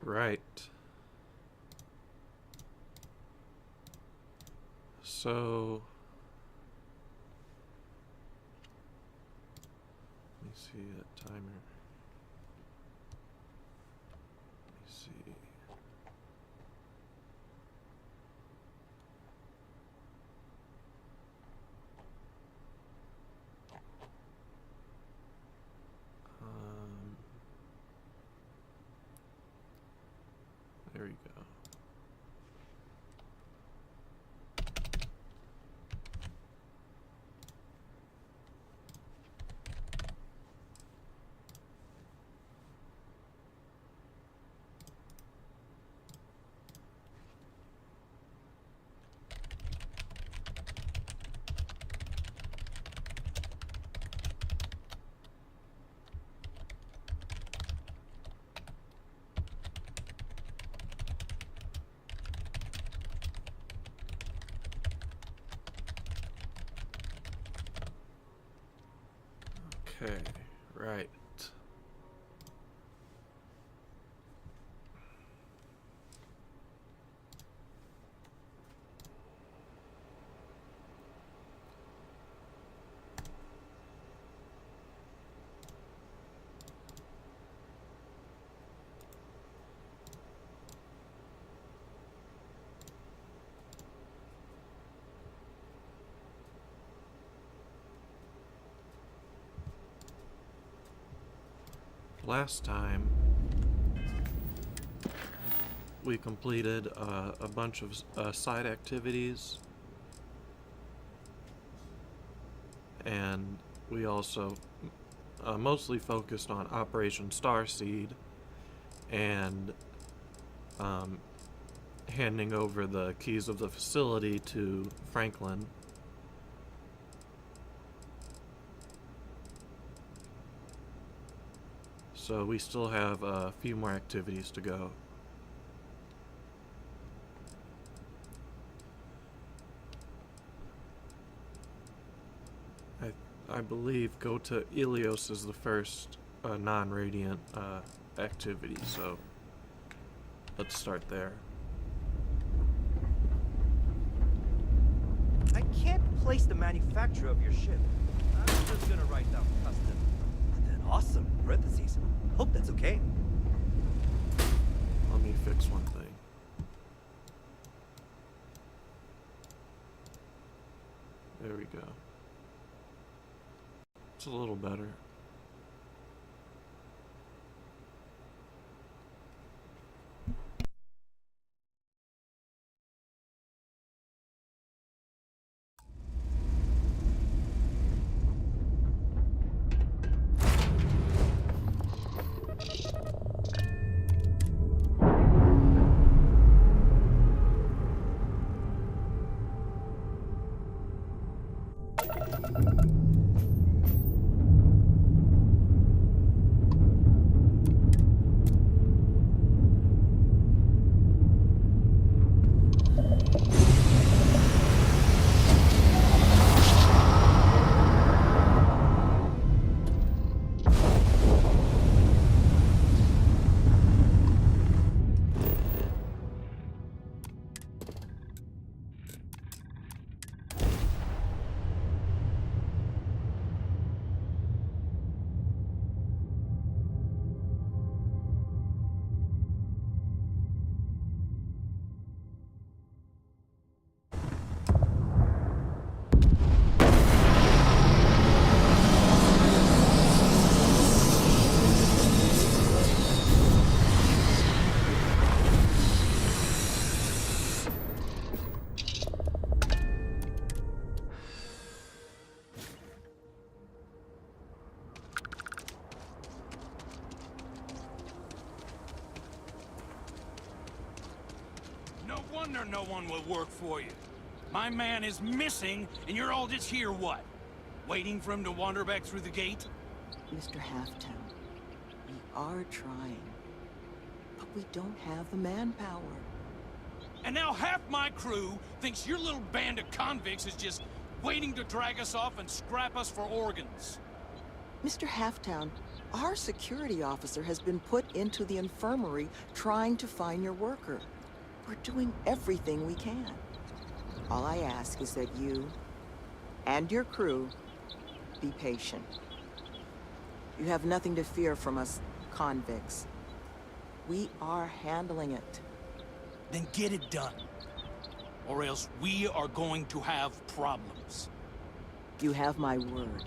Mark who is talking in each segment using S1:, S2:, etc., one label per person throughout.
S1: right. So let me see that timer. Let me see. There you go. Okay, right. Last time we completed a bunch of side activities, and we also mostly focused on Operation Starseed and handing over the keys of the facility to Franklin. So we still have a few more activities to go. I believe go to Ilios is the first non-radiant activity, so let's start there.
S2: I can't place the manufacturer of your ship. I'm just gonna write down custom. And then awesome, parentheses. Hope that's okay.
S1: Let me fix one thing. There we go. It's a little better.
S3: wonder no one will work for you. My man is missing, and you're all just here, what? Waiting for him to wander back through the gate?
S4: Mr. Halftown, we are trying, but we don't have the manpower.
S3: And now half my crew thinks your little band of convicts is just waiting to drag us off and scrap us for organs.
S4: Mr. Halftown, Our security officer has been put into the infirmary trying to find your worker. We're doing everything we can. All I ask is that you and your crew be patient. You have nothing to fear from us convicts. We are handling it.
S3: Then get it done. Or else we are going to have problems.
S4: You have my word.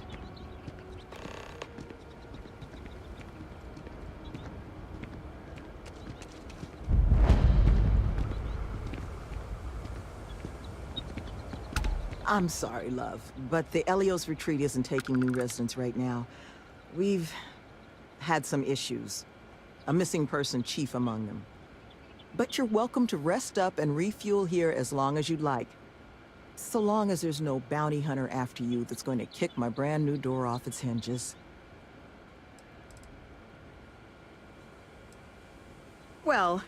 S4: I'm sorry, love, but the Elios retreat isn't taking new residents right now. We've had some issues. A missing person chief among them. But you're welcome to rest up and refuel here as long as you'd like. So long as there's no bounty hunter after you that's going to kick my brand new door off its hinges. Well,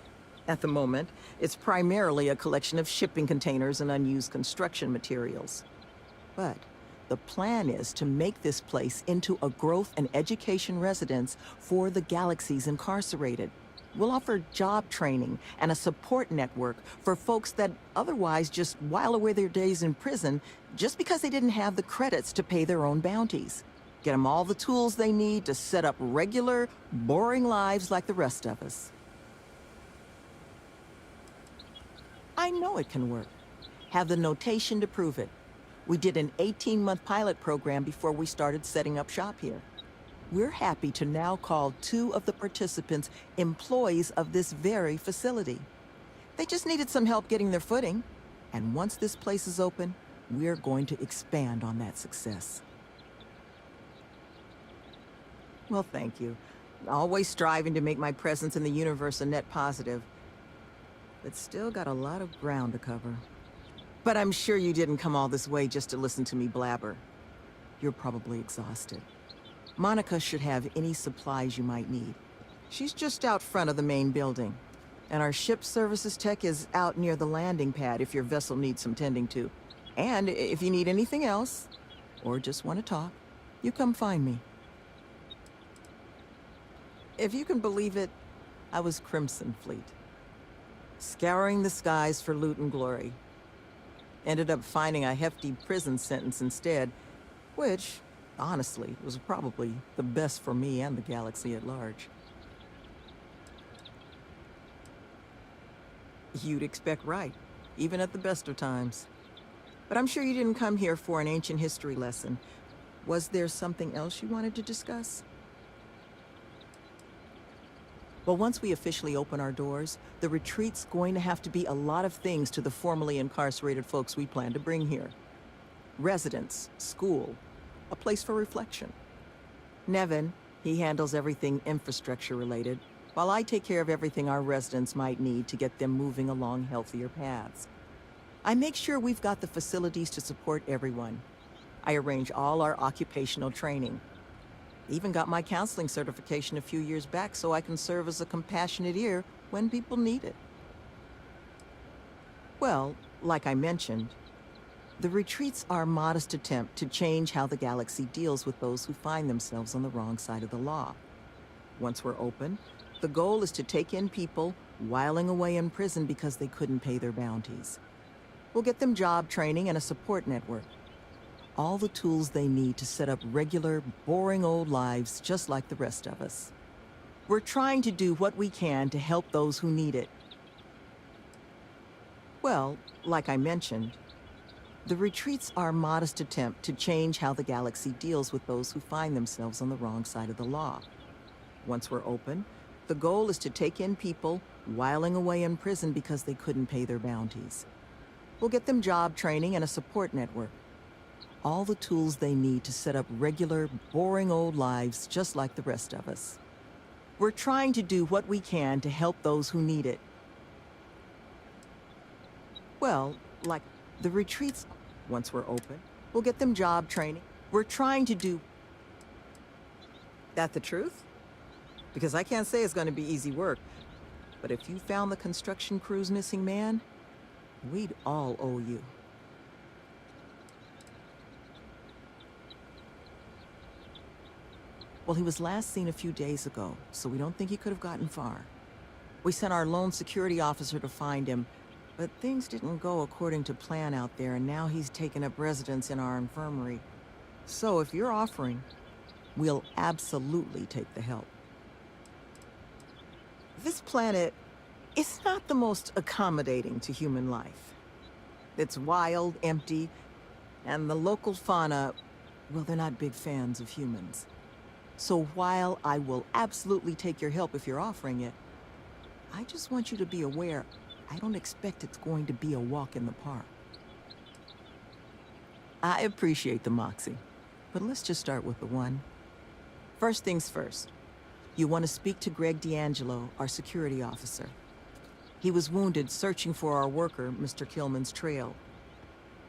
S4: at the moment, it's primarily a collection of shipping containers and unused construction materials. But the plan is to make this place into a growth and education residence for the galaxy's incarcerated. We'll offer job training and a support network for folks that otherwise just while away their days in prison just because they didn't have the credits to pay their own bounties. Get them all the tools they need to set up regular, boring lives like the rest of us. I know it can work. Have the notation to prove it. We did an 18-month pilot program before we started setting up shop here. We're happy to now call 2 of the participants employees of this very facility. They just needed some help getting their footing. And once this place is open, we're going to expand on that success. Well, thank you. Always striving to make my presence in the universe a net positive. But still got a lot of ground to cover. But I'm sure you didn't come all this way just to listen to me blabber. You're probably exhausted. Monica should have any supplies you might need. She's just out front of the main building. And our ship services tech is out near the landing pad if your vessel needs some tending to. And if you need anything else, or just want to talk, you come find me. If you can believe it, I was Crimson Fleet. Scouring the skies for loot and glory. Ended up finding a hefty prison sentence instead, which, honestly, was probably the best for me and the galaxy at large. You'd expect right, even at the best of times. But I'm sure you didn't come here for an ancient history lesson. Was there something else you wanted to discuss? Well, once we officially open our doors, the retreat's going to have to be a lot of things to the formerly incarcerated folks we plan to bring here. Residence, school, a place for reflection. Nevin, he handles everything infrastructure related, while I take care of everything our residents might need to get them moving along healthier paths. I make sure we've got the facilities to support everyone. I arrange all our occupational training. Even got my counseling certification a few years back so I can serve as a compassionate ear when people need it. Well, like I mentioned, the retreat's our modest attempt to change how the galaxy deals with those who find themselves on the wrong side of the law. Once we're open, the goal is to take in people whiling away in prison because they couldn't pay their bounties. We'll get them job training and a support network. All the tools they need to set up regular, boring old lives just like the rest of us. We're trying to do what we can to help those who need it. Well, like I mentioned, the retreat's our modest attempt to change how the galaxy deals with those who find themselves on the wrong side of the law. Once we're open, the goal is to take in people whiling away in prison because they couldn't pay their bounties. We'll get them job training and a support network. All the tools they need to set up regular, boring old lives just like the rest of us. We're trying to do what we can to help those who need it. Well, like the retreats, once we're open, we'll get them job training. We're trying to do... That the truth? Because I can't say it's going to be easy work. But if you found the construction crew's missing man, we'd all owe you. Well, he was last seen a few days ago, so we don't think he could have gotten far. We sent our lone security officer to find him, but things didn't go according to plan out there, and now he's taken up residence in our infirmary. So if you're offering, we'll absolutely take the help. This planet is not the most accommodating to human life. It's wild, empty, and the local fauna, well, they're not big fans of humans. So while I will absolutely take your help if you're offering it, I just want you to be aware, I don't expect it's going to be a walk in the park. I appreciate the moxie, but let's just start with the one. First things first, you want to speak to Greg D'Angelo, our security officer. He was wounded searching for our worker, Mr. Killman's trail.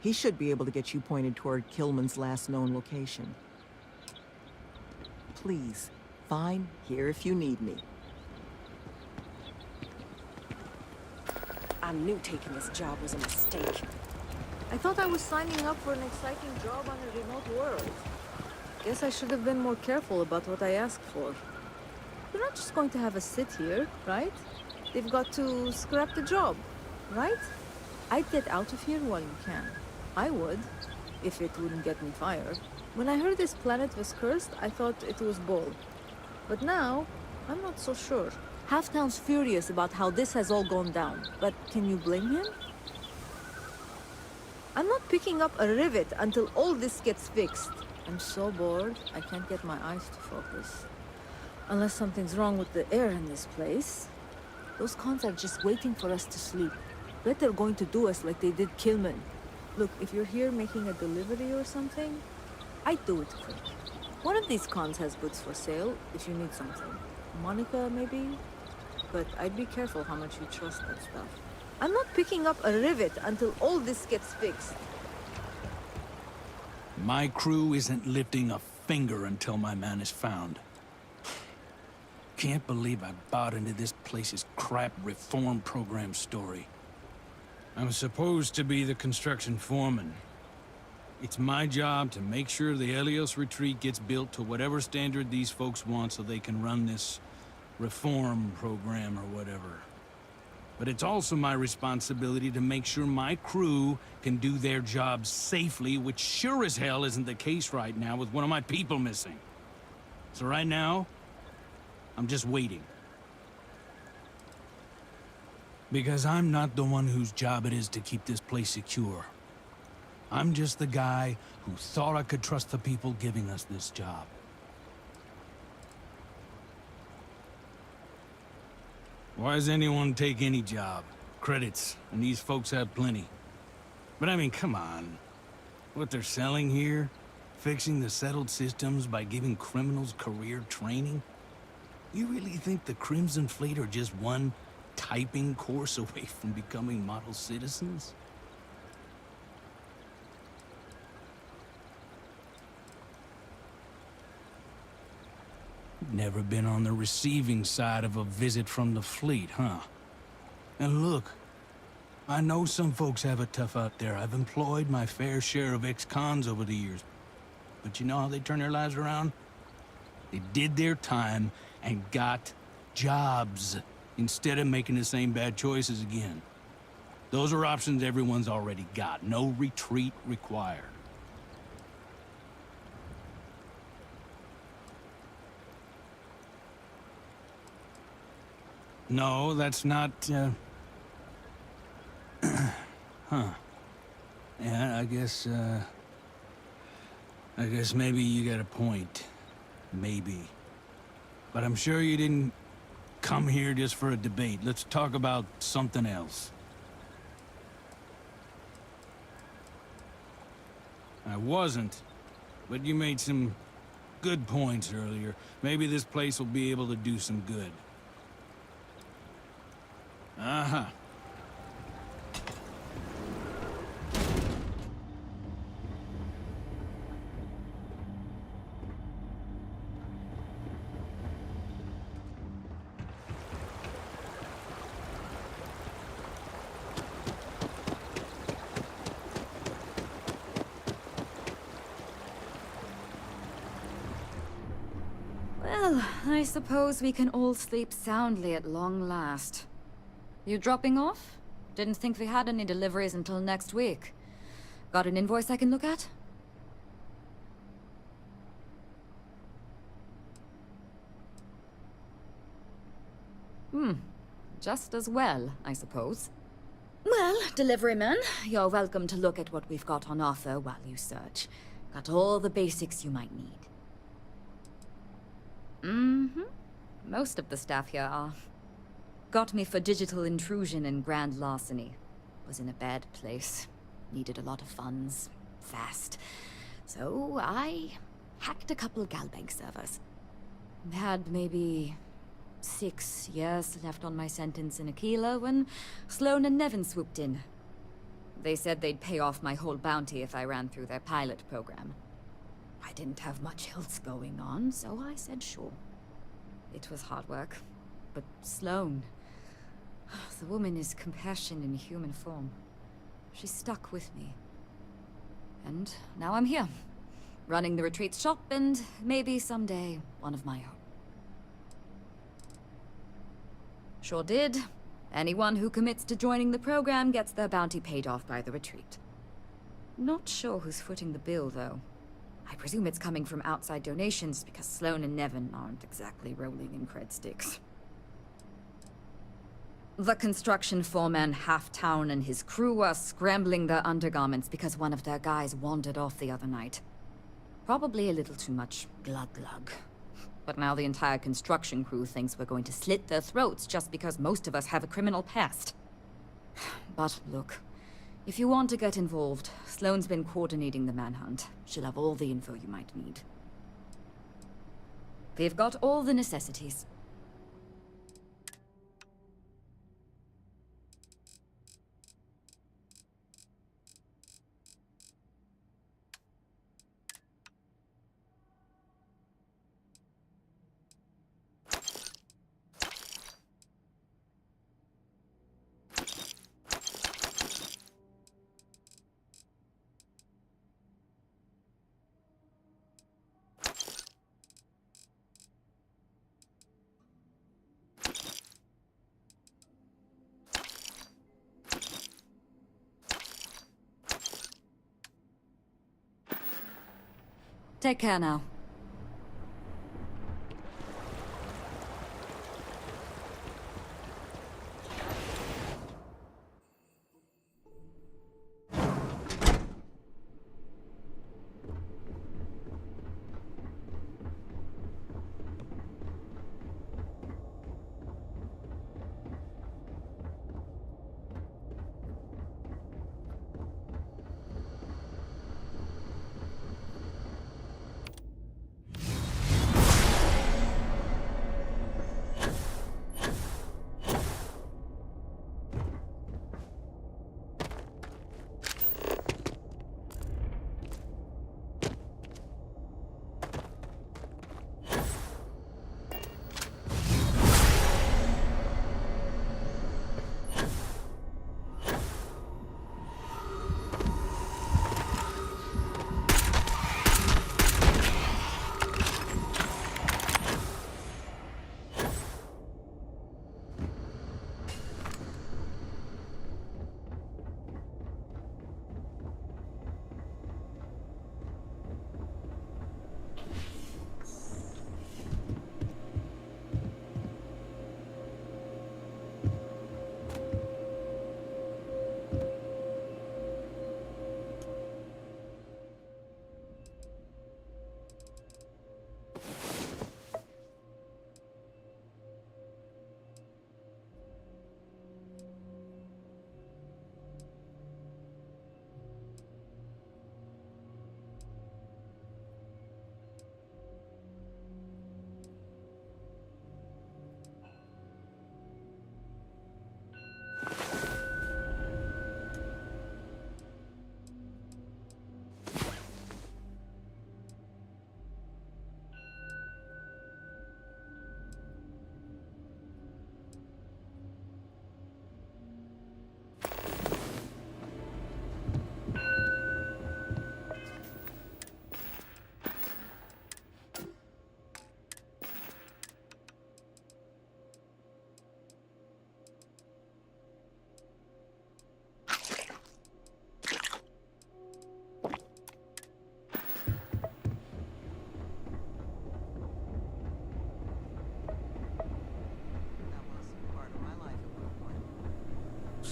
S4: He should be able to get you pointed toward Killman's last known location. Please, fine, here if you need me.
S5: I knew taking this job was a mistake. I thought I was signing up for an exciting job on a remote world. Guess I should have been more careful about what I asked for. You're not just going to have us sit here, right? They've got to scrap the job, right? I'd get out of here while you can. I would, if it wouldn't get me fired. When I heard this planet was cursed, I thought it was bull. But now, I'm not so sure. Halftown's furious about how this has all gone down, but can you blame him? I'm not picking up a rivet until all this gets fixed. I'm so bored, I can't get my eyes to focus. Unless something's wrong with the air in this place. Those cons are just waiting for us to sleep. Bet they're going to do us like they did Killman. Look, if you're here making a delivery or something, I'd do it quick. One of these cons has goods for sale, if you need something. Monica, maybe? But I'd be careful how much you trust that stuff. I'm not picking up a rivet until all this gets fixed.
S3: My crew isn't lifting a finger until my man is found. Can't believe I bought into this place's crap reform program story. I'm supposed to be the construction foreman. It's my job to make sure the Helios retreat gets built to whatever standard these folks want so they can run this reform program or whatever. But it's also my responsibility to make sure my crew can do their jobs safely, which sure as hell isn't the case right now with one of my people missing. So right now, I'm just waiting. Because I'm not the one whose job it is to keep this place secure. I'm just the guy who thought I could trust the people giving us this job. Why does anyone take any job? Credits, and these folks have plenty. But I mean, come on. What they're selling here? Fixing the settled systems by giving criminals career training? You really think the Crimson Fleet are just one typing course away from becoming model citizens? Never been on the receiving side of a visit from the fleet, huh? And look, I know some folks have it tough out there. I've employed my fair share of ex-cons over the years. But you know how they turn their lives around? They did their time and got jobs instead of making the same bad choices again. Those are options everyone's already got. No retreat required. No, that's not, huh. Yeah, I guess maybe you got a point. Maybe. But I'm sure you didn't come here just for a debate. Let's talk about something else. I wasn't, but you made some good points earlier. Maybe this place will be able to do some good. Uh-huh.
S6: Well, I suppose we can all sleep soundly at long last. You dropping off? Didn't think we had any deliveries until next week. Got an invoice I can look at? Just as well, I suppose. Well, deliveryman, you're welcome to look at what we've got on offer while you search. Got all the basics you might need. Most of the staff here are. Got me for digital intrusion and grand larceny. Was in a bad place. Needed a lot of funds. Fast. So I hacked a couple Galbank servers. Had maybe 6 years left on my sentence in Aquila when Sloan and Nevin swooped in. They said they'd pay off my whole bounty if I ran through their pilot program. I didn't have much else going on, so I said sure. It was hard work, but Sloan... The woman is compassion in human form. She stuck with me. And now I'm here, running the retreat shop and maybe someday one of my own. Sure did. Anyone who commits to joining the program gets their bounty paid off by the retreat. Not sure who's footing the bill, though. I presume it's coming from outside donations because Sloan and Nevin aren't exactly rolling in cred sticks. The construction foreman Halftown and his crew are scrambling their undergarments because one of their guys wandered off the other night. Probably a little too much glug-glug. But now the entire construction crew thinks we're going to slit their throats just because most of us have a criminal past. But look, if you want to get involved, Sloane's been coordinating the manhunt. She'll have all the info you might need. We've got all the necessities. Take care now.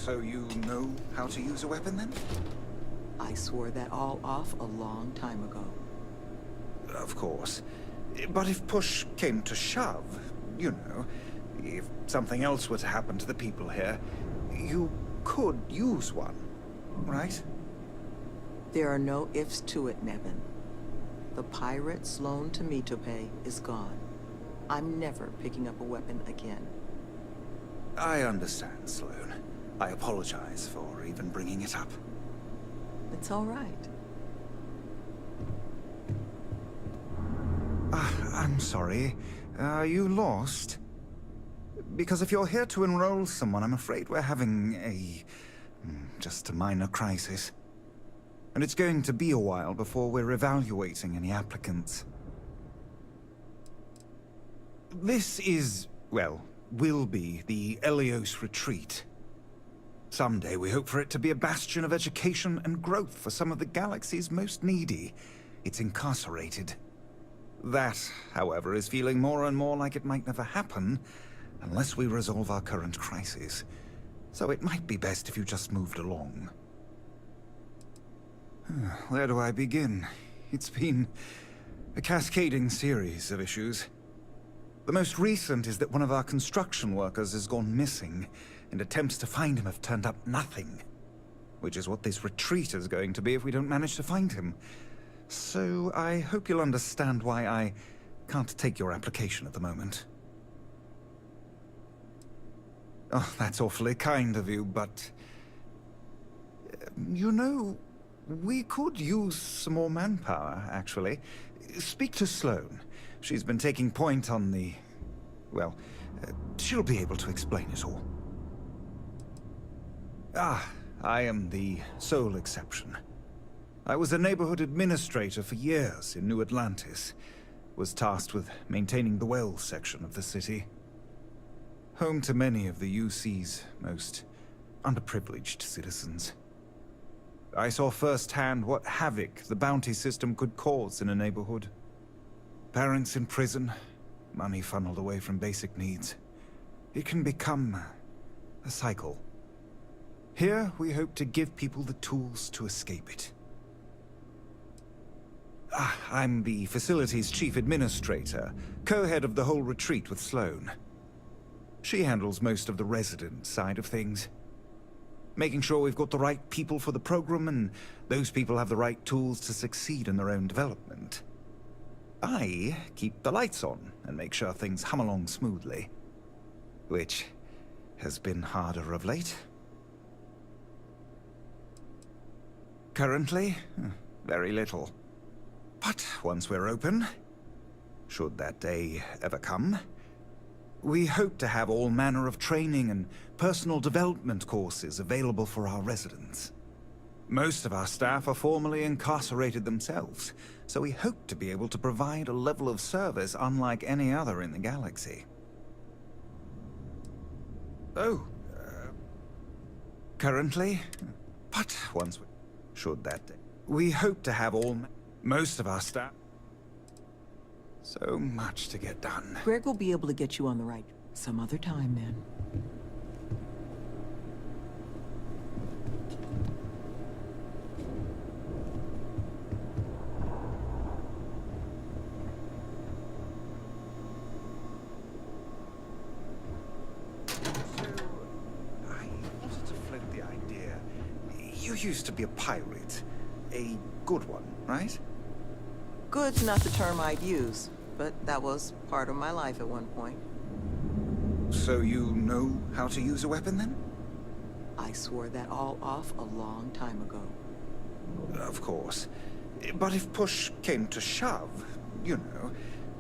S7: So you know how to use a weapon then?
S4: I swore that all off a long time ago.
S7: Of course. But if push came to shove, you know, if something else were to happen to the people here, you could use one, right?
S4: There are no ifs to it, Nevin. The pirate Sloan Tomitope is gone. I'm never picking up a weapon again.
S7: I understand, Sloan. I apologize for even bringing it up.
S4: It's all right.
S7: I'm sorry. Are you lost? Because if you're here to enroll someone, I'm afraid we're having just a minor crisis. And it's going to be a while before we're evaluating any applicants. This is, well, will be the Elios Retreat. Someday we hope for it to be a bastion of education and growth for some of the galaxy's most needy. It's incarcerated. That, however, is feeling more and more like it might never happen unless we resolve our current crisis. So it might be best if you just moved along. Where do I begin? It's been a cascading series of issues. The most recent is that one of our construction workers has gone missing, and attempts to find him have turned up nothing. Which is what this retreat is going to be if we don't manage to find him. So I hope you'll understand why I can't take your application at the moment. Oh, that's awfully kind of you, but... you know, we could use some more manpower, actually. Speak to Sloan. She's been taking point on the... well, she'll be able to explain it all. I am the sole exception. I was a neighborhood administrator for years in New Atlantis. Was tasked with maintaining the Wells section of the city. Home to many of the UC's most underprivileged citizens. I saw firsthand what havoc the bounty system could cause in a neighborhood. Parents in prison, money funneled away from basic needs. It can become a cycle. Here, we hope to give people the tools to escape it. I'm the facility's chief administrator, co-head of the whole retreat with Sloan. She handles most of the resident side of things. Making sure we've got the right people for the program, and those people have the right tools to succeed in their own development. I keep the lights on and make sure things hum along smoothly. Which has been harder of late. Currently, very little. But once we're open, should that day ever come, we hope to have all manner of training and personal development courses available for our residents. Most of our staff are formerly incarcerated themselves, so we hope to be able to provide a level of service unlike any other in the galaxy. Currently, but once we... should that day, we hope to have most of our staff... So much to get done.
S4: Greg will be able to get you on the right some other time, then.
S7: I wanted to float the idea. You used to be a pirate. A good one, right?
S4: Good's not the term I'd use, but that was part of my life at one point.
S7: So you know how to use a weapon, then?
S4: I swore that all off a long time ago.
S7: Of course. But if push came to shove, you know,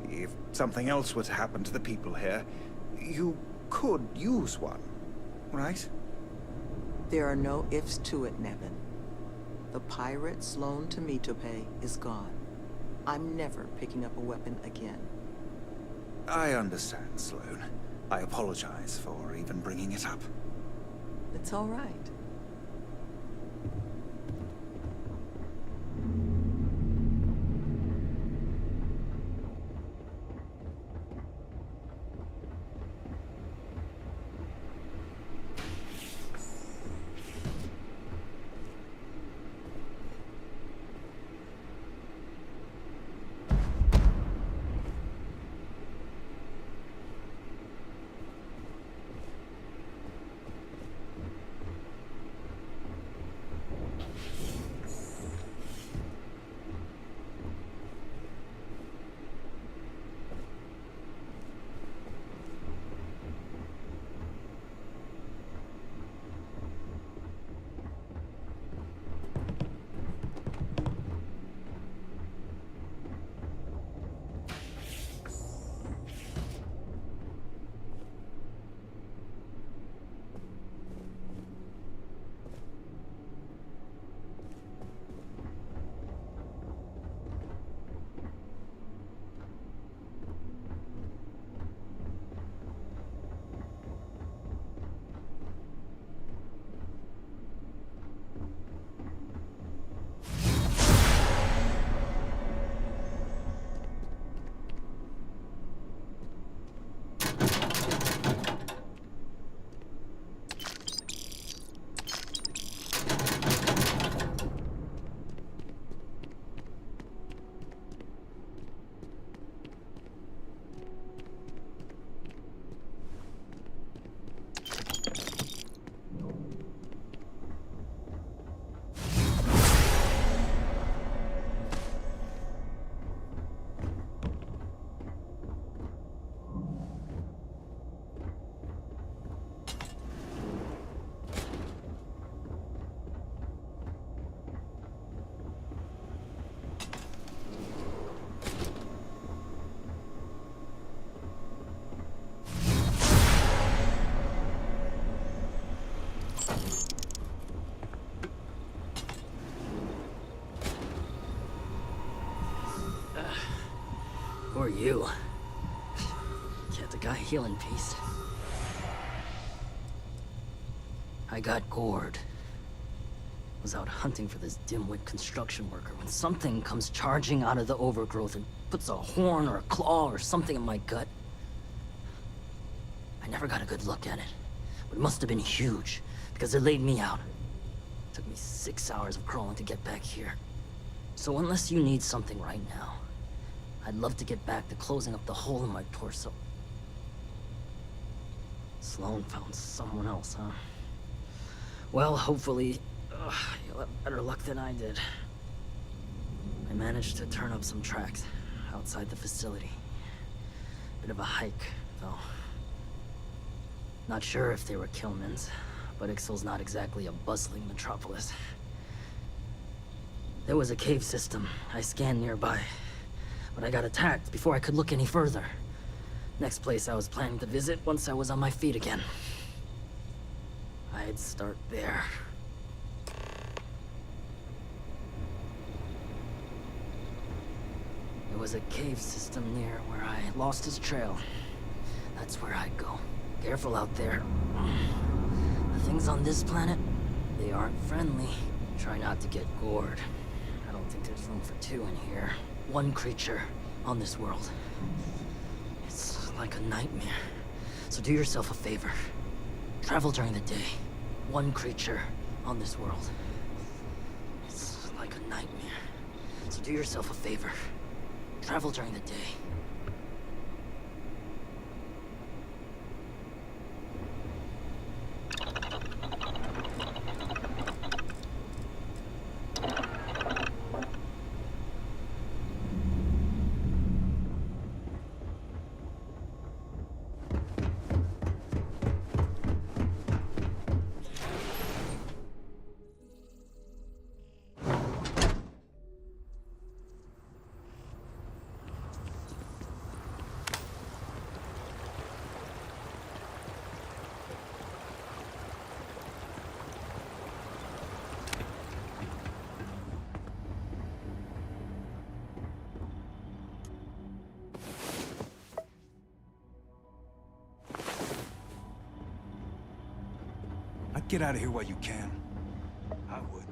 S7: if something else were to happen to the people here, you could use one, right?
S4: There are no ifs to it, Nevin. The pirate Sloan Tomitope is gone. I'm never picking up a weapon again.
S7: I understand, Sloan. I apologize for even bringing it up.
S4: It's all right.
S8: Who are you? Can't the guy heal in peace? I got gored. Was out hunting for this dimwit construction worker when something comes charging out of the overgrowth and puts a horn or a claw or something in my gut. I never got a good look at it, but it must have been huge because it laid me out. Took me 6 hours of crawling to get back here. So unless you need something right now, I'd love to get back to closing up the hole in my torso. Sloan found someone else, huh? Well, hopefully, you'll have better luck than I did. I managed to turn up some tracks outside the facility. Bit of a hike, though. Not sure if they were Killman's, but Ixal's not exactly a bustling metropolis. There was a cave system I scanned nearby, but I got attacked before I could look any further. Next place I was planning to visit once I was on my feet again. I'd start there. There was a cave system near where I lost his trail. That's where I'd go. Careful out there. The things on this planet, they aren't friendly. Try not to get gored. I don't think there's room for two in here. One creature on this world. It's like a nightmare. So do yourself a favor. Travel during the day. One creature on this world. It's like a nightmare. So do yourself a favor. Travel during the day.
S9: Get out of here while you can. I would.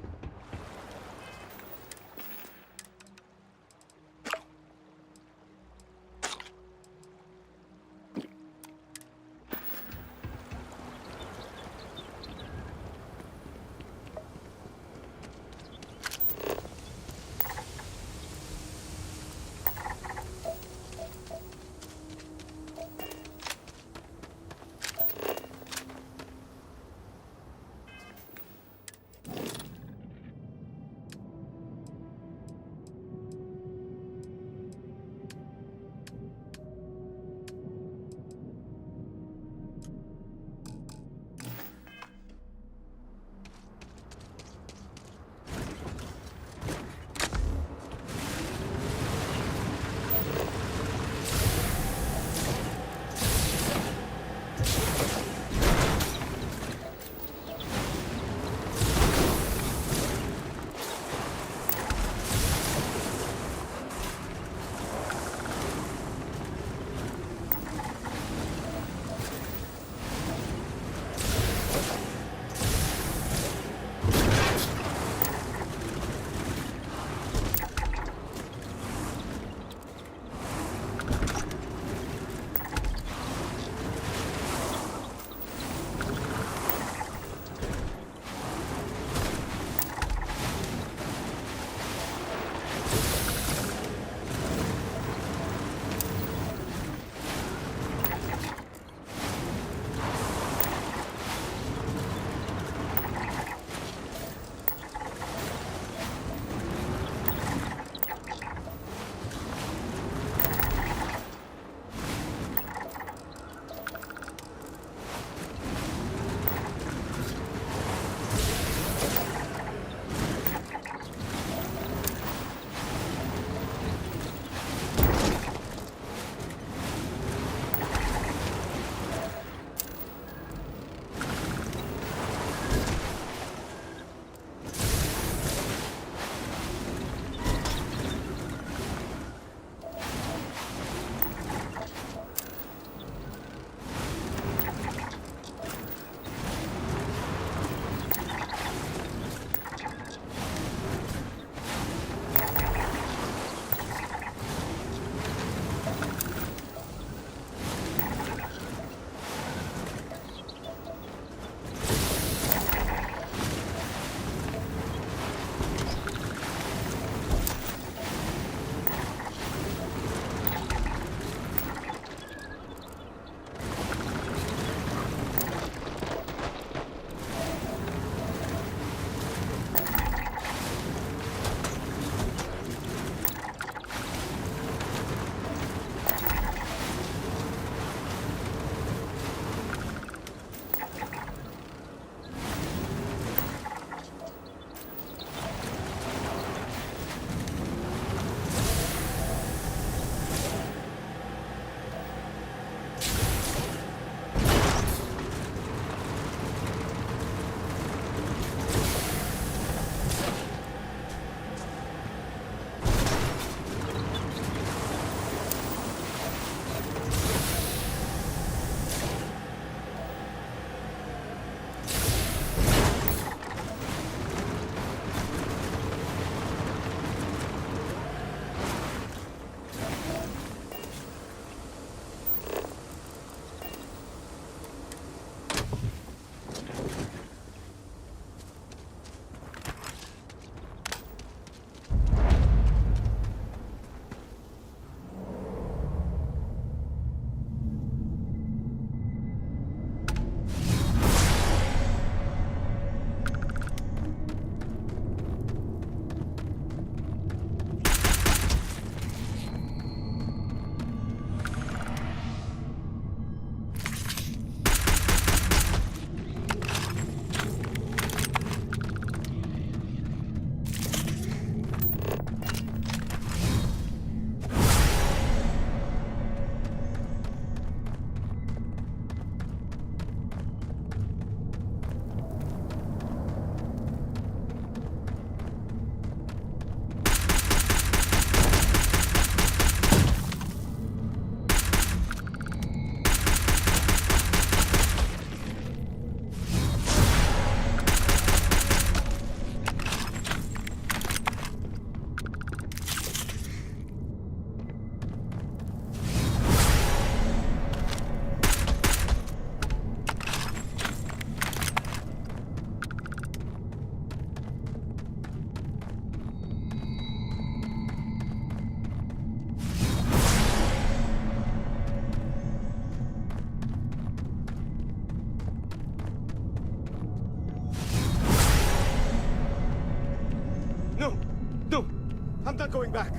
S10: going back.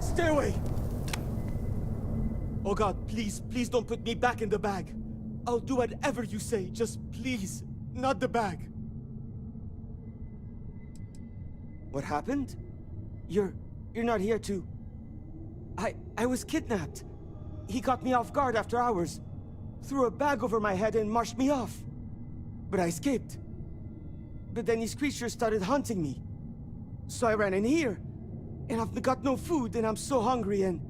S10: Stay away. Oh God, please, please don't put me back in the bag. I'll do whatever you say, just please, not the bag. What happened? You're not here to... I was kidnapped. He caught me off guard after hours, threw a bag over my head and marched me off. But I escaped. But then these creatures started hunting me. So I ran in here, and I've got no food, and I'm so hungry, and...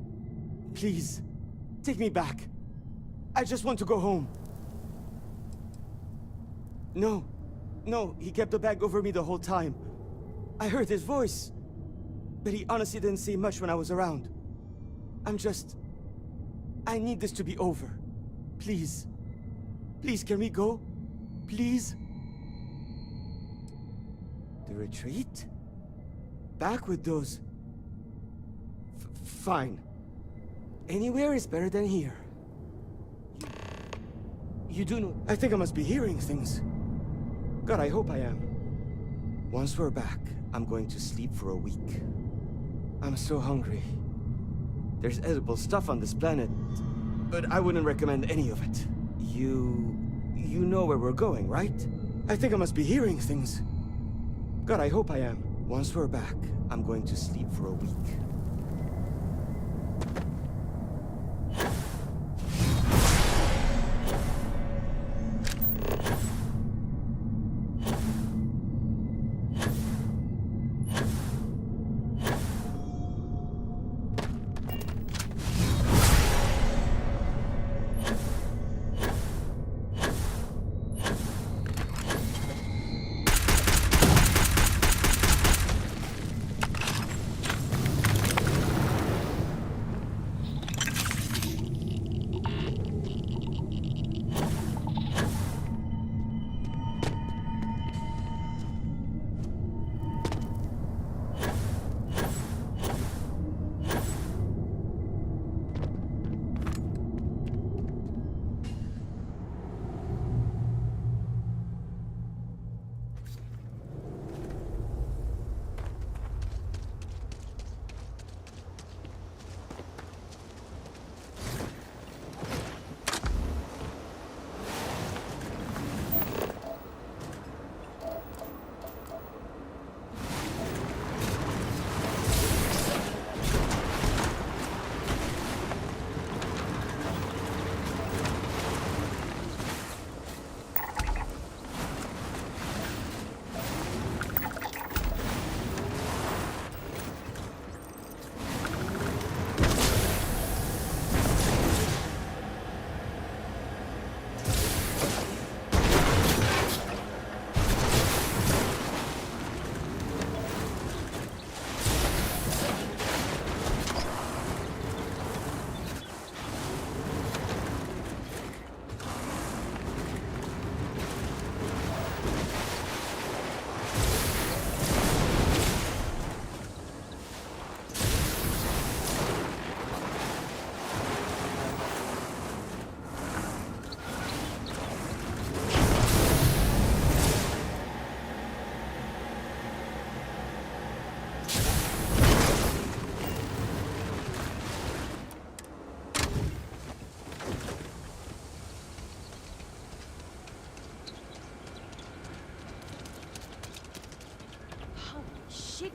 S10: Please, take me back. I just want to go home. No, he kept the bag over me the whole time. I heard his voice, but he honestly didn't say much when I was around. I need this to be over. Please. Please, can we go? Please? The retreat? Back with those... Fine. Anywhere is better than here. You do know... I think I must be hearing things. God, I hope I am. Once we're back, I'm going to sleep for a week. I'm so hungry. There's edible stuff on this planet, but I wouldn't recommend any of it. You know where we're going, right? I think I must be hearing things. God, I hope I am. Once we're back, I'm going to sleep for a week.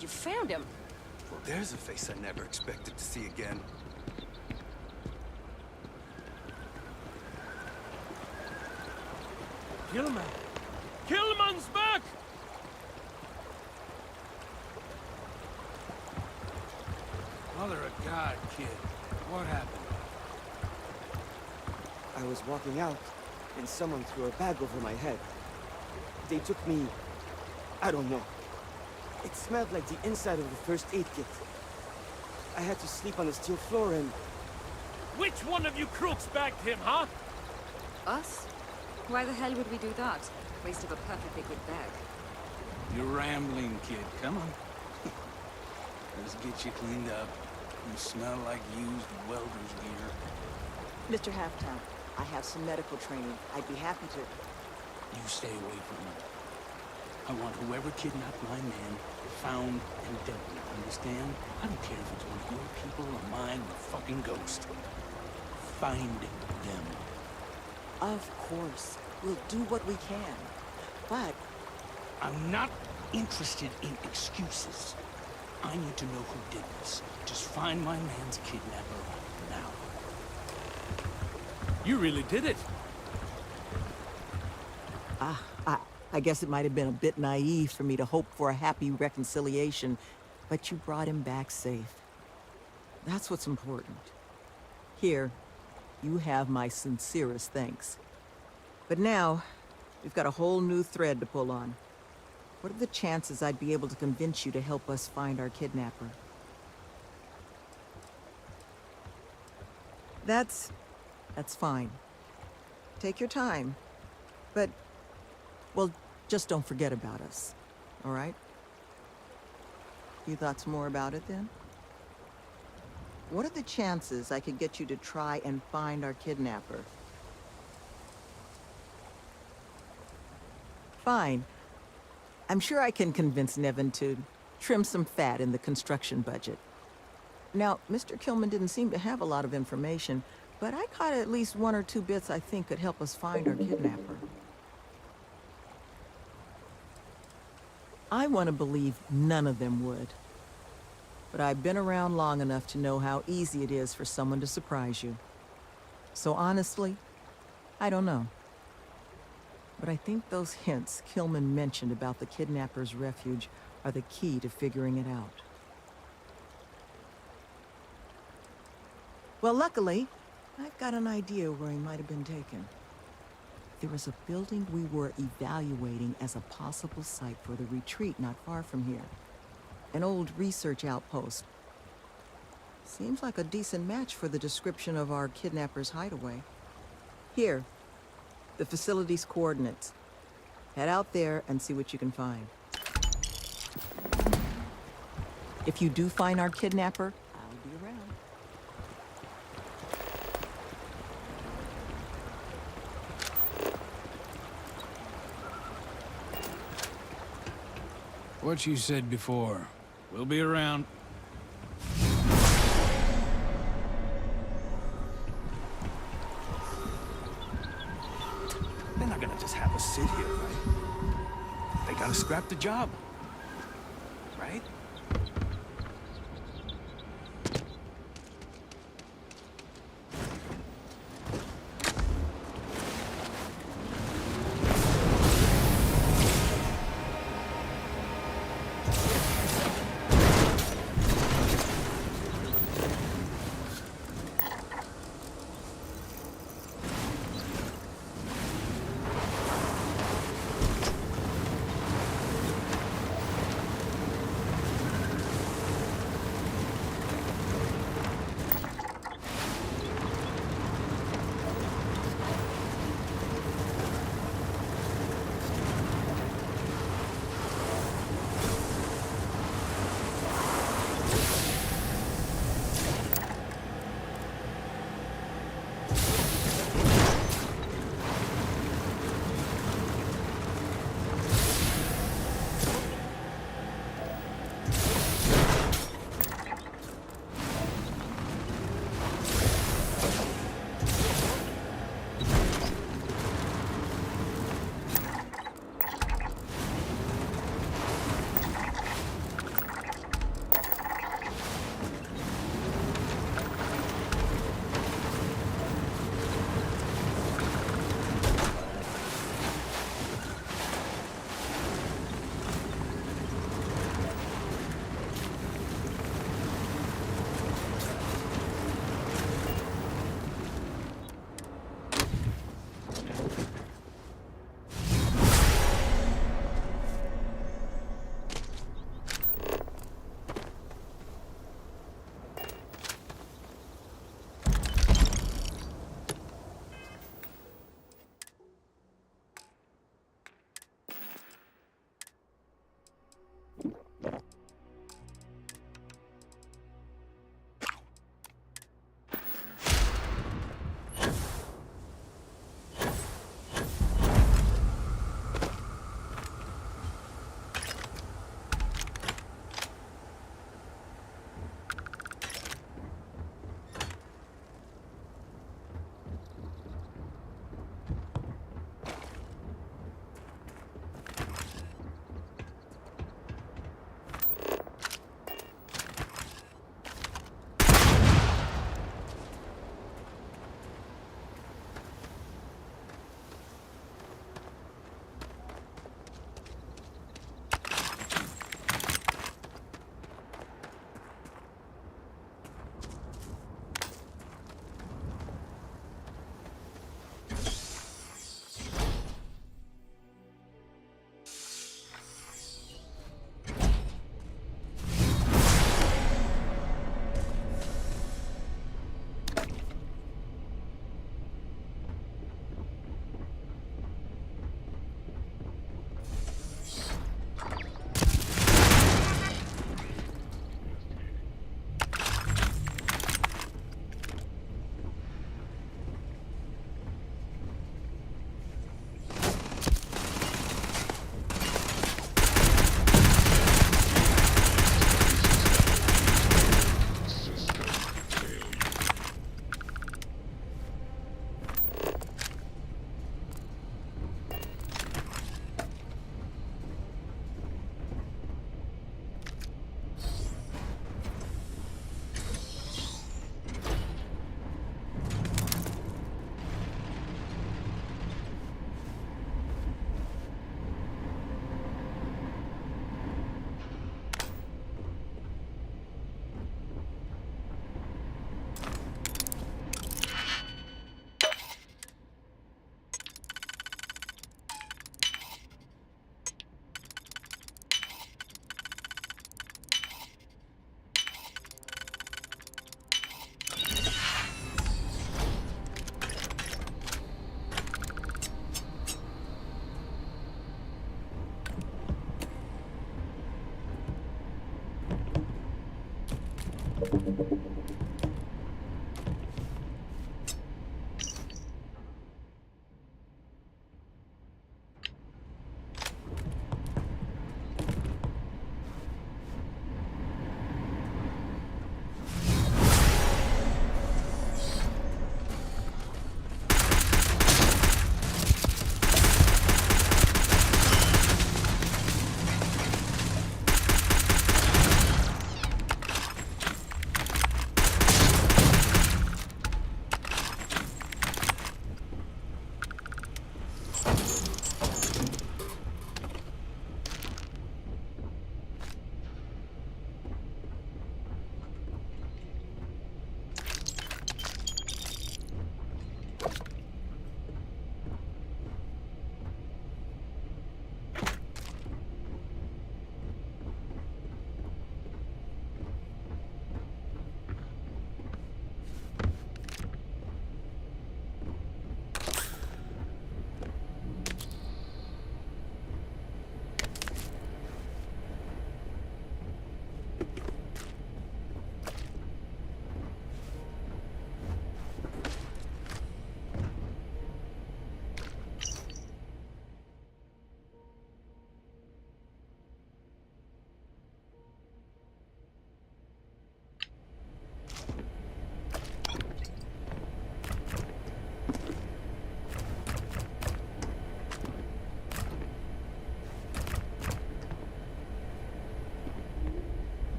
S11: You found him.
S9: Well, there's a face I never expected to see again.
S10: Gilman! Gilman's back!
S3: Mother of God, kid. What happened?
S10: I was walking out, and someone threw a bag over my head. They took me... I don't know. It smelled like the inside of the first aid kit. I had to sleep on the steel floor and...
S12: Which one of you crooks bagged him, huh?
S6: Us? Why the hell would we do that? Waste of a perfectly good bag.
S3: You're rambling, kid. Come on. Let's get you cleaned up. You smell like used welder's gear.
S4: Mr. Halftown, I have some medical training. I'd be happy to...
S3: You stay away from me. I want whoever kidnapped my man found and dealt with, understand? I don't care if it's one of your people or mine or a fucking ghost. Find them.
S4: Of course. We'll do what we can. But
S3: I'm not interested in excuses. I need to know who did this. Just find my man's kidnapper now.
S12: You really did it.
S4: I guess it might have been a bit naive for me to hope for a happy reconciliation, but you brought him back safe. That's what's important. Here, you have my sincerest thanks. But now, we've got a whole new thread to pull on. What are the chances I'd be able to convince you to help us find our kidnapper? That's fine. Take your time. But, well, just don't forget about us. All right? You thought some more about it then? What are the chances I could get you to try and find our kidnapper? Fine. I'm sure I can convince Nevin to trim some fat in the construction budget. Now, Mr. Kilman didn't seem to have a lot of information, but I caught at least 1 or 2 bits I think could help us find our kidnapper. I want to believe none of them would. But I've been around long enough to know how easy it is for someone to surprise you. So honestly, I don't know. But I think those hints Kilman mentioned about the kidnapper's refuge are the key to figuring it out. Well, luckily, I've got an idea where he might have been taken. There was a building we were evaluating as a possible site for the retreat not far from here. An old research outpost. Seems like a decent match for the description of our kidnapper's hideaway. Here, the facility's coordinates. Head out there and see what you can find. If you do find our kidnapper, I'll be around.
S3: What you said before. We'll be around.
S9: They're not gonna just have us sit here, right? They gotta scrap the job. Right?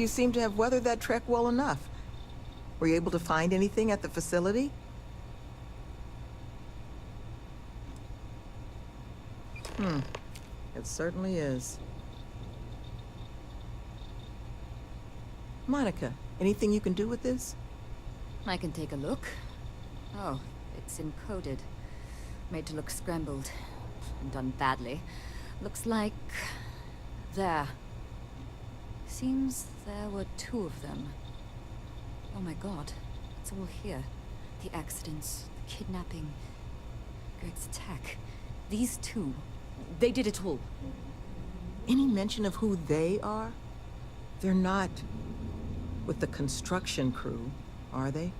S4: You seem to have weathered that trek well enough. Were you able to find anything at the facility? It certainly is. Monica, anything you can do with this?
S6: I can take a look. Oh, it's encoded. Made to look scrambled. And done badly. Looks like... there. Seems there were 2 of them. Oh my god, it's all here. The accidents, the kidnapping, Greg's attack. These 2, they did it all.
S4: Any mention of who they are? They're not with the construction crew, are they?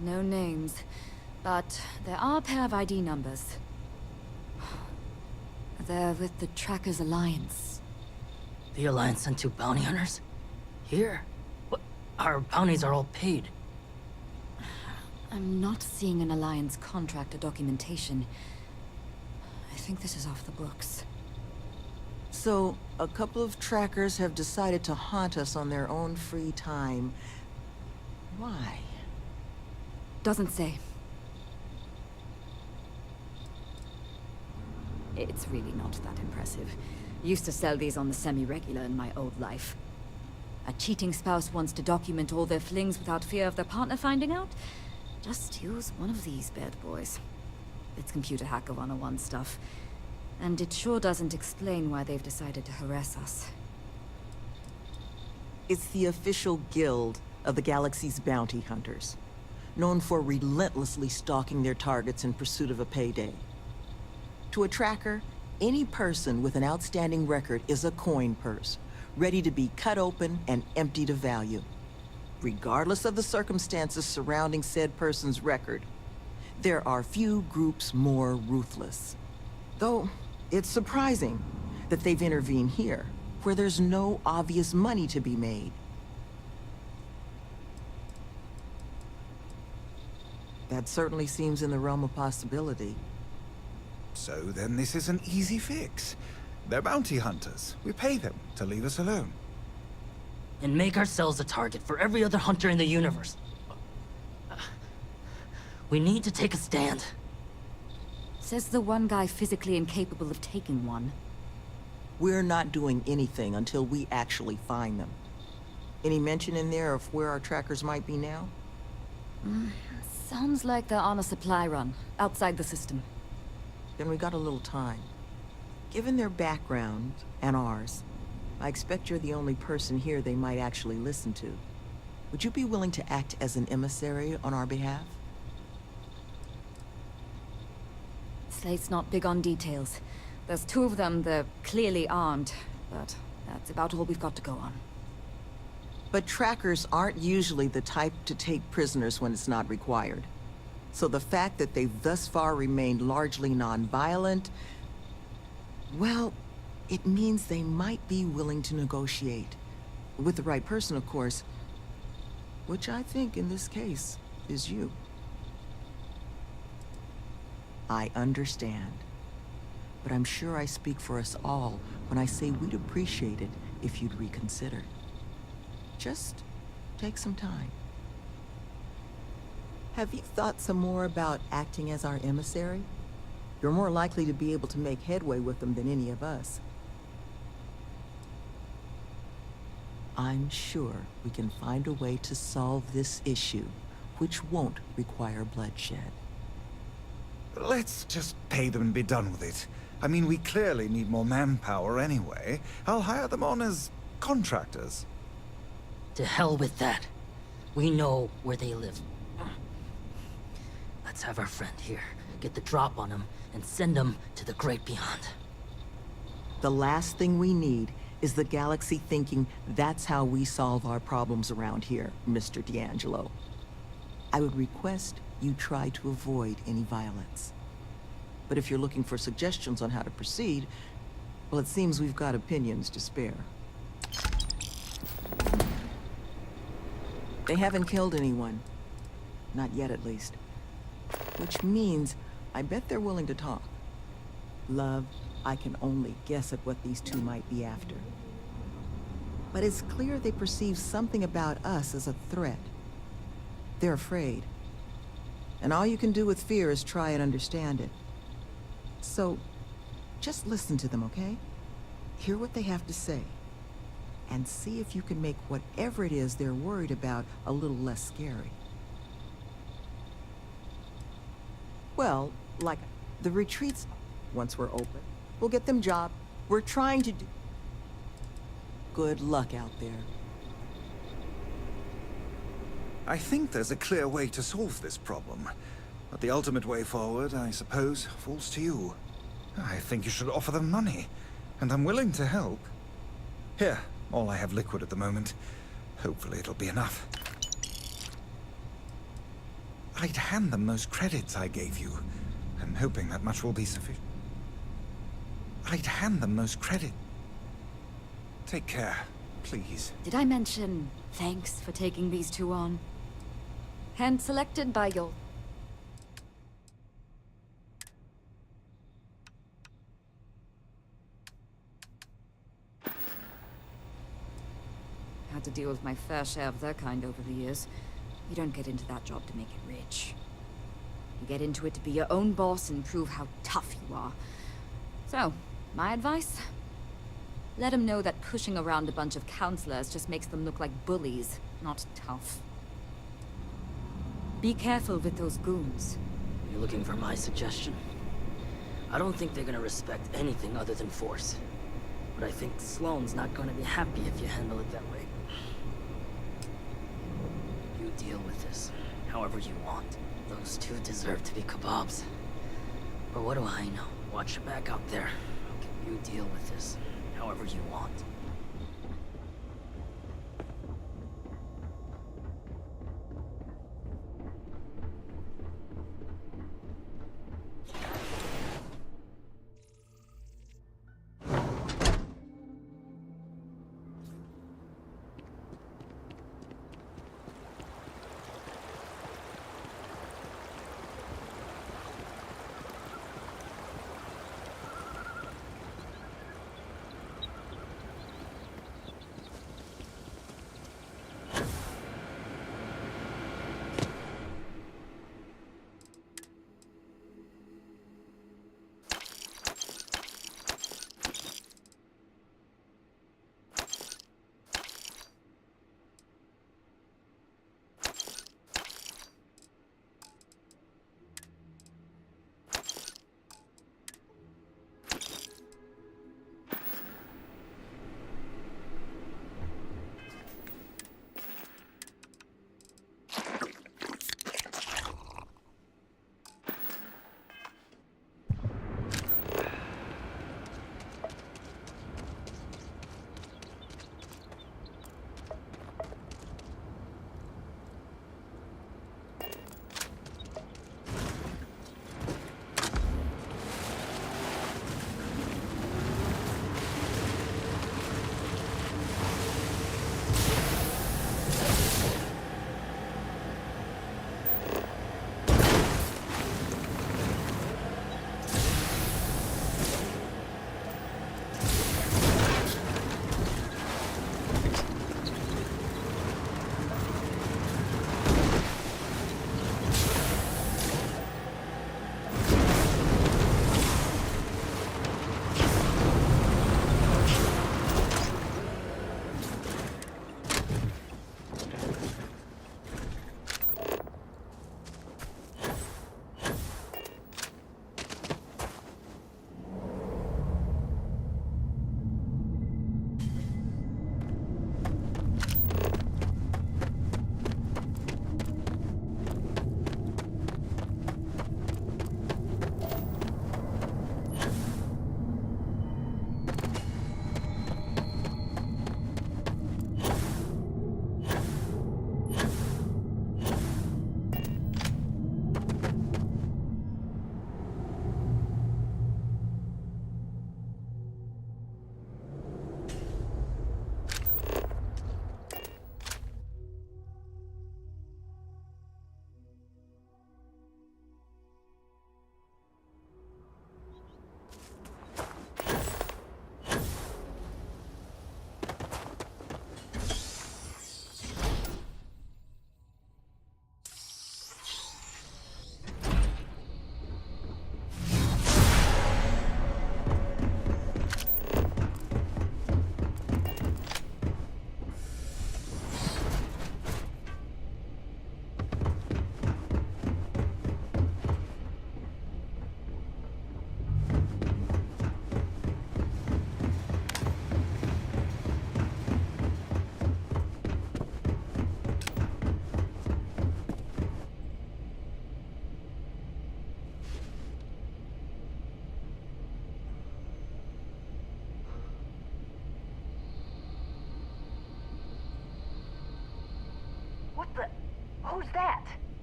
S6: No names, but there are a pair of ID numbers. They're with the Trackers Alliance.
S8: The Alliance sent 2 bounty hunters? Here? What? Our bounties are all paid.
S6: I'm not seeing an Alliance contract or documentation. I think this is off the books.
S4: So, a couple of trackers have decided to haunt us on their own free time. Why?
S6: Doesn't say. It's really not that impressive. Used to sell these on the semi-regular in my old life. A cheating spouse wants to document all their flings without fear of their partner finding out? Just use one of these bad boys. It's computer hacker 101 stuff. And it sure doesn't explain why they've decided to harass us.
S4: It's the official guild of the galaxy's bounty hunters, known for relentlessly stalking their targets in pursuit of a payday. To a tracker, any person with an outstanding record is a coin purse, ready to be cut open and emptied of value. Regardless of the circumstances surrounding said person's record, there are few groups more ruthless. Though, it's surprising that they've intervened here, where there's no obvious money to be made. That certainly seems in the realm of possibility.
S7: So then this is an easy fix. They're bounty hunters. We pay them to leave us alone.
S8: And make ourselves a target for every other hunter in the universe. We need to take a stand.
S6: Says the one guy physically incapable of taking one.
S4: We're not doing anything until we actually find them. Any mention in there of where our trackers might be now?
S6: Sounds like they're on a supply run, outside the system.
S4: Then we got a little time. Given their background, and ours, I expect you're the only person here they might actually listen to. Would you be willing to act as an emissary on our behalf?
S6: Slate's not big on details. There's 2 of them, they're clearly armed, but that's about all we've got to go on.
S4: But trackers aren't usually the type to take prisoners when it's not required. So the fact that they've thus far remained largely non-violent, well, it means they might be willing to negotiate. With the right person, of course. Which I think, in this case, is you. I understand. But I'm sure I speak for us all when I say we'd appreciate it if you'd reconsider. Just take some time. Have you thought some more about acting as our emissary? You're more likely to be able to make headway with them than any of us. I'm sure we can find a way to solve this issue, which won't require bloodshed.
S7: Let's just pay them and be done with it. I mean, we clearly need more manpower anyway. I'll hire them on as contractors.
S8: To hell with that. We know where they live. Let's have our friend here get the drop on them and send them to the great beyond.
S4: The last thing we need is the galaxy thinking that's how we solve our problems around here, Mr. D'Angelo. I would request you try to avoid any violence. But if you're looking for suggestions on how to proceed, well, it seems we've got opinions to spare. They haven't killed anyone. Not yet, at least. Which means I bet they're willing to talk. Love, I can only guess at what these 2 might be after. But it's clear they perceive something about us as a threat. They're afraid. And all you can do with fear is try and understand it. So, just listen to them, okay? Hear what they have to say. And see if you can make whatever it is they're worried about a little less scary. Well, like the retreats, once we're open, we'll get them jobs. We're trying to do... Good luck out there.
S7: I think there's a clear way to solve this problem. But the ultimate way forward, I suppose, falls to you. I think you should offer them money. And I'm willing to help. Here, all I have liquid at the moment. Hopefully it'll be enough. I'd hand them those credits I gave you. I'm hoping that much will be sufficient. I'd hand them those credits. Take care, please.
S6: Did I mention thanks for taking these two on? Hand selected by your... Had to deal with my fair share of their kind over the years. You don't get into that job to make it rich. You get into it to be your own boss and prove how tough you are. So, my advice? Let them know that pushing around a bunch of counselors just makes them look like bullies, not tough. Be careful with those goons.
S8: You're looking for my suggestion? I don't think they're gonna respect anything other than force. But I think Sloane's not gonna be happy if you handle it that way. You deal with this however you want. Those two deserve to be kebabs. But what do I know? Watch your back out there. You deal with this however you want.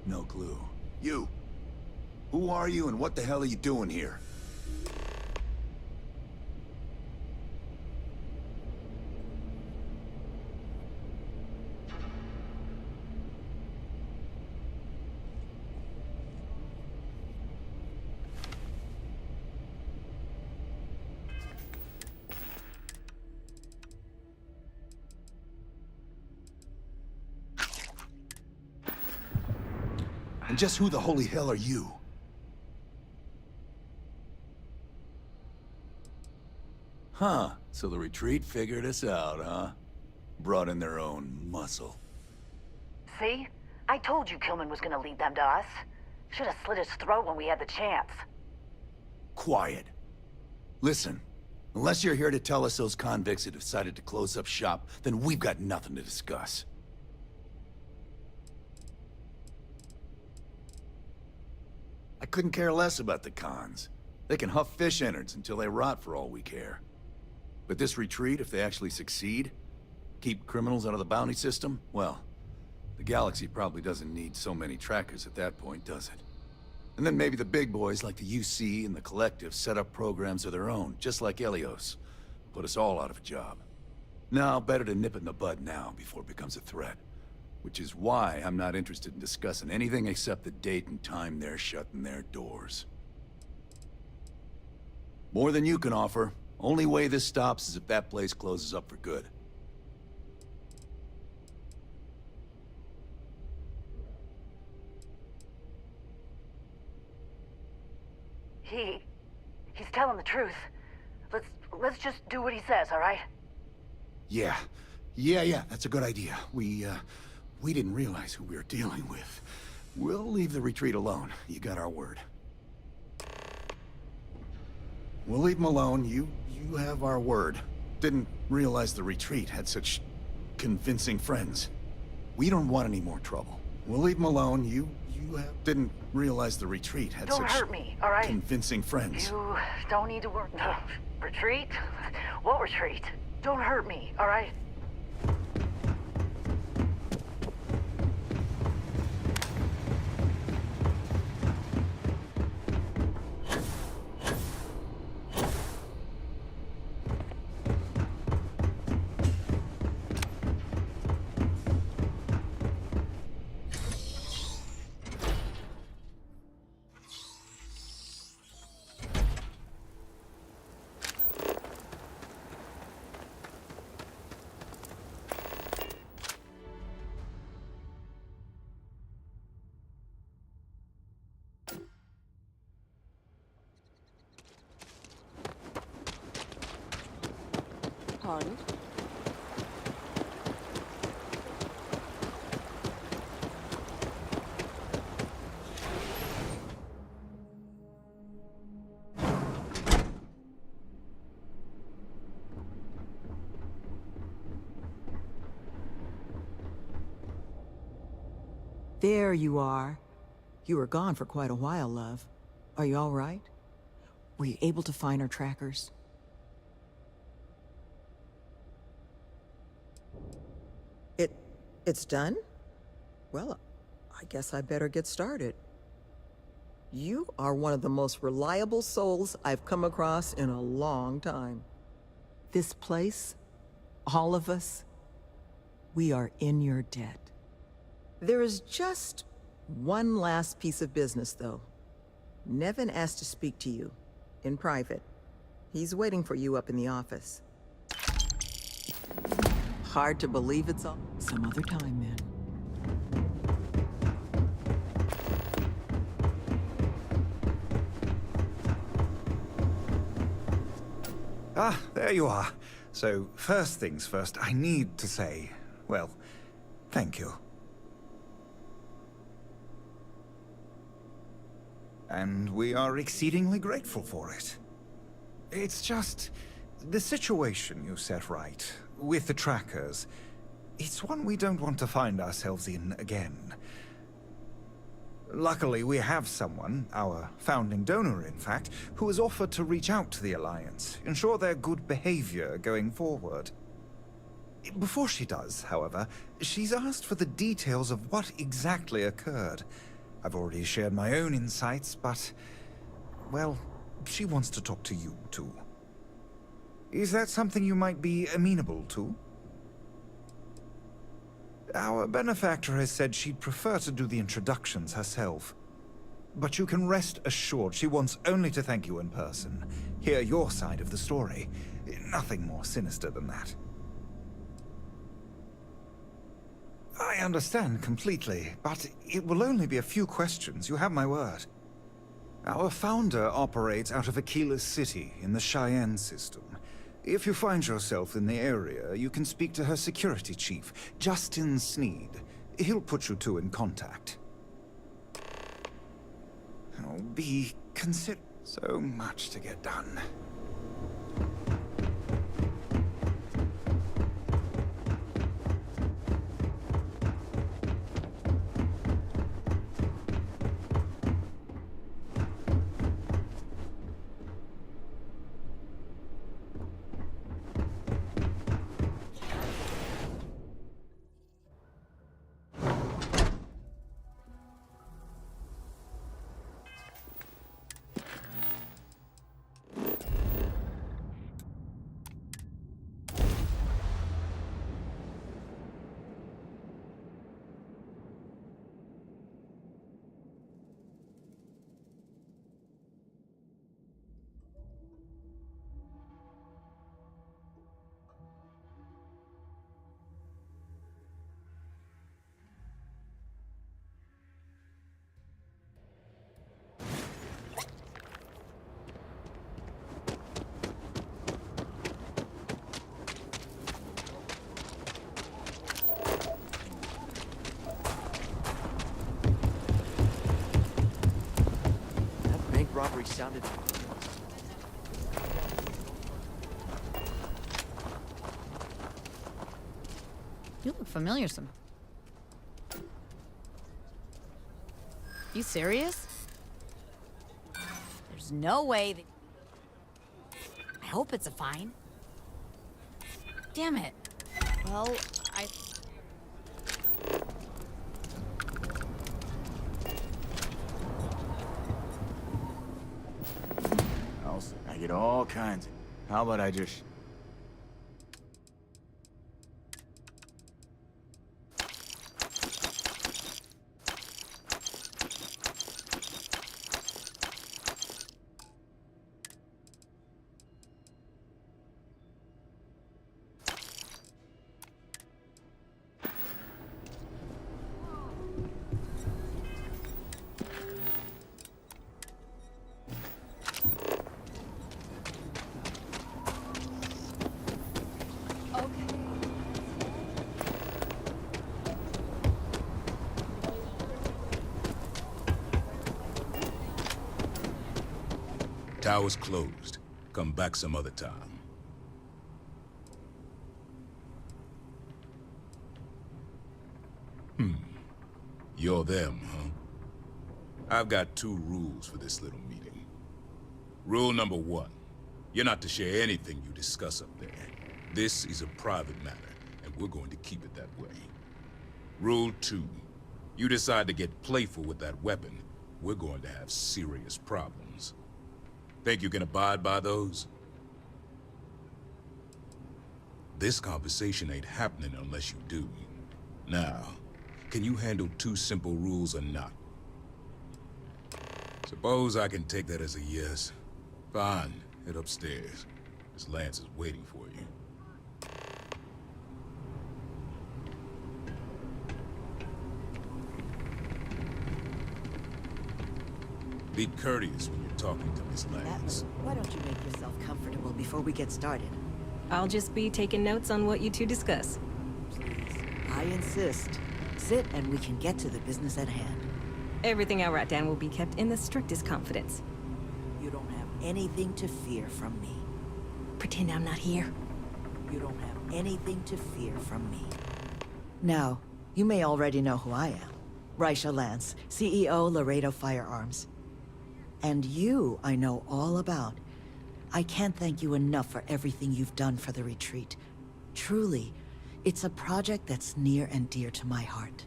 S9: No clue. You! Who are you and what the hell are you doing here? And just who the holy hell are you? Huh, so the retreat figured us out, huh? Brought in their own muscle.
S11: See? I told you Kilman was gonna lead them to us. Should have slit his throat when we had the chance.
S9: Quiet. Listen, unless you're here to tell us those convicts have decided to close up shop, then we've got nothing to discuss. I couldn't care less about the cons. They can huff fish innards until they rot for all we care. But this retreat, if they actually succeed, keep criminals out of the bounty system, well, the galaxy probably doesn't need so many trackers at that point, does it? And then maybe the big boys like the UC and the Collective set up programs of their own, just like Helios. Put us all out of a job. Now, better to nip it in the bud now before it becomes a threat. Which is why I'm not interested in discussing anything except the date and time they're shutting their doors. More than you can offer. Only way this stops is if that place closes up for good.
S11: He's telling the truth. Let's just do what he says, all right?
S9: Yeah, that's a good idea. We didn't realize who we were dealing with. We'll leave the retreat alone. You got our word. We'll leave them alone. You have our word. Didn't realize the retreat had such convincing friends. We don't want any more trouble. We'll leave them alone. Didn't realize the retreat had
S11: Don't
S9: such
S11: hurt me, all right?
S9: convincing friends.
S11: You don't need to worry. Retreat? What retreat? Don't hurt me, all right?
S5: Pardon?
S4: There you are. You were gone for quite a while, love. Are you all right? Were you able to find our trackers? It's done? Well, I guess I better get started. You are one of the most reliable souls I've come across in a long time. This place, all of us, we are in your debt. There is just one last piece of business, though. Nevin asked to speak to you, in private. He's waiting for you up in the office. Hard to believe it's all. Some other time, then.
S7: Ah, there you are. So, first things first, I need to say, well, thank you. And we are exceedingly grateful for it. It's just the situation you set right with the trackers. It's one we don't want to find ourselves in again. Luckily, we have someone, our founding donor in fact, who has offered to reach out to the Alliance, ensure their good behavior going forward. Before she does, however, she's asked for the details of what exactly occurred. I've already shared my own insights, but, well, she wants to talk to you, too. Is that something you might be amenable to? Our benefactor has said she'd prefer to do the introductions herself. But you can rest assured she wants only to thank you in person, hear your side of the story. Nothing more sinister than that. I understand completely, but it will only be a few questions, you have my word. Our founder operates out of Aquila City in the Cheyenne system. If you find yourself in the area, you can speak to her security chief, Justin Sneed. He'll put you two in contact. Oh, be consider. So much to get done.
S2: Robbery sounded...
S13: You look familiar, You serious? There's no way that... I hope it's a fine. Damn it. Well,
S14: I get all kinds. How about I just...
S15: Tower's closed. Come back some other time. You're them, huh? I've got 2 rules for this little meeting. Rule number 1, you're not to share anything you discuss up there. This is a private matter, and we're going to keep it that way. Rule 2, you decide to get playful with that weapon, we're going to have serious problems. Think you can abide by those? This conversation ain't happening unless you do. Now, can you handle 2 simple rules or not? Suppose I can take that as a yes. Fine, head upstairs. Miss Lance is waiting for you. Be courteous when you're talking to Miss Lance.
S11: Why don't you make yourself comfortable before we get started?
S16: I'll just be taking notes on what you two discuss.
S11: Please, I insist. Sit and we can get to the business at hand.
S16: Everything I write down will be kept in the strictest confidence.
S11: You don't have anything to fear from me.
S16: Pretend I'm not here.
S11: You don't have anything to fear from me. Now, you may already know who I am. Raisha Lance, CEO Laredo Firearms. And you, I know all about. I can't thank you enough for everything you've done for the retreat. Truly, it's a project that's near and dear to my heart.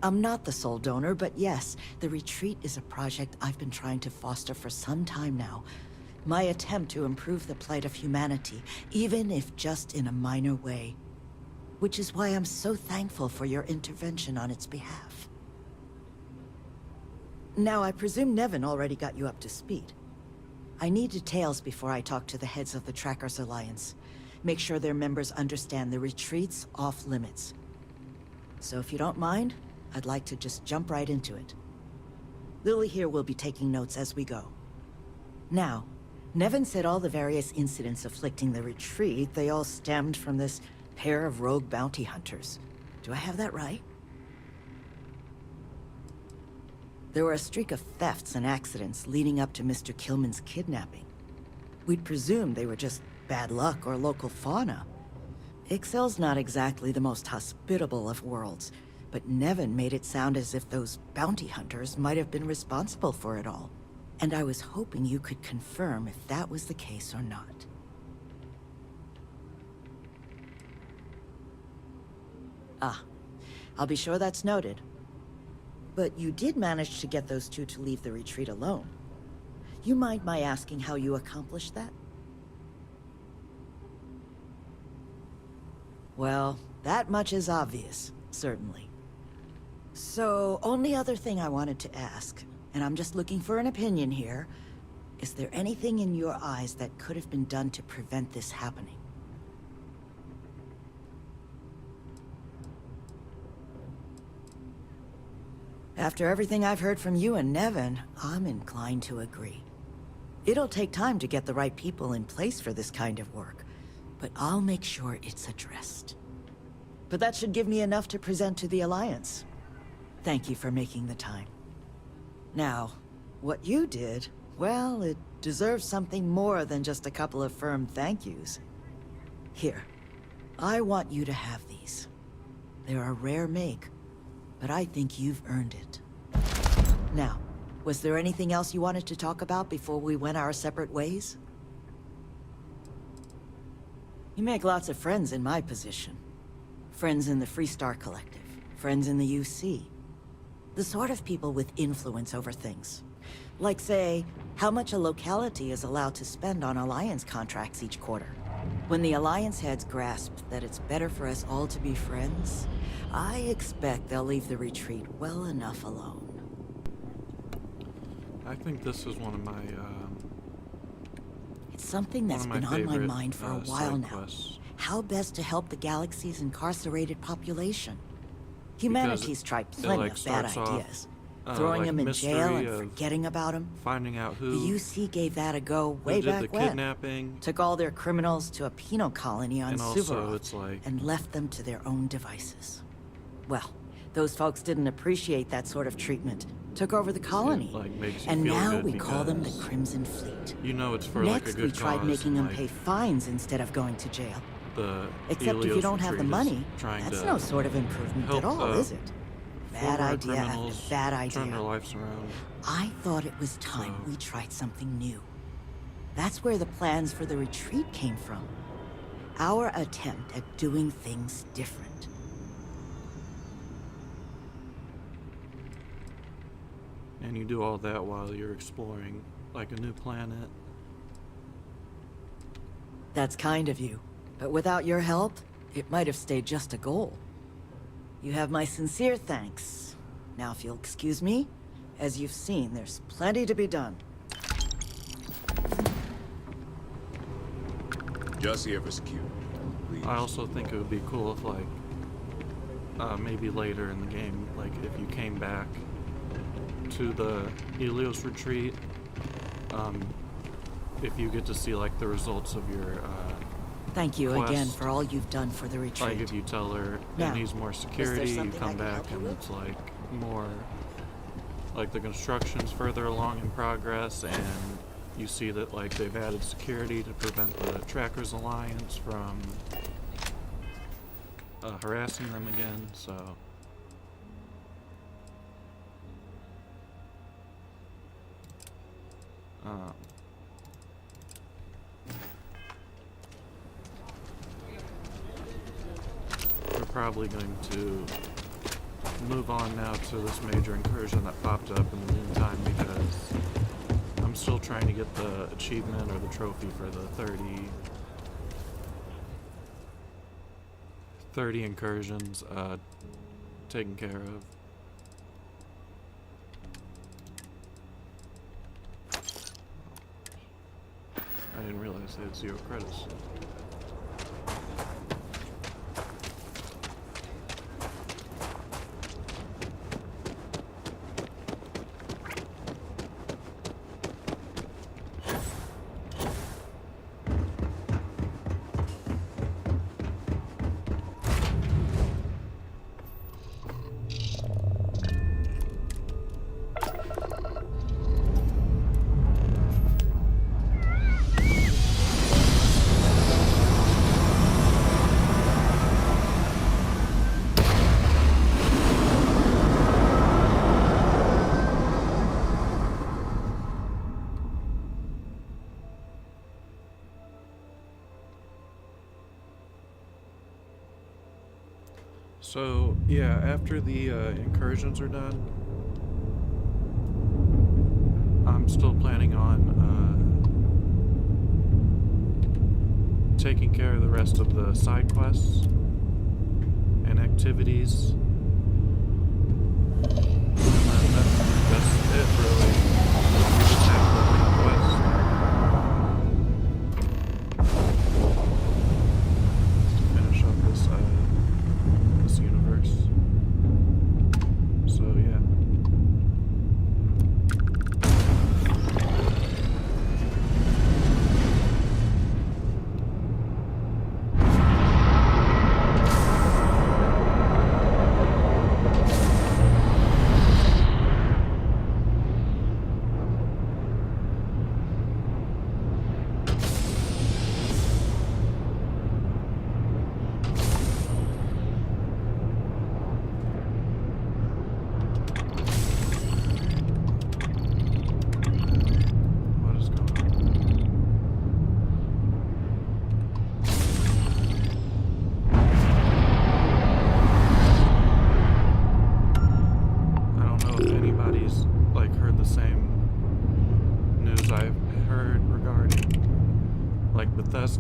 S11: I'm not the sole donor, but yes, the retreat is a project I've been trying to foster for some time now. My attempt to improve the plight of humanity, even if just in a minor way. Which is why I'm so thankful for your intervention on its behalf. Now, I presume Nevin already got you up to speed. I need details before I talk to the heads of the Trackers Alliance. Make sure their members understand the retreat's off limits. So if you don't mind, I'd like to just jump right into it. Lily here will be taking notes as we go. Now, Nevin said all the various incidents afflicting the retreat, they all stemmed from this pair of rogue bounty hunters. Do I have that right? There were a streak of thefts and accidents leading up to Mr. Kilman's kidnapping. We'd presumed they were just bad luck or local fauna. Ixel's not exactly the most hospitable of worlds, but Nevin made it sound as if those bounty hunters might have been responsible for it all. And I was hoping you could confirm if that was the case or not. Ah, I'll be sure that's noted. But you did manage to get those two to leave the retreat alone. You mind my asking how you accomplished that? Well, that much is obvious, certainly. So, only other thing I wanted to ask, and I'm just looking for an opinion here, is there anything in your eyes that could have been done to prevent this happening? After everything I've heard from you and Nevin, I'm inclined to agree. It'll take time to get the right people in place for this kind of work, but I'll make sure it's addressed. But that should give me enough to present to the Alliance. Thank you for making the time. Now, what you did, well, it deserves something more than just a couple of firm thank yous. Here, I want you to have these. They're a rare make, but I think you've earned it. Now, was there anything else you wanted to talk about before we went our separate ways? You make lots of friends in my position. Friends in the Freestar Collective, friends in the UC. The sort of people with influence over things. Like, say, how much a locality is allowed to spend on Alliance contracts each quarter. When the Alliance heads grasp that it's better for us all to be friends, I expect they'll leave the retreat well enough alone.
S1: I think this is one of my,
S11: It's something that's been on my mind for a while now.
S1: Quests.
S11: How best to help the galaxy's incarcerated population. Humanity's tried plenty of bad ideas. Throwing them in jail and forgetting about them.
S1: Finding out who...
S11: The UC gave that a go way back when.
S1: Who did the kidnapping.
S11: Took all their criminals to a penal colony on Suvorov
S1: it's like...
S11: and left them to their own devices. Well, those folks didn't appreciate that sort of treatment. Took over the colony.
S1: Makes you
S11: and
S1: feel
S11: now
S1: good
S11: we call them the Crimson Fleet.
S1: You know it's for
S11: Next,
S1: like a good
S11: we tried
S1: cause,
S11: making them
S1: like,
S11: pay fines instead of going to jail. Except
S1: Ilios
S11: if you don't have the
S1: retreat
S11: money,
S1: is trying
S11: that's
S1: to
S11: no sort of improvement
S1: help,
S11: at all, is it? Bad
S1: former
S11: idea after
S1: criminals
S11: bad
S1: turn
S11: idea.
S1: their lives around.
S11: I thought it was time we tried something new. That's where the plans for the retreat came from. Our attempt at doing things different.
S1: And you do all that while you're exploring, like, a new planet.
S11: That's kind of you. But without your help, it might have stayed just a goal. You have my sincere thanks. Now, if you'll excuse me, as you've seen, there's plenty to be done.
S15: Just here for security. Please.
S1: I also think it would be cool if, like, maybe later in the game, like, if you came back to the Ilios retreat, if you get to see, like, the results of your,
S11: Thank you
S1: quest.
S11: again for all you've done for the retreat.
S1: Like, if you tell her
S11: Now,
S1: it needs more security, you
S11: something I
S1: come
S11: can
S1: back
S11: help you
S1: and
S11: with?
S1: it's, like, more, like, the construction's further along in progress, and you see that, like, they've added security to prevent the Trackers Alliance from harassing them again, so... we're probably going to move on now to this major incursion that popped up in the meantime because I'm still trying to get the achievement or the trophy for the 30 incursions taken care of. I didn't realize they had 0 credits. So, yeah, after the incursions are done, I'm still planning on taking care of the rest of the side quests and activities. And then that's it, really. We just have the main quest. To finish up this universe. So yeah.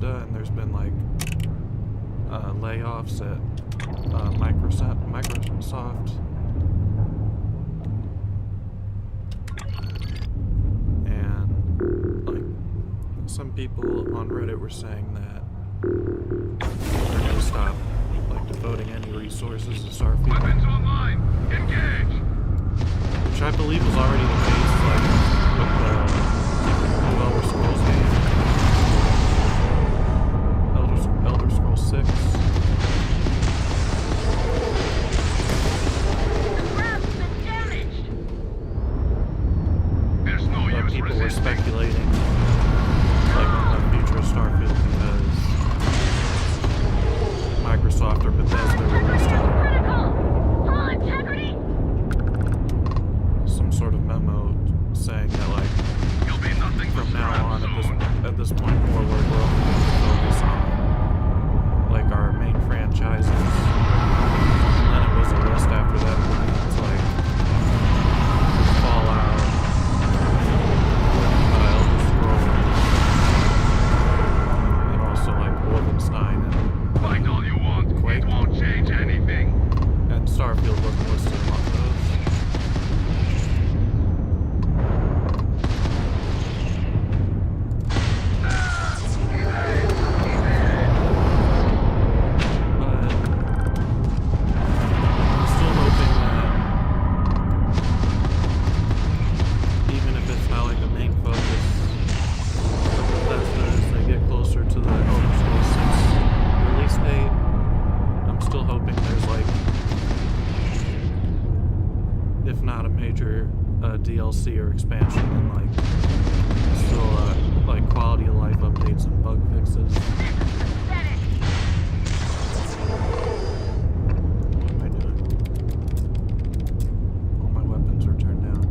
S1: And there's been like layoffs at Microsoft, and like some people on Reddit were saying that they're going to stop like devoting any resources to Starfield. Weapons online, engage. Which I believe was already the case, like with the Elder Scrolls game. Elder Scrolls 6. People were speculating like on the future of Starfield because Microsoft or Bethesda released some sort of memo saying that like from now on at this point forward we're only going to focus on like our main franchises. And then it was a list after that it's like Fallout, Elder Scrolls, and also like Wolfenstein and find all you want. Quake. It won't change anything. And Starfield wasn't listed among those. DLC or expansion and like still like quality of life updates and bug fixes. What am I doing? All my weapons are turned down.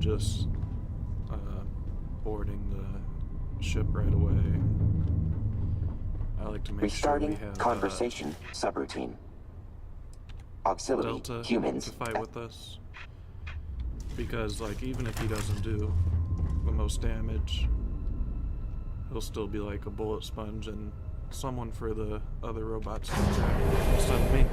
S1: just boarding the ship right away. I like to make sure we have
S17: conversation subroutine. Auxiliary
S1: Delta
S17: humans
S1: to fight with us, because like even if he doesn't do the most damage, he'll still be like a bullet sponge and someone for the other robots to attack instead of me.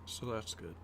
S1: So that's good.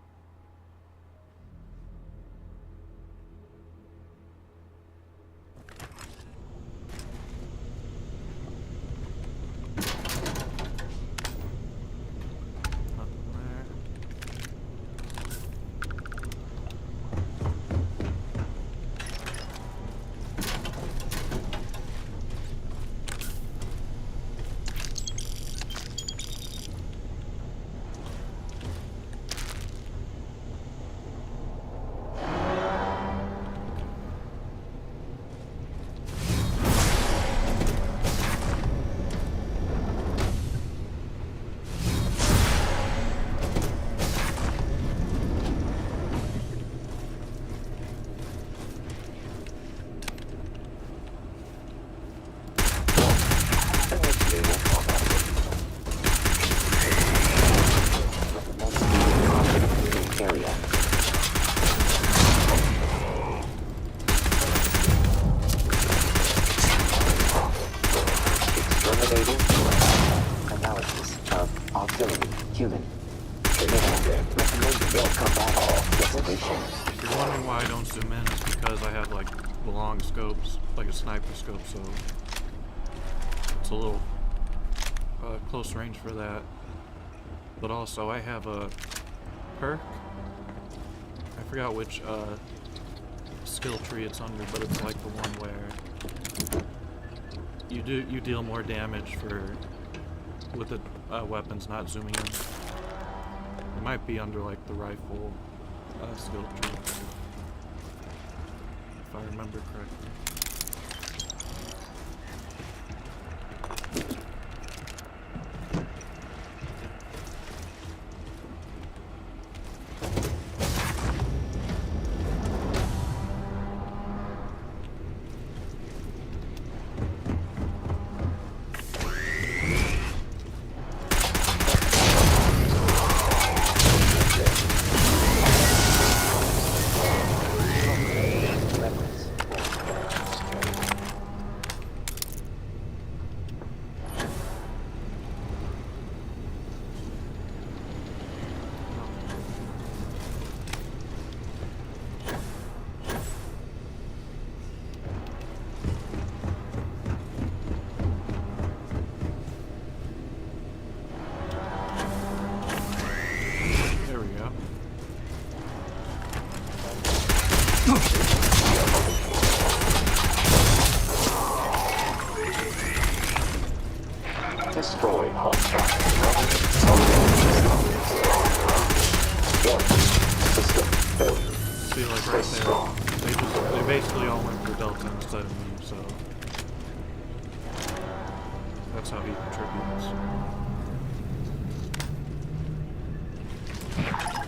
S1: Sniper scope, so it's a little close range for that. But also I have a perk. I forgot which skill tree it's under, but it's like the one where you deal more damage with the weapons not zooming in. It might be under like the rifle skill tree, if I remember correctly.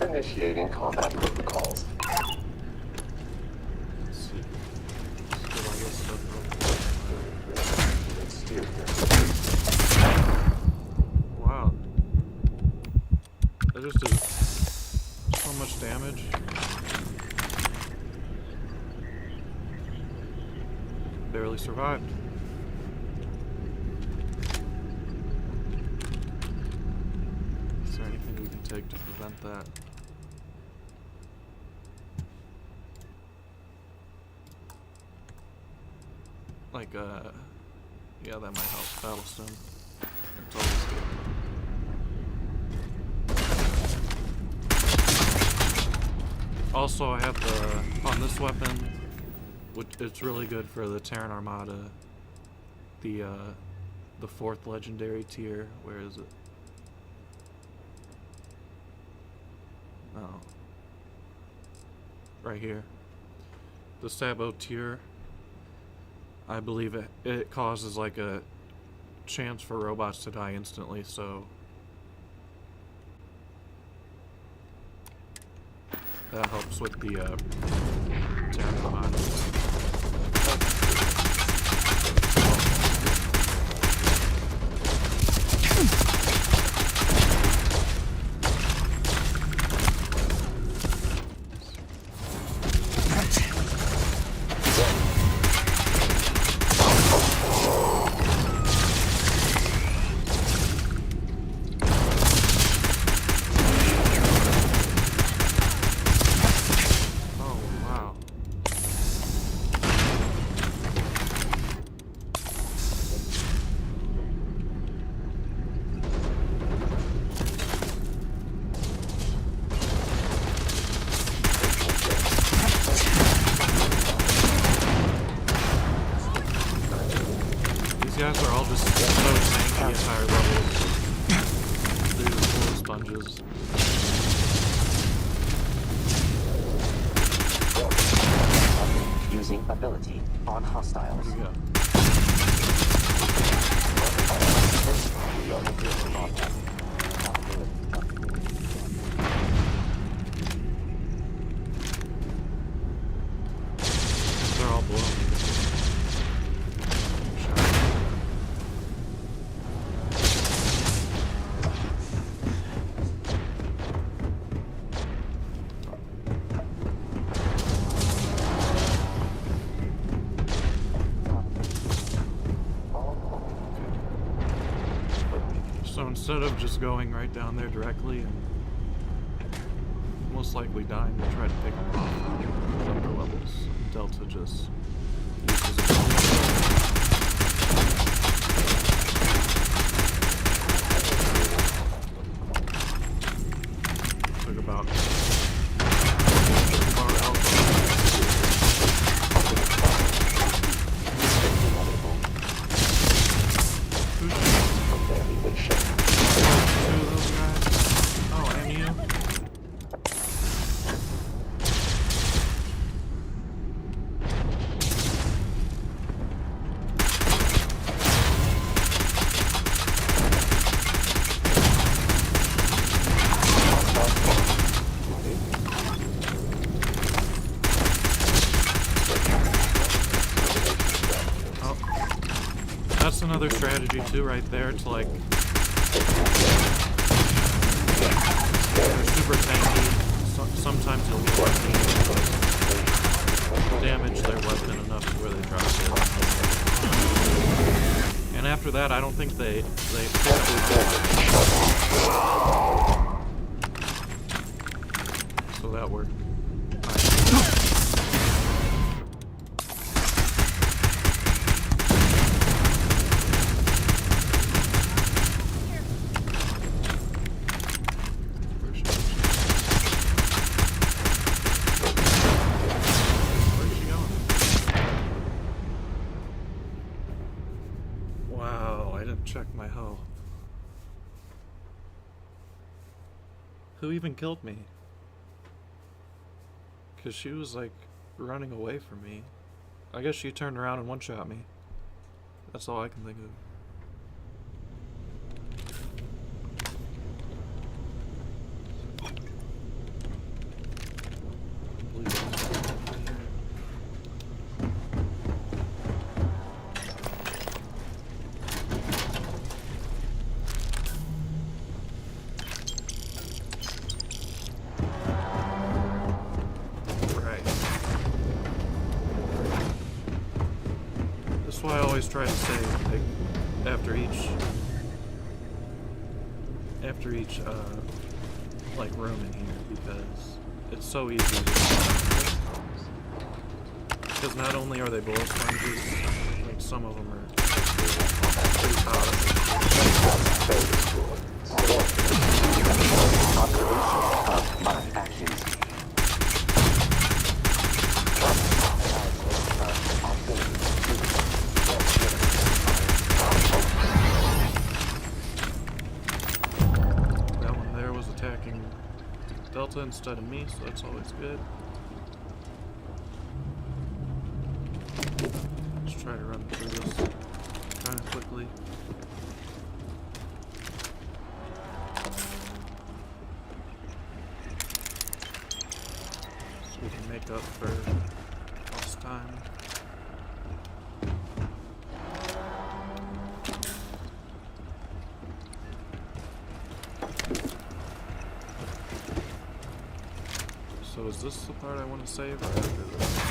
S17: Initiating combat protocols.
S1: Wow. That just did so much damage. Barely survived. Is there anything we can take to prevent that? Like, yeah, that might help. Battlestone. It's always good. Also, I have on this weapon, which it's really good for the Terran Armada, the 4th legendary tier. Where is it? Oh. Right here. The Sabo tier. I believe it causes like a chance for robots to die instantly, so That helps with the Terraform. These guys are all just so tanky at higher levels. They're just full of sponges.
S17: Using ability on hostiles.
S1: There you go. They're all blown. So instead of just going right down there directly and most likely dying, we'll try to pick them off at upper levels. Delta just uses it. Took about our alpha. Two of those guys. Oh, and you? Oh. That's another strategy too, right there, to like they're super tanky. Sometimes you'll get lucky damage their weapon enough to where they drop it. And after that, I don't think they pick it. So that worked. Check my health. Who even killed me? Because she was like running away from me. I guess she turned around and one-shot me. That's all I can think of. That's why I always try to save like after each like room in here, because it's so easy. Because not only are they blow sponges, like some of them are pretty hot. Delta instead of me, so that's always good. Let's try to run through this kind of quickly. we can make up for lost time. So is this the part I want to save or after this?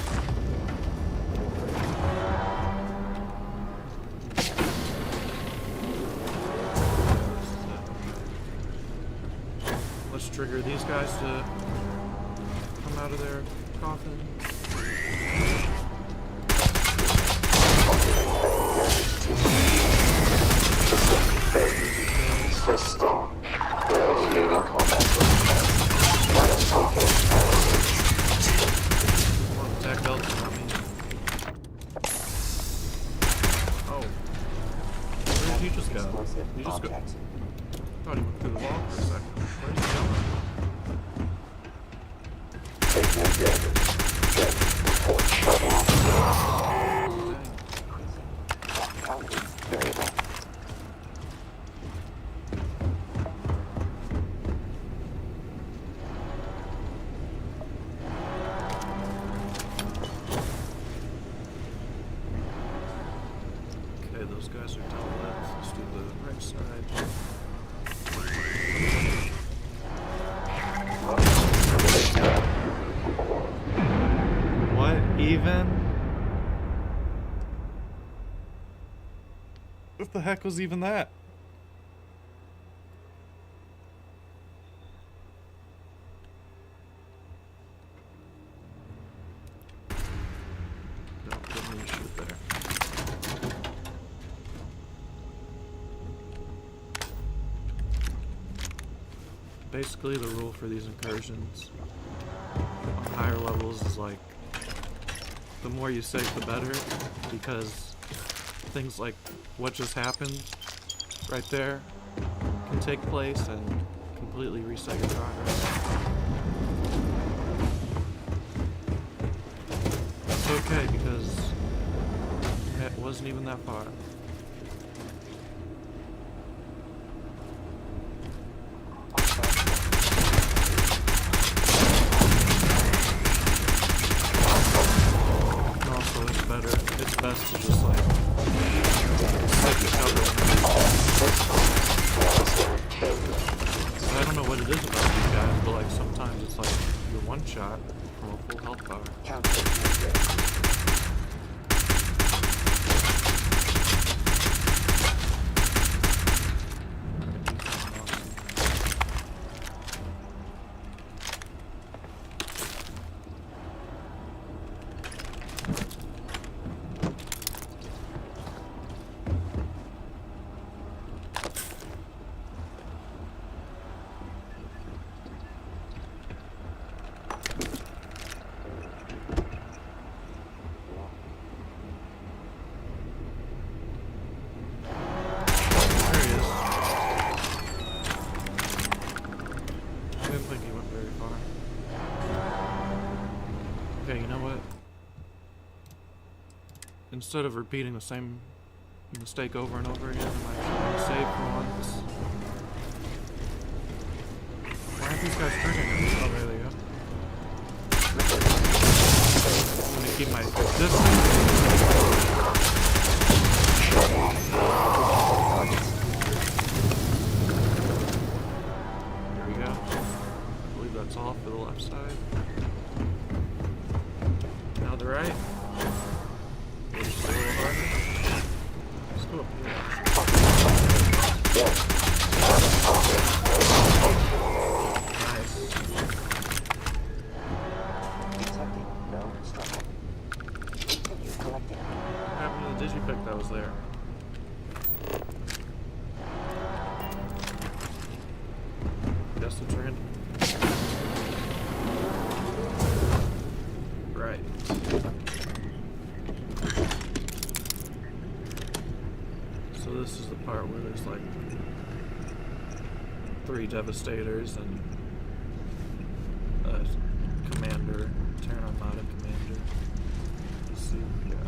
S1: Let's trigger these guys to come out of their coffin. Attack belt on me. Oh. Where did he just go? He just go. Thought he went through the wall for a second. Where's he going? Okay, those guys are down left. Let's do the right side. What even? What the heck was even that? No, didn't mean to shoot there. Basically, the rule for these incursions on higher levels is like, the more you save, the better, because things like what just happened right there can take place and completely reset your progress. It's okay because it wasn't even that far. It's best to just like set the cover. I don't know what it is about these guys, but like sometimes it's like you're one shot from a full health bar. Okay, you know what? Instead of repeating the same mistake over and over again, I'm actually going to save for once. Why aren't these guys triggering me? Oh, there they go. I'm going to keep my distance. There we go. I believe that's all for the left side. Now the right. Just a little harder. Let's go up here. Nice.
S17: Detecting no struggle. Continue collecting.
S1: What happened to the digipick that was there? Guess it's random. Right. So this is the part where there's like 3 Devastators and a commander, Terran Armada commander. Let's see what we got.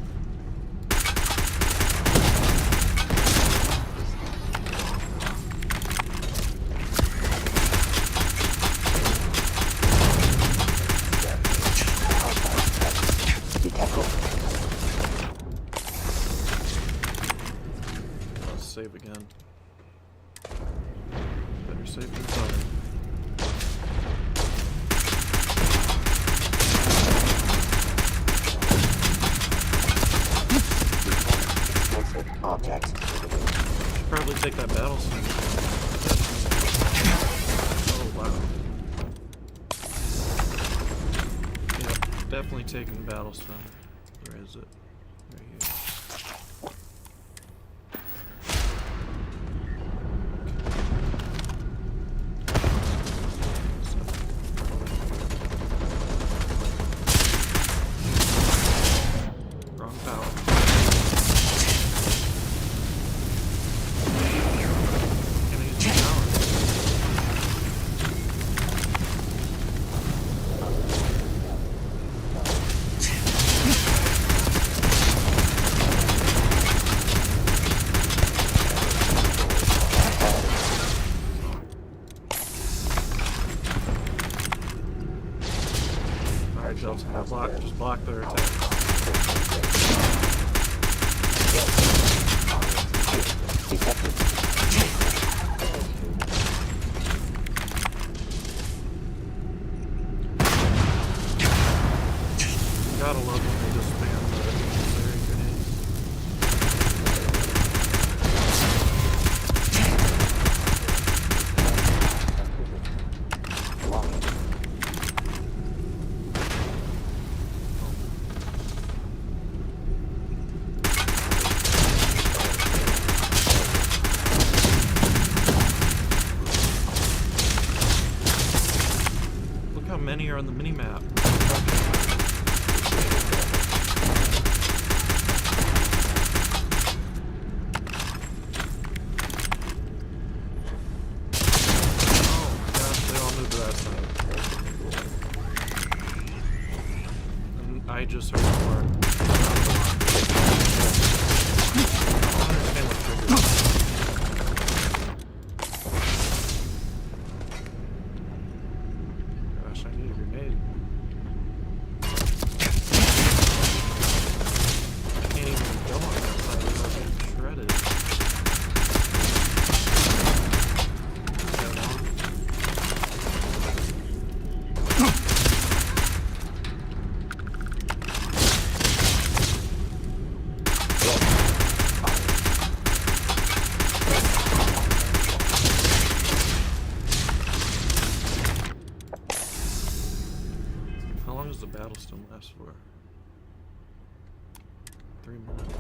S1: definitely taking the battlestone. Where is it? Right here. Wrong power. Can I use the power? Alright, Delta, now just block their attack. Gotta love when they just spam the incendiary grenades. Look how many are on the mini-map. I just heard the word. Gosh, I need a grenade. I can't even go on that side without getting shredded. How long does the battlestone last for? 3 minutes.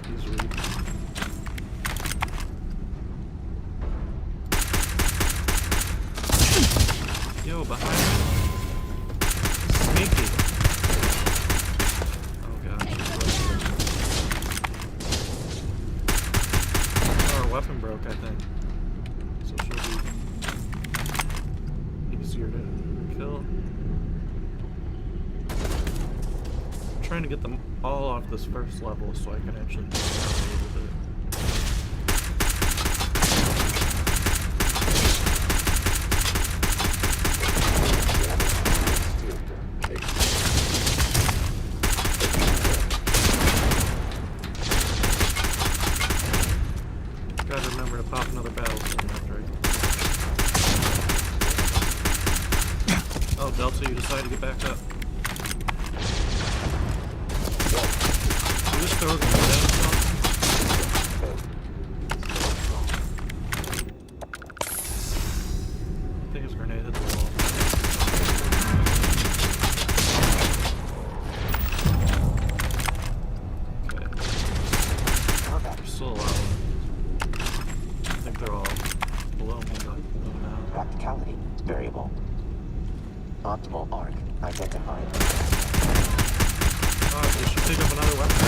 S1: He's weak. Yo, behind me. Sneaky. Oh gosh. Our weapon broke, I think. So she'll be easier to kill. I'm trying to get them all off this first level so I can actually get down a little bit. Gotta remember to pop another battlestone after I... Oh, Delta, you decided to get back up. You just throw a grenade at himself? I think his grenade hit the wall. Okay. There's still a lot left. I think they're all below me, but now.
S17: Practicality variable. Optimal arc identified.
S1: Oh, they should pick up another weapon.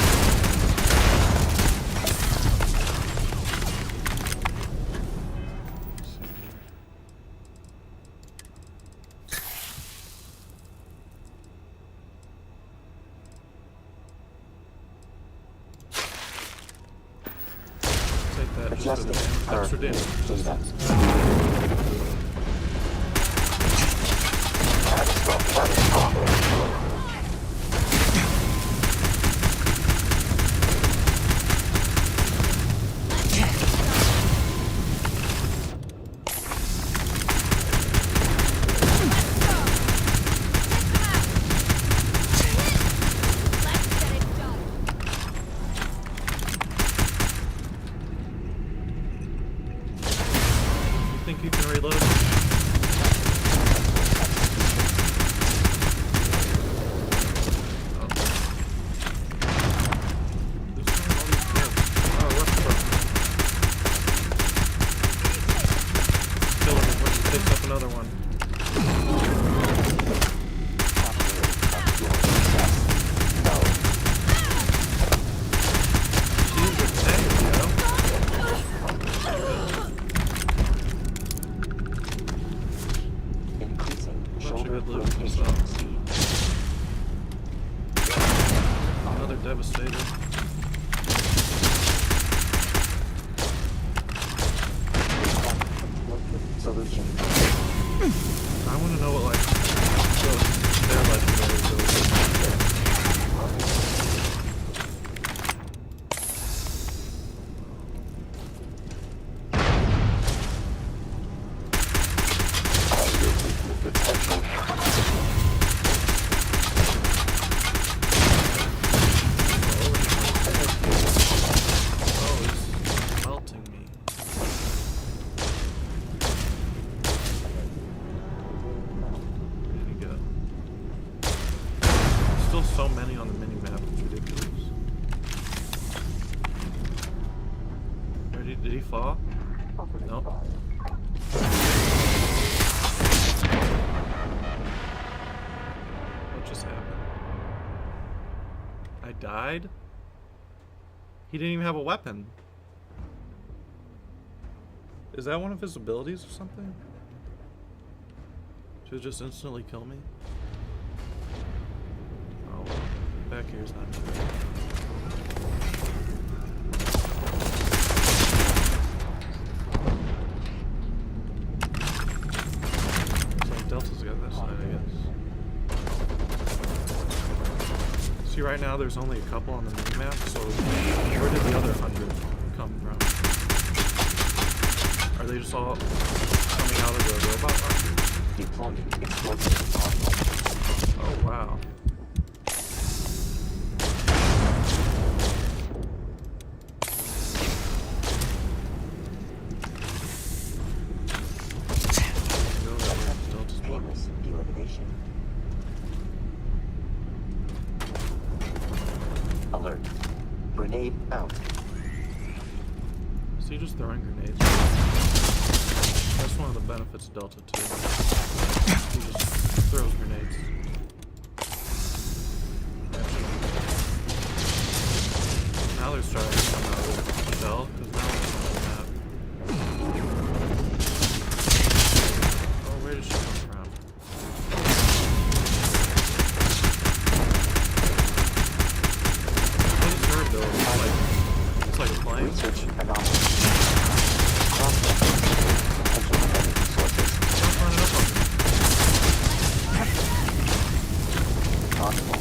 S1: Take that just for extra damage. think you can reload? Another one. She's a tank, yo.
S17: Increasing shoulder
S1: Loot
S17: rotation speed.
S1: Another devastator.
S17: Solution.
S1: I want to know what, like, their legendary abilities. Oh, he's melting me. Still so many on the mini-map, it's ridiculous. Did he fall? No. What just happened? I died? He didn't even have a weapon. Is that one of his abilities or something? To just instantly kill me? Oh, back here's not good. So Delta's got that side, I guess. See, right now there's only a couple on the mini-map, so where did the other 100 come from? Are they just all coming out of the robot launcher?
S17: Deploying explosive armor.
S1: Oh, wow.
S17: Painless elimination. Alert. Grenade out.
S1: So you're just throwing grenades. That's one of the benefits of Delta 2. He just throws grenades. Now they're starting to come out of the shell, because now it's on the map. Oh, where did she come from? What is her ability? It's like a plane?
S17: Research anomaly. Cross-reference potential energy sources.
S1: Stop running up on me.
S17: Possible.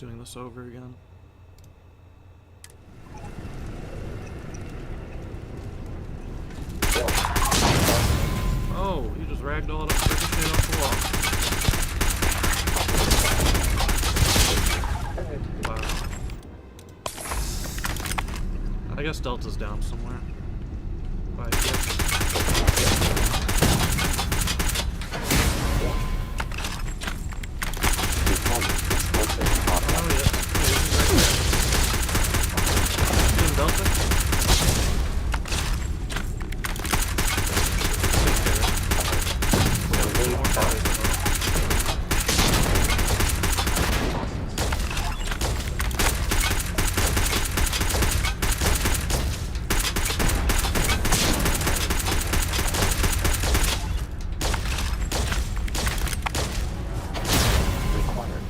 S1: doing this over again. Oh, he just ragdolled up ricochet off the wall. Wow. I guess Delta's down somewhere. I guess. Oh, yeah. Team Delta?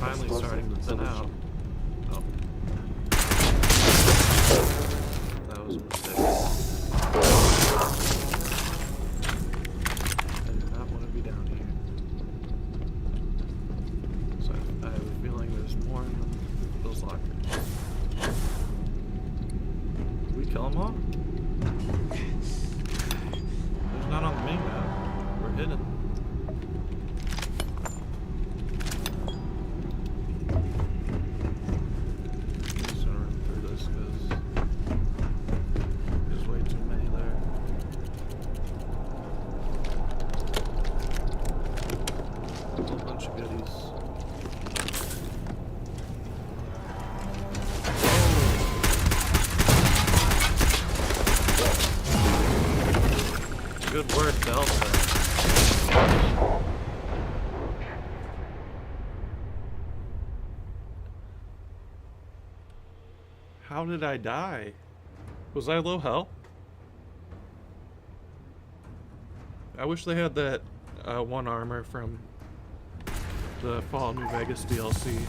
S1: Finally starting to thin out. Oh. That was a mistake. I did not want to be down here. So I have a feeling there's more in those lockers. Did we kill them all? There's none on the main map. We're hidden. Good work, Delta. How did I die? Was I low health? I wish they had that one armor from the Fallout New Vegas DLC.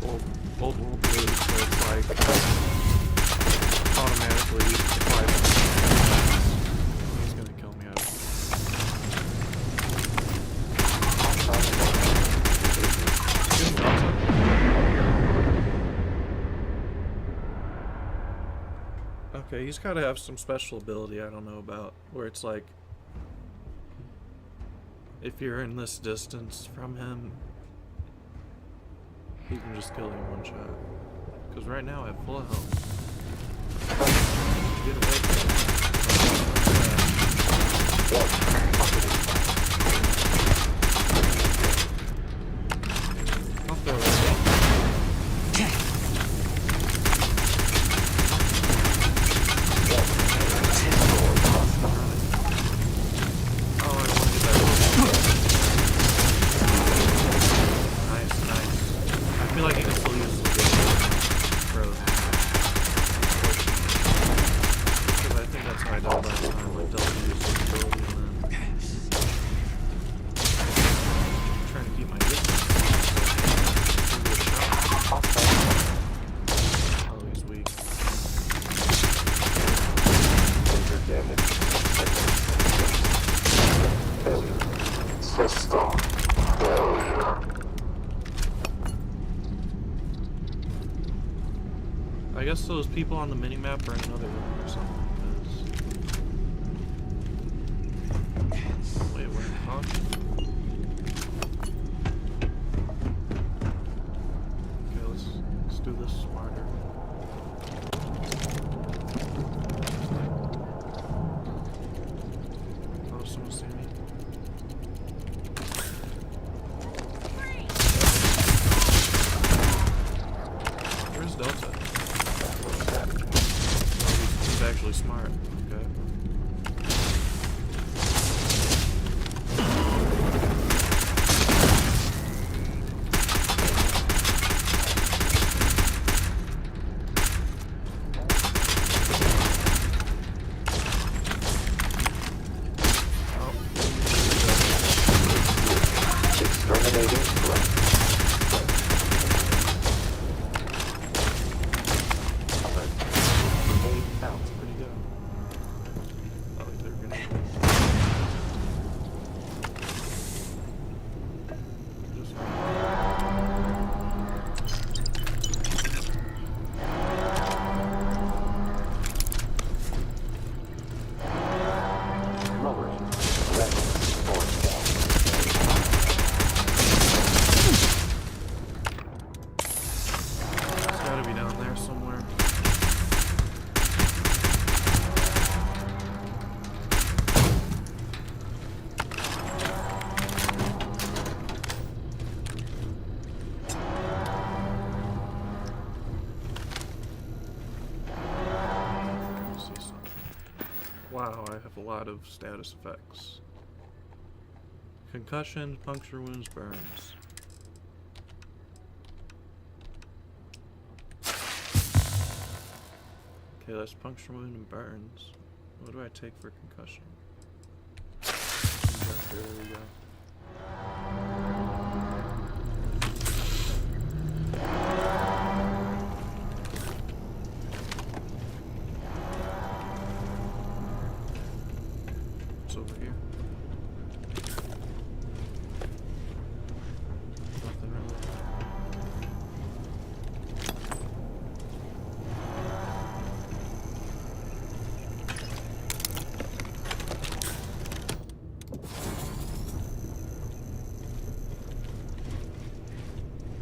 S1: Old World Blues, where it's like automatically applies. Okay, he's gotta have some special ability I don't know about, where it's like, if you're in this distance from him, he can just kill you in one shot. Because right now I have full health. Get away from him. I'll throw that. I guess those people on the minimap are in another room or something. Wait, we're in Hawk? Okay, let's do this smarter. Oh, someone see me? Where's Delta? He's actually Wow, I have a lot of status effects. Concussion, puncture wounds, burns. Okay, that's puncture wound and burns. What do I take for concussion? There we go. What's over here? Nothing really.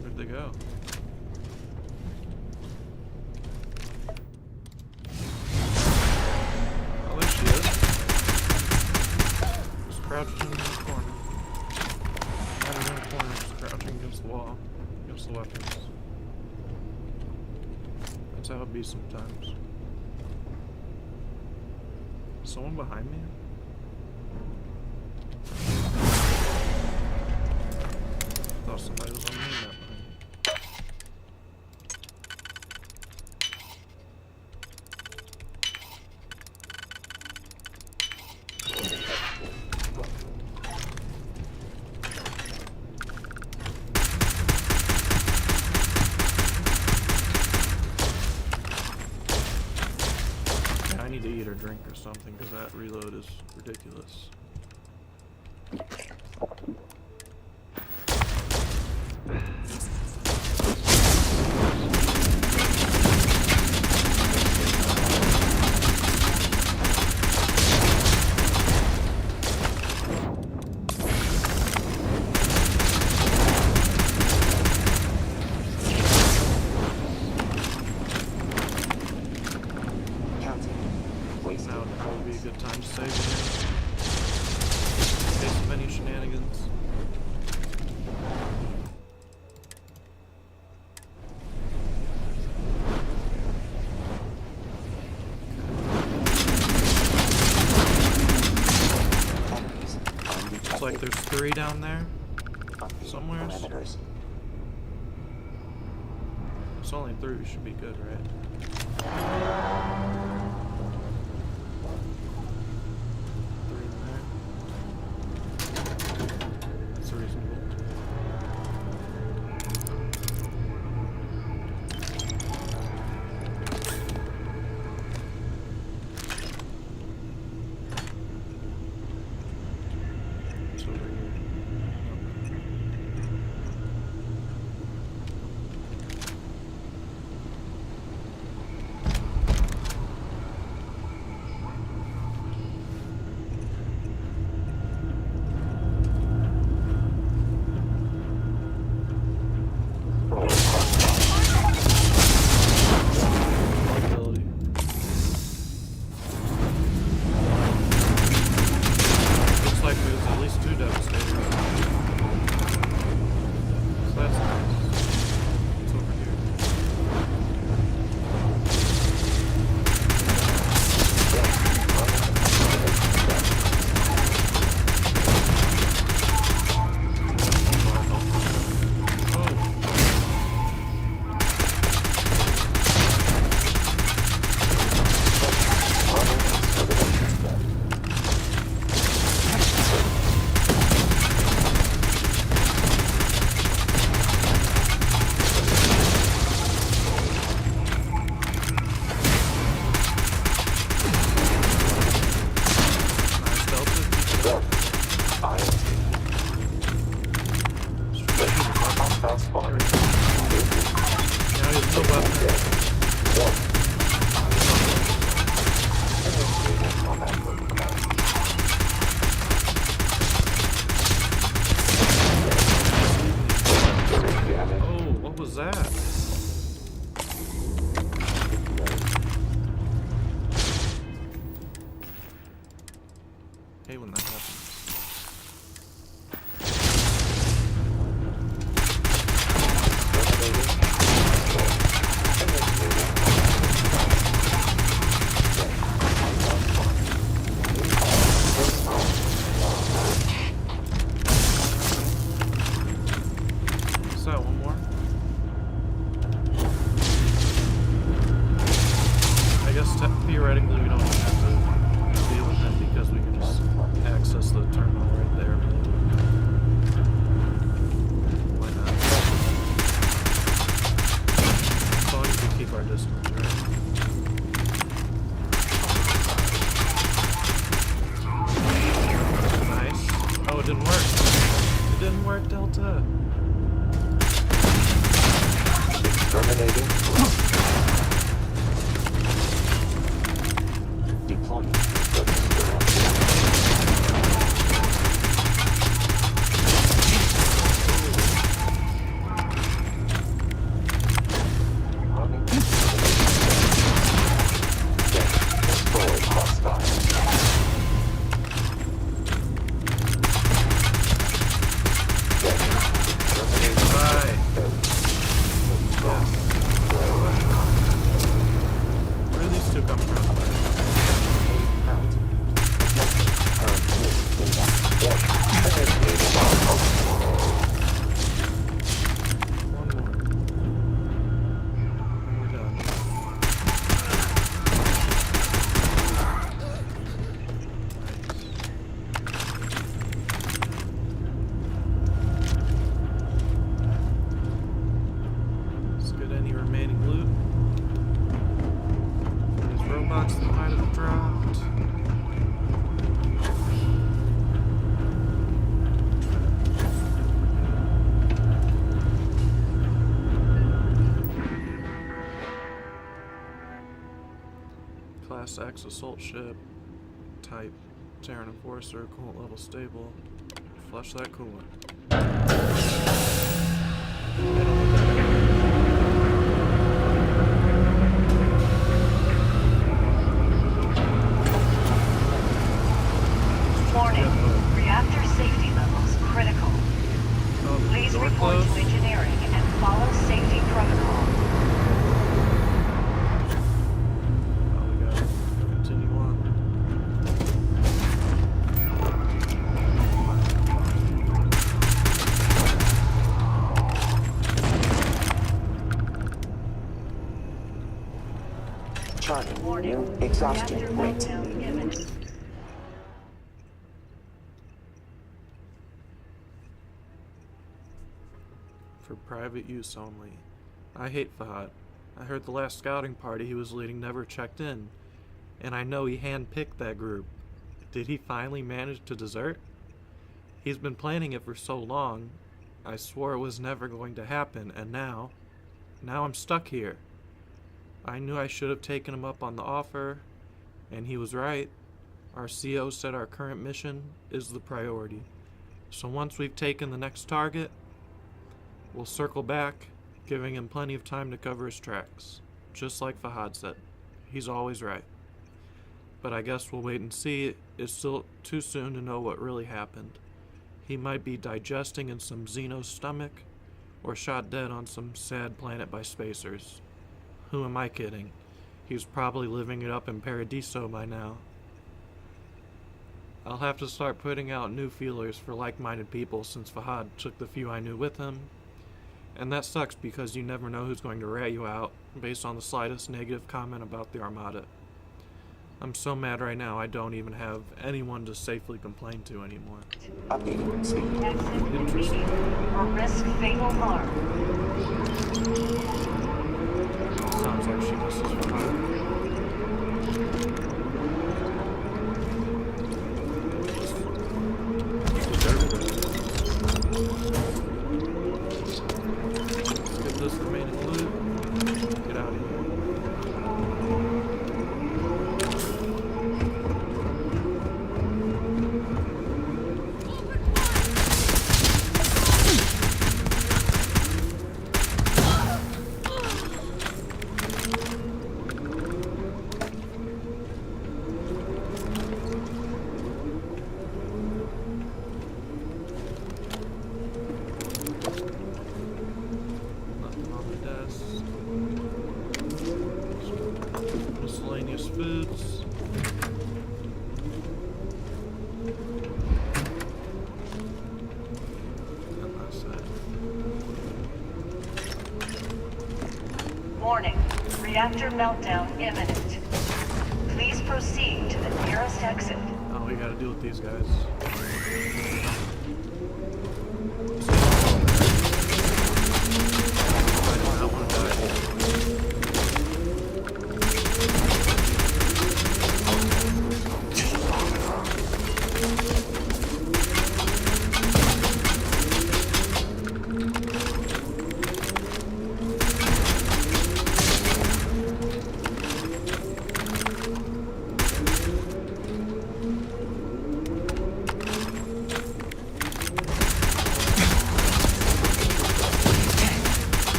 S1: Where'd they go? Oh, there she is. Just crouched in the corner. Not in the corner, just crouching against the wall. Against the weapons. That's how it be sometimes. Someone behind me? I thought somebody was on me that way. Yeah, I need to eat or drink or something because that reload is ridiculous. Now would probably be a good time to save it. In case of any shenanigans. Looks like there's 3 down there. Somewhere. It's only 3, we should be good, right? That's reasonable. It's over here. Ability. Looks like there's at least 2 devastators. So that's nice. It's over here. Oh, what was that? Hey, when that happens. work, Delta.
S17: Exterminating. Deploying.
S1: Class X assault ship. Type Terran Enforcer, coolant level stable. Flush that coolant.
S18: Warning. Reactor safety levels critical. Please report to engineering and follow safety protocol.
S17: New exhaustion rate.
S1: For private use only. I hate Fahad. I heard the last scouting party he was leading never checked in, and I know he handpicked that group. Did he finally manage to desert? He's been planning it for so long. I swore it was never going to happen, and now I'm stuck here. I knew I should have taken him up on the offer, and he was right. Our CO said our current mission is the priority. So once we've taken the next target, we'll circle back, giving him plenty of time to cover his tracks. Just like Fahad said, he's always right. But I guess we'll wait and see. It's still too soon to know what really happened. He might be digesting in some Xeno's stomach, or shot dead on some sad planet by spacers. Who am I kidding? He's probably living it up in Paradiso by now. I'll have to start putting out new feelers for like-minded people since Fahad took the few I knew with him. And that sucks because you never know who's going to rat you out based on the slightest negative comment about the Armada. I'm so mad right now I don't even have anyone to safely complain to anymore.
S17: Updating speed.
S1: Interesting.
S18: Or risk fatal harm.
S1: Sounds like she misses Fahad. This remaining loot. Get out of here. Miscellaneous foods.
S18: Warning. Reactor meltdown imminent. Please proceed to the nearest exit.
S1: Oh, we gotta deal with these guys. I do not want to die.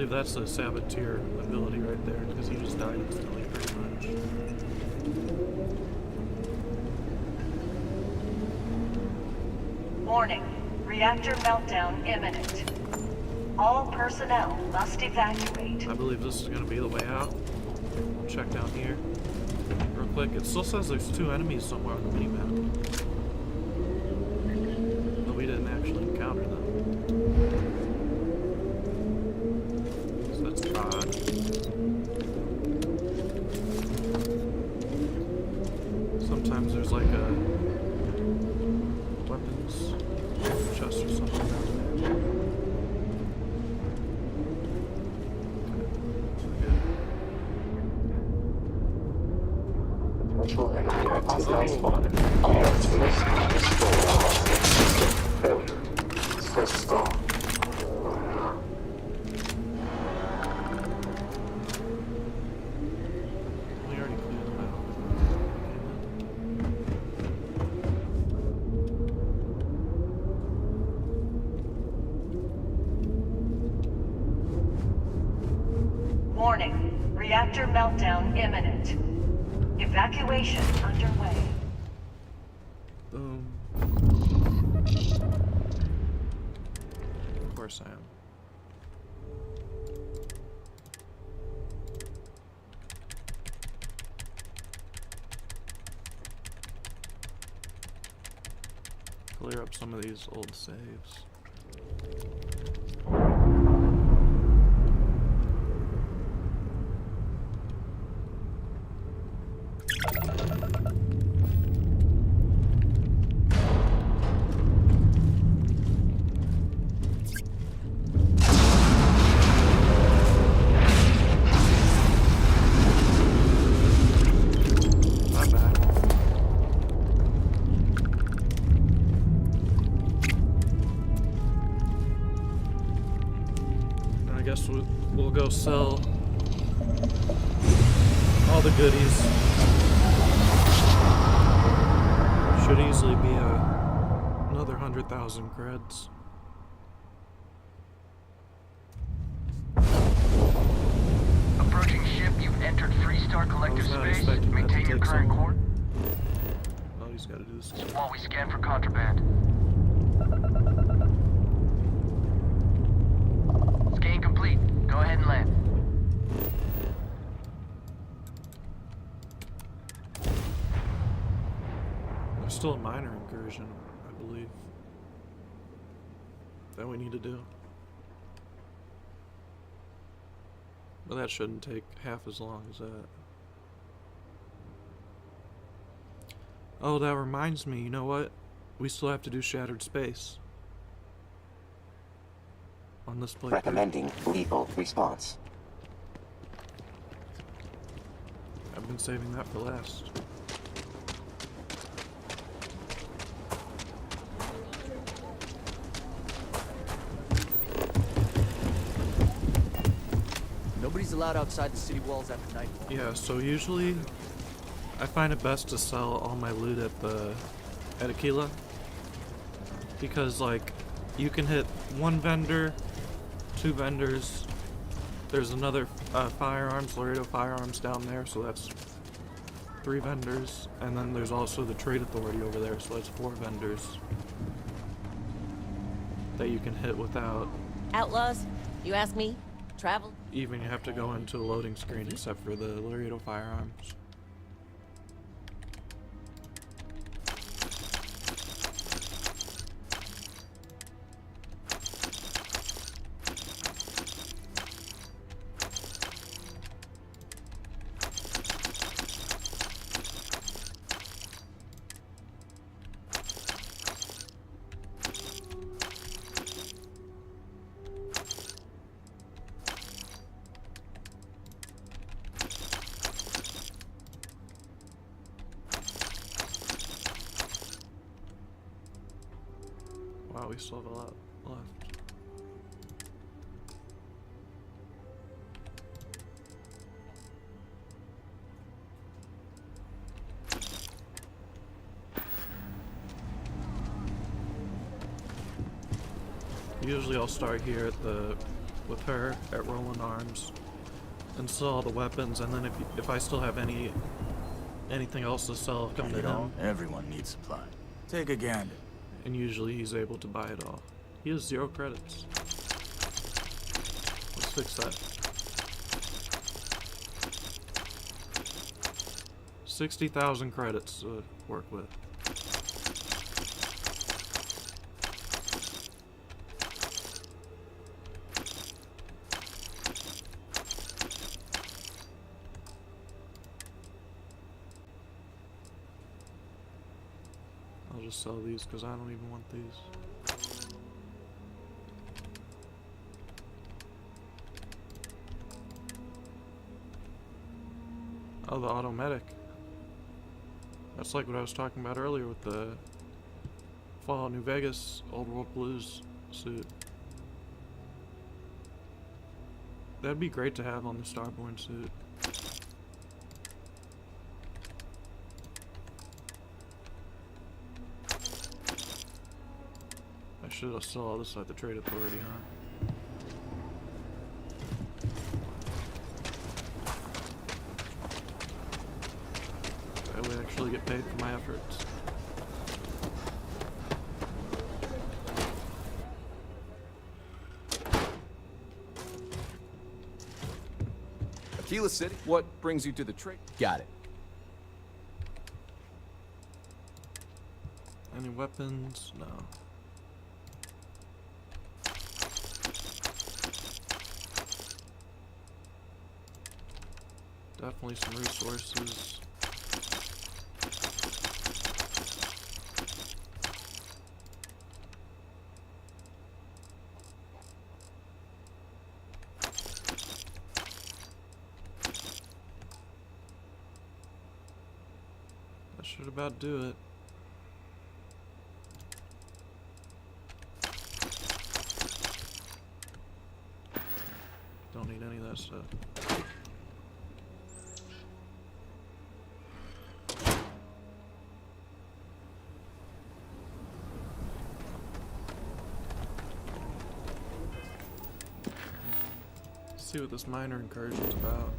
S1: believe that's the saboteur ability right there, because he just died instantly, pretty much.
S18: Warning. Reactor meltdown imminent. All personnel must evacuate.
S1: I believe this is going to be the way out. We'll check down here real quick. It still says there's 2 enemies somewhere on the minimap, but we didn't actually encounter them. So that's odd. Sometimes there's like a weapons chest or something down there.
S18: Warning. Reactor meltdown imminent. Evacuation underway.
S1: Boom. Of course I am. Clear up some of these old saves. I guess we'll go sell all the goodies. Should easily be another 100,000 creds.
S19: Approaching ship, you've entered Freestar Collective space. Maintain your current course.
S1: Oh, he's got to do this
S19: while we scan for contraband. Scan complete. Go ahead and land.
S1: There's still a minor incursion, I believe, that we need to do. But that shouldn't take half as long as that. Oh, that reminds me, you know what? We still have to do Shattered Space on this playthrough.
S17: Recommending lethal response.
S1: I've been saving that for last.
S2: Nobody's allowed outside the city walls after nightfall.
S1: Yeah, so usually I find it best to sell all my loot at Aquila, because like you can hit one vendor, 2 vendors. There's another firearms, Laredo Firearms down there, so that's 3 vendors, and then there's also the Trade Authority over there, so that's 4 vendors that you can hit without
S13: Outlaws? You ask me? Travel?
S1: even you have to go into a loading screen, except for the Laredo Firearms. Wow, we still have a lot left. Usually I'll start here at the with her at Roland Arms, and sell all the weapons, and then if I still have anything else to sell, come to him.
S14: Everyone needs supply. Take a gander.
S1: And usually he's able to buy it all. He has 0 credits. Let's fix that. 60,000 credits to work with. I'll just sell these because I don't even want these. Oh, the automatic. That's like what I was talking about earlier with the Fallout New Vegas Old World Blues suit. That'd be great to have on the Starborn suit. I should have sold all this at the Trade Authority, huh? I would actually get paid for my efforts.
S20: Aquila City? What brings you to the trade? Got it.
S1: Any weapons? No. Definitely some resources. That should about do it. Don't need any of that stuff. See what this minor incursion's about.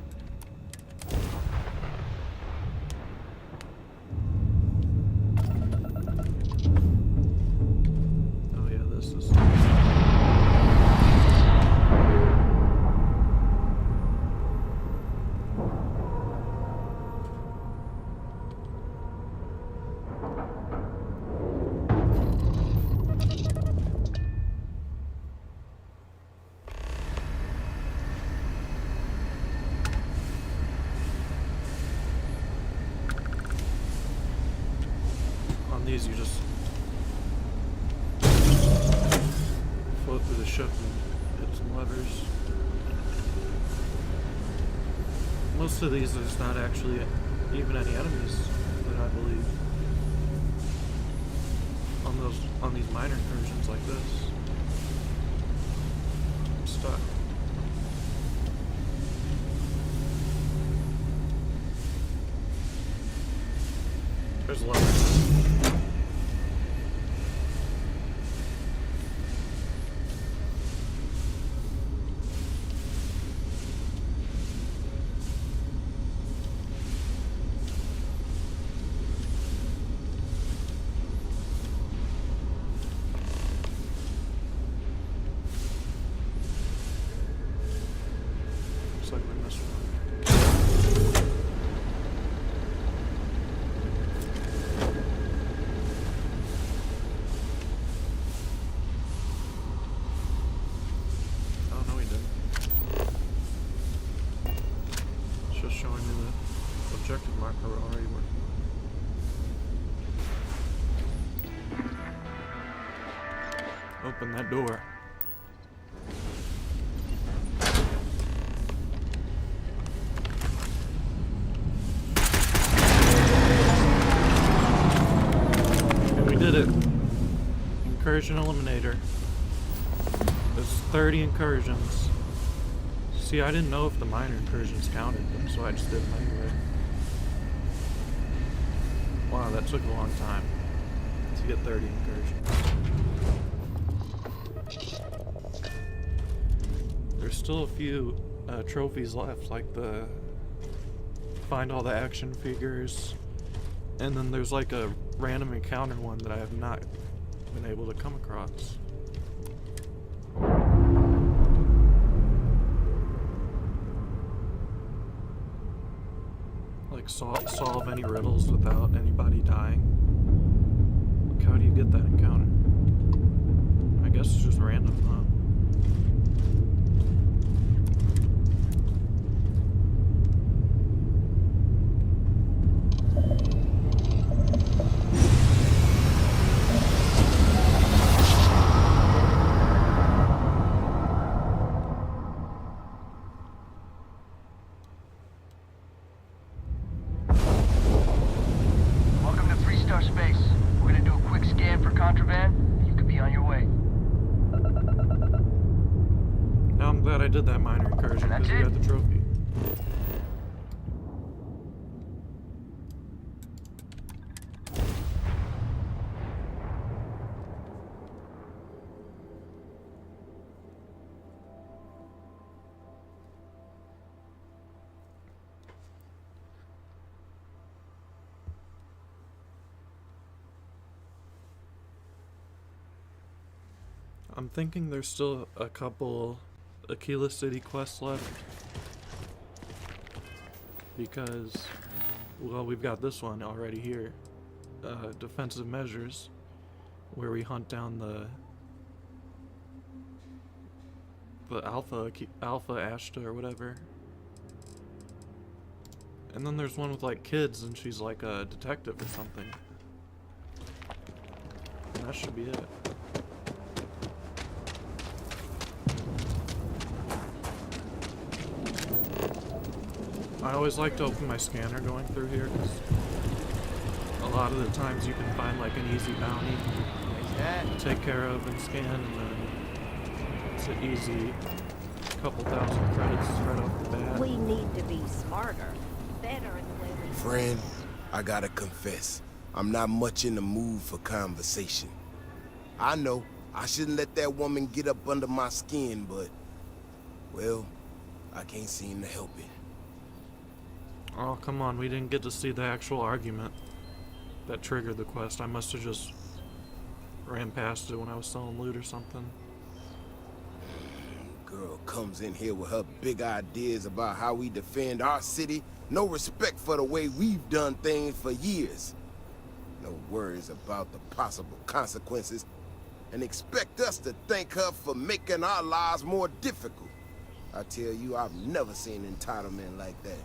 S1: Oh yeah, this is... These you just float through the ship and hit some levers. Most of these there's not actually even any enemies that I believe on these minor incursions like this. I'm stuck. There's a lever. Like we missed one. Oh no, he didn't. It's just showing me the objective marker already working. Open that door. Did it. Incursion eliminator. There's 30 incursions. See, I didn't know if the minor incursions counted, so I just did them anyway. Wow, that took a long time to get 30 incursions. There's still a few trophies left, like the find all the action figures, and then there's like a random encounter one that I have not been able to come across. Like solve any riddles without anybody dying. Like, how do you get that encounter? I guess it's just random, huh?
S19: Welcome to 3-star space. We're gonna do a quick scan for contraband, and you could be on your way.
S1: Now I'm glad I did that minor incursion because we got the trophy. I'm thinking there's still a couple Aquila City quests left. Because, well, we've got this one already here. Defensive measures, where we hunt down the Alpha Ashta or whatever. And then there's one with like kids and she's like a detective or something. And that should be it. I always like to open my scanner going through here because a lot of the times you can find like an easy bounty to take care of and scan, and then it's an easy couple thousand credits right off the bat.
S13: We need to be smarter, better in the way we...
S21: Friend, I gotta confess, I'm not much in the mood for conversation. I know I shouldn't let that woman get up under my skin, but, well, I can't seem to help it.
S1: Oh, come on, we didn't get to see the actual argument that triggered the quest. I must have just ran past it when I was selling loot or something.
S21: Girl comes in here with her big ideas about how we defend our city. No respect for the way we've done things for years. No worries about the possible consequences. And expect us to thank her for making our lives more difficult. I tell you, I've never seen entitlement like that.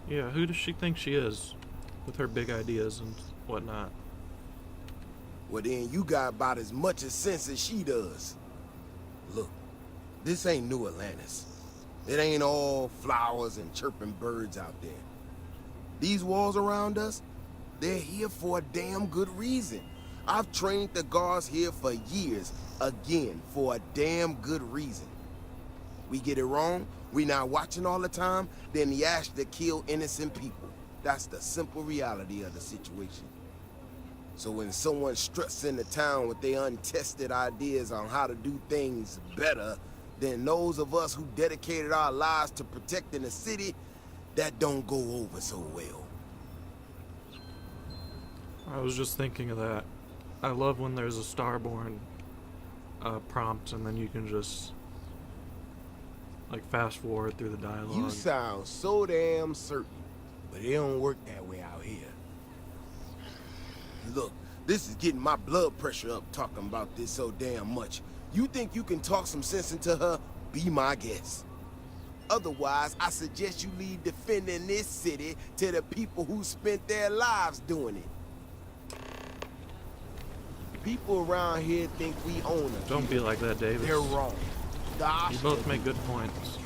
S1: Yeah, who does she think she is? With her big ideas and whatnot.
S21: Well then, you got about as much sense as she does. Look, this ain't New Atlantis. It ain't all flowers and chirping birds out there. These walls around us, they're here for a damn good reason. I've trained the guards here for years, again, for a damn good reason. We get it wrong, we not watching all the time, then the ash to kill innocent people. That's the simple reality of the situation. So when someone struts into town with their untested ideas on how to do things better than those of us who dedicated our lives to protecting the city, that don't go over so well.
S1: I was just thinking of that. I love when there's a Starborn prompt and then you can just like fast forward through the dialogue.
S21: You sound so damn certain, but it don't work that way out here. Look, this is getting my blood pressure up talking about this so damn much. You think you can talk some sense into her? Be my guest. Otherwise, I suggest you leave defending this city to the people who spent their lives doing it. People around here think we own them.
S1: Don't be like that, Davis.
S21: They're wrong.
S1: You both make good points.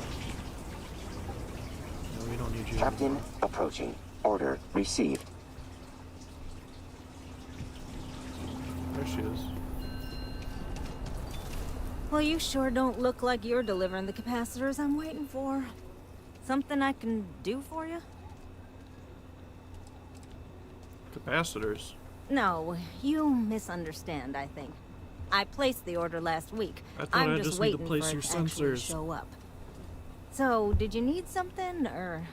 S1: No, we don't need you.
S17: Captain approaching. Order received.
S1: There she is.
S5: Well, you sure don't look like you're delivering the capacitors I'm waiting for. Something I can do for you?
S1: Capacitors?
S5: No, you misunderstand, I think. I placed the order last week.
S1: I thought
S5: I'm
S1: I
S5: just
S1: just need to
S5: waiting
S1: place
S5: for
S1: your
S5: it to actually
S1: sensors.
S5: show up.
S10: So, did you need something, or...?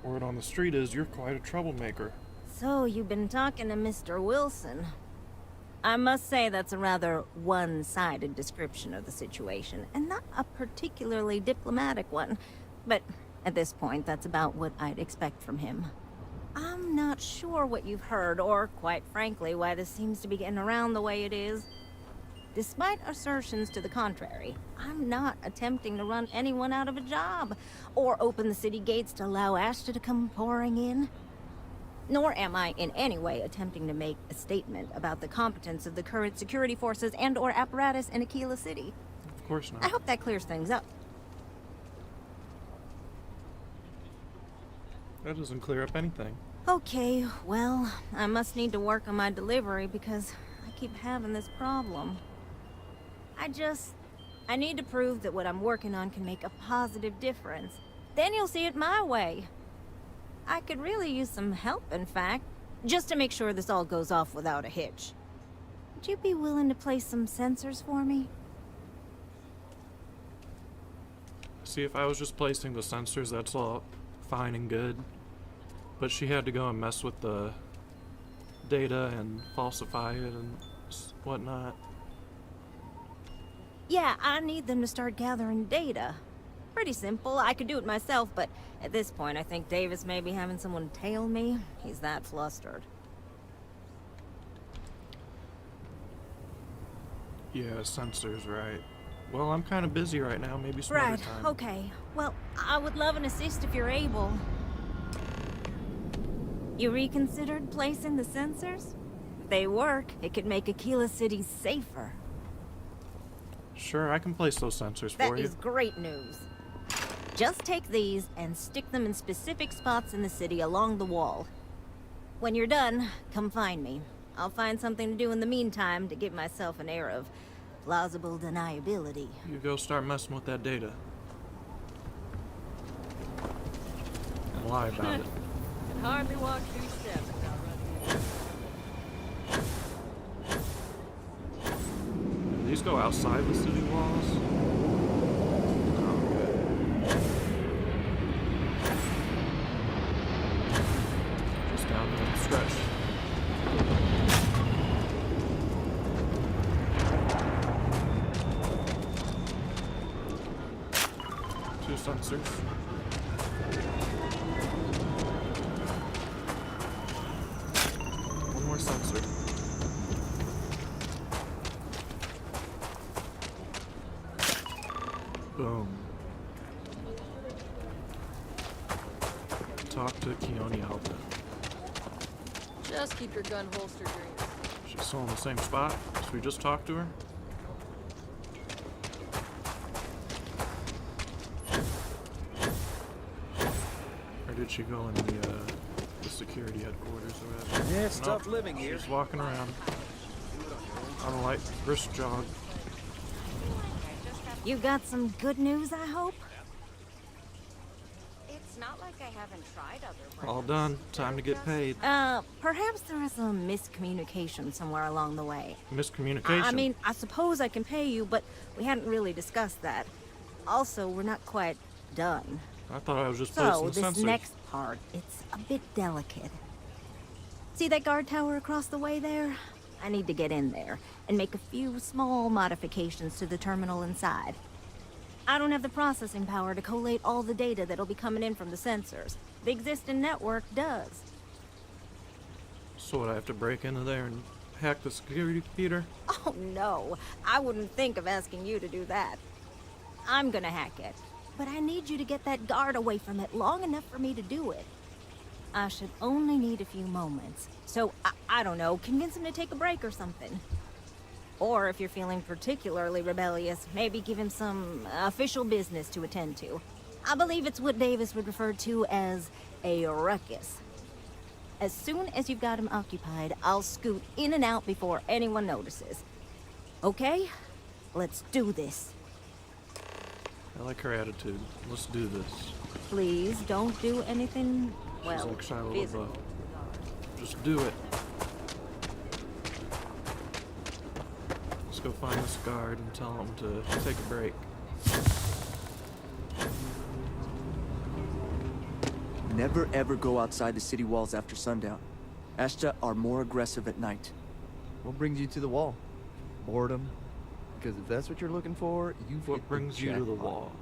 S1: Word on the street is you're quite a troublemaker.
S10: So, you've been talking to Mr. Wilson. I must say that's a rather one-sided description of the situation, and not a particularly diplomatic one. But at this point, that's about what I'd expect from him. I'm not sure what you've heard, or, quite frankly, why this seems to be getting around the way it is. Despite assertions to the contrary, I'm not attempting to run anyone out of a job, or open the city gates to allow Ashta to come pouring in. Nor am I in any way attempting to make a statement about the competence of the current security forces and/or apparatus in Aquila City.
S1: Of course not.
S10: I hope that clears things up.
S1: That doesn't clear up anything.
S10: Okay, well, I must need to work on my delivery because I keep having this problem. I need to prove that what I'm working on can make a positive difference. Then you'll see it my way. I could really use some help, in fact, just to make sure this all goes off without a hitch. Would you be willing to place some sensors for me?
S1: See, if I was just placing the sensors, that's all fine and good. But she had to go and mess with the data and falsify it and whatnot.
S10: Yeah, I need them to start gathering data. Pretty simple. I could do it myself, but at this point, I think Davis may be having someone tail me. He's that flustered.
S1: Yeah, sensors, right. Well, I'm kind of busy right now. Maybe some other
S10: Right,
S1: time.
S10: okay. Well, I would love an assist if you're able. You reconsidered placing the sensors? If they work, it could make Aquila City safer.
S1: Sure, I can place those sensors for
S10: That
S1: you.
S10: is great news. Just take these and stick them in specific spots in the city along the wall. When you're done, come find me. I'll find something to do in the meantime to give myself an air of plausible deniability.
S1: You go start messing with that data. And lie about it.
S12: Can hardly walk 2 steps without running.
S1: Do these go outside the city walls? Just down the stretch. Two sensors. One more sensor. Boom. Talk to Keone Alta.
S12: Just keep your gun holstered, Grace.
S1: She's still in the same spot. Should we just talk to her? Or did she go in the security headquarters or whatever?
S2: Yeah, it's tough living here.
S1: She's walking around on a light brisk jog.
S10: You got some good news, I hope?
S13: It's not like I haven't tried other
S1: All done. Time to get paid.
S10: Perhaps there is a miscommunication somewhere along the way.
S1: Miscommunication?
S10: I mean, I suppose I can pay you, but we hadn't really discussed that. Also, we're not quite done.
S1: I thought I was just placing the
S10: So,
S1: sensors.
S10: this next part, it's a bit delicate. See that guard tower across the way there? I need to get in there and make a few small modifications to the terminal inside. I don't have the processing power to collate all the data that'll be coming in from the sensors. The existing network does.
S1: So would I have to break into there and hack the security computer?
S10: Oh no, I wouldn't think of asking you to do that. I'm gonna hack it, but I need you to get that guard away from it long enough for me to do it. I should only need a few moments. So, I don't know, convince him to take a break or something. Or if you're feeling particularly rebellious, maybe give him some official business to attend to. I believe it's what Davis would refer to as a ruckus. As soon as you've got him occupied, I'll scoot in and out before anyone notices. Okay? Let's do this.
S1: I like her attitude. Let's do this.
S10: Please don't do anything,
S1: She's
S10: well,
S1: like Shia
S10: physical.
S1: LaBeouf. Just do it. Let's go find this guard and tell him to take a break.
S3: Never ever go outside the city walls after sundown. Ashta are more aggressive at night.
S20: What brings you to the wall? Boredom? Because if that's what you're looking for, you've
S1: What
S20: hit
S1: brings
S20: the
S1: you to the
S20: jackpot.
S1: wall?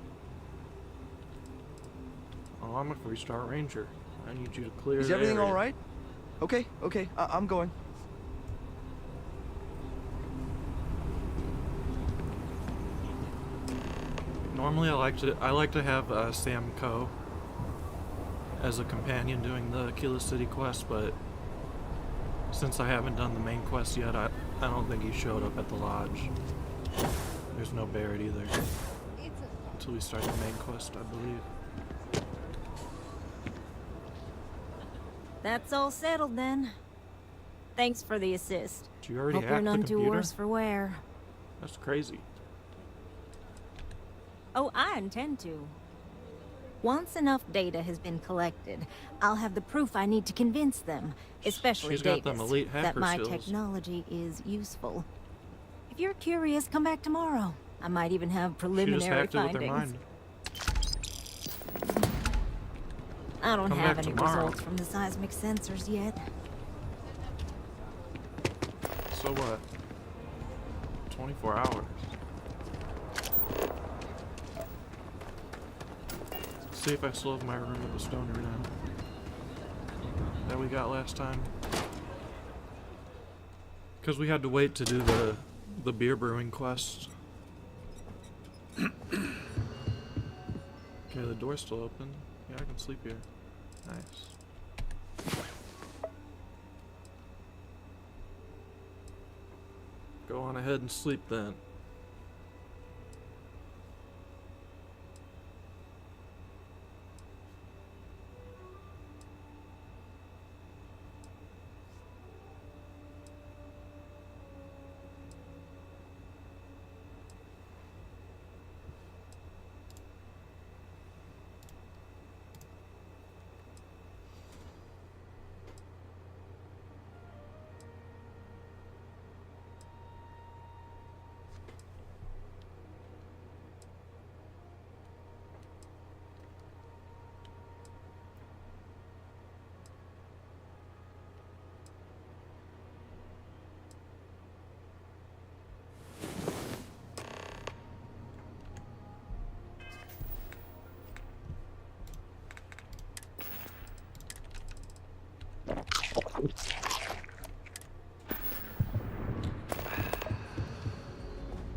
S1: Oh, I'm a 3-star ranger. I need you to clear
S3: Is
S1: the
S3: everything
S1: area.
S3: all right? Okay, I'm going.
S1: Normally, I like to have Sam Coe as a companion doing the Kila City quest, but since I haven't done the main quest yet, I don't think he showed up at the lodge. There's no Barrett either until we start the main quest, I believe.
S10: That's all settled then. Thanks for the assist.
S1: Did you already
S10: Hope
S1: hack
S10: we're
S1: the
S10: none too
S1: computer?
S10: worse for wear.
S1: That's crazy.
S10: Oh, I intend to. Once enough data has been collected, I'll have the proof I need to convince them, especially
S1: She's got
S10: Davis,
S1: them elite
S10: that
S1: hacker
S10: my
S1: skills.
S10: technology is useful. If you're curious, come back tomorrow. I might even have
S1: She just
S10: preliminary
S1: hacked it with her
S10: findings.
S1: mind.
S10: I don't
S1: Come
S10: have
S1: back
S10: any
S1: tomorrow.
S10: results from the seismic sensors yet.
S1: So what? 24 hours. See if I still have my room with the stoner now. That we got last time. Because we had to wait to do the beer brewing quest. Okay, the door's still open. Yeah, I can sleep here. Nice. Go on ahead and sleep then.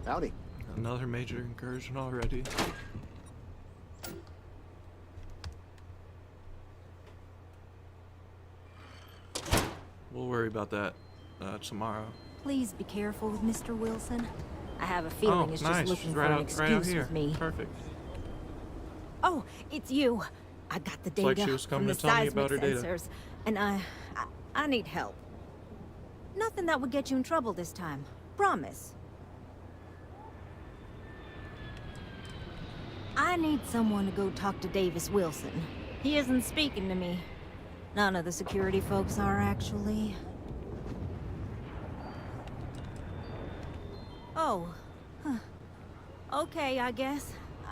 S14: Howdy.
S1: Another major incursion already. We'll worry about that tomorrow.
S10: Please be careful with Mr. Wilson. I have a feeling he's
S1: nice.
S10: just looking
S1: She's
S10: for
S1: right
S10: an
S1: out
S10: excuse
S1: here.
S10: with me.
S1: Perfect.
S10: Oh, it's you. I got the
S1: It's like
S10: data
S1: she was
S10: from
S1: coming
S10: the
S1: to tell me
S10: seismic
S1: about her data.
S10: sensors, and I need help. Nothing that would get you in trouble this time. Promise. I need someone to go talk to Davis Wilson. He isn't speaking to me. None of the security folks are, actually. Oh. Huh. Okay, I guess.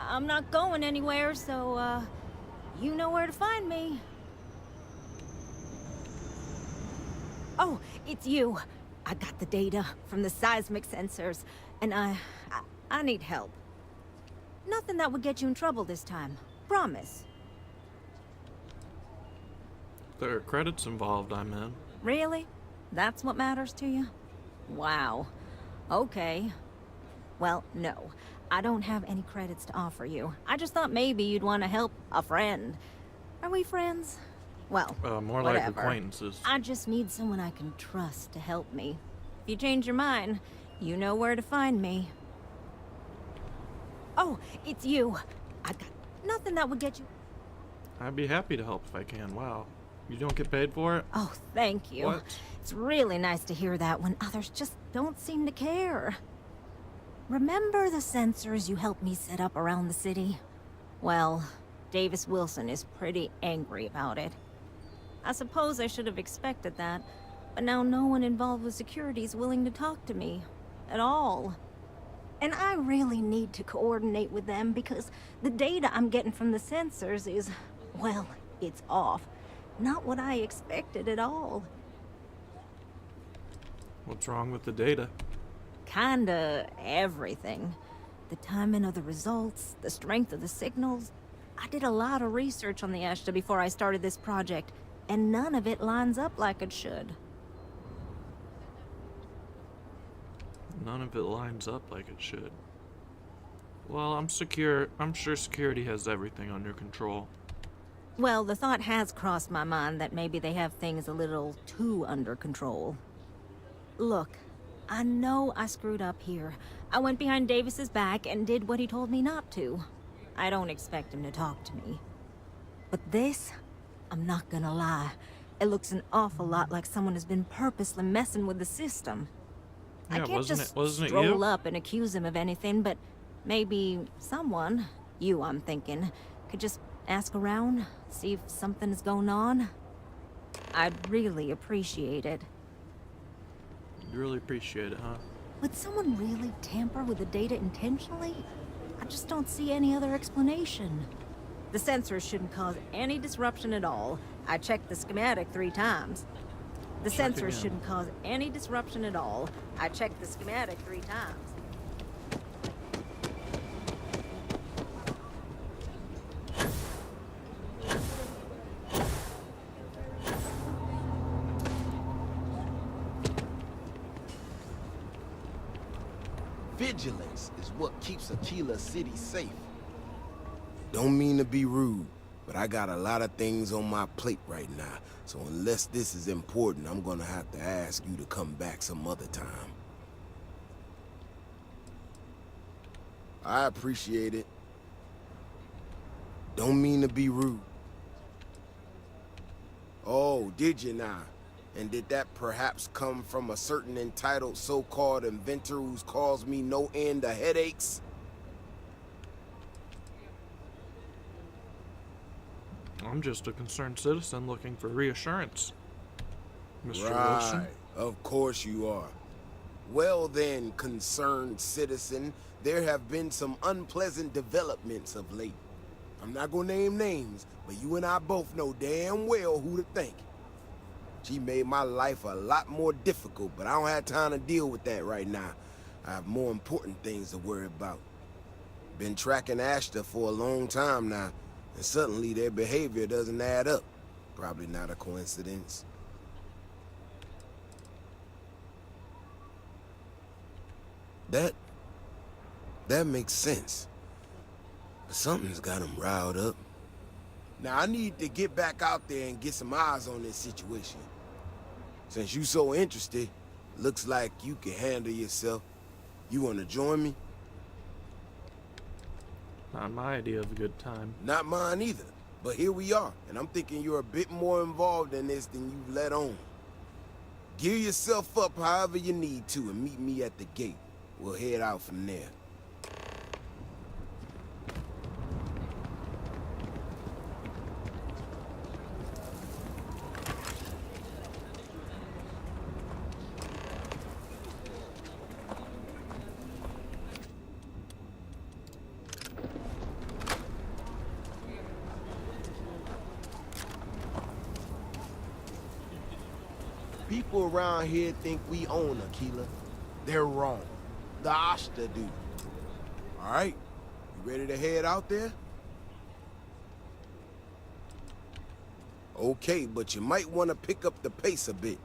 S10: I'm not going anywhere, so, you know where to find me. Oh, it's you. I got the data from the seismic sensors, and I need help. Nothing that would get you in trouble this time. Promise.
S1: There are credits involved, I'm in.
S10: Really? That's what matters to you? Wow. Okay. Well, no. I don't have any credits to offer you. I just thought maybe you'd want to help a friend. Are we friends? Well,
S1: More like
S10: whatever.
S1: acquaintances.
S10: I just need someone I can trust to help me. If you change your mind, you know where to find me. Oh, it's you. I got nothing that would get you...
S1: I'd be happy to help if I can. Wow. You don't get paid for it?
S10: Oh, thank you.
S1: What?
S10: It's really nice to hear that when others just don't seem to care. Remember the sensors you helped me set up around the city? Well, Davis Wilson is pretty angry about it. I suppose I should have expected that, but now no one involved with security is willing to talk to me. at all. And I really need to coordinate with them because the data I'm getting from the sensors is, well, it's off. Not what I expected at all.
S1: What's wrong with the data?
S10: Kinda everything. The timing of the results, the strength of the signals. I did a lot of research on the Ashta before I started this project, and none of it lines up like it should.
S1: None of it lines up like it should. Well, I'm sure security has everything under control.
S10: Well, the thought has crossed my mind that maybe they have things a little too under control. Look, I know I screwed up here. I went behind Davis's back and did what he told me not to. I don't expect him to talk to me. But this, I'm not gonna lie, it looks an awful lot like someone has been purposely messing with the system.
S1: Yeah,
S10: I can't just
S1: wasn't it
S10: stroll
S1: you?
S10: up and accuse him of anything, but maybe someone, you I'm thinking, could just ask around, see if something's going on. I'd really appreciate it.
S1: You really appreciate it, huh?
S10: Would someone really tamper with the data intentionally? I just don't see any other explanation. The sensors shouldn't cause any disruption at all. I checked the schematic 3 times. The
S1: Check
S10: sensors
S1: again.
S10: shouldn't cause any disruption at all. I checked the schematic 3 times.
S21: Vigilance is what keeps Aquila City safe. Don't mean to be rude, but I got a lot of things on my plate right now. So unless this is important, I'm gonna have to ask you to come back some other time. I appreciate it. Don't mean to be rude. Oh, did you now? And did that perhaps come from a certain entitled so-called inventor who's caused me no end of headaches?
S1: I'm just a concerned citizen looking for reassurance, Mr.
S21: Right.
S1: Wilson.
S21: Of course you are. Well then, concerned citizen, there have been some unpleasant developments of late. I'm not gonna name names, but you and I both know damn well who to thank. She made my life a lot more difficult, but I don't have time to deal with that right now. I have more important things to worry about. Been tracking Ashta for a long time now, and suddenly their behavior doesn't add up. Probably not a coincidence. That makes sense. Something's got them riled up. Now I need to get back out there and get some eyes on this situation. Since you so interested, looks like you can handle yourself. You wanna join me?
S1: Not my idea of a good time.
S21: Not mine either. But here we are, and I'm thinking you're a bit more involved in this than you've let on. Gear yourself up however you need to and meet me at the gate. We'll head out from there. People around here think we own Aquila. They're wrong. The Ashta do. All right, you ready to head out there? Okay, but you might want to pick up the pace a bit.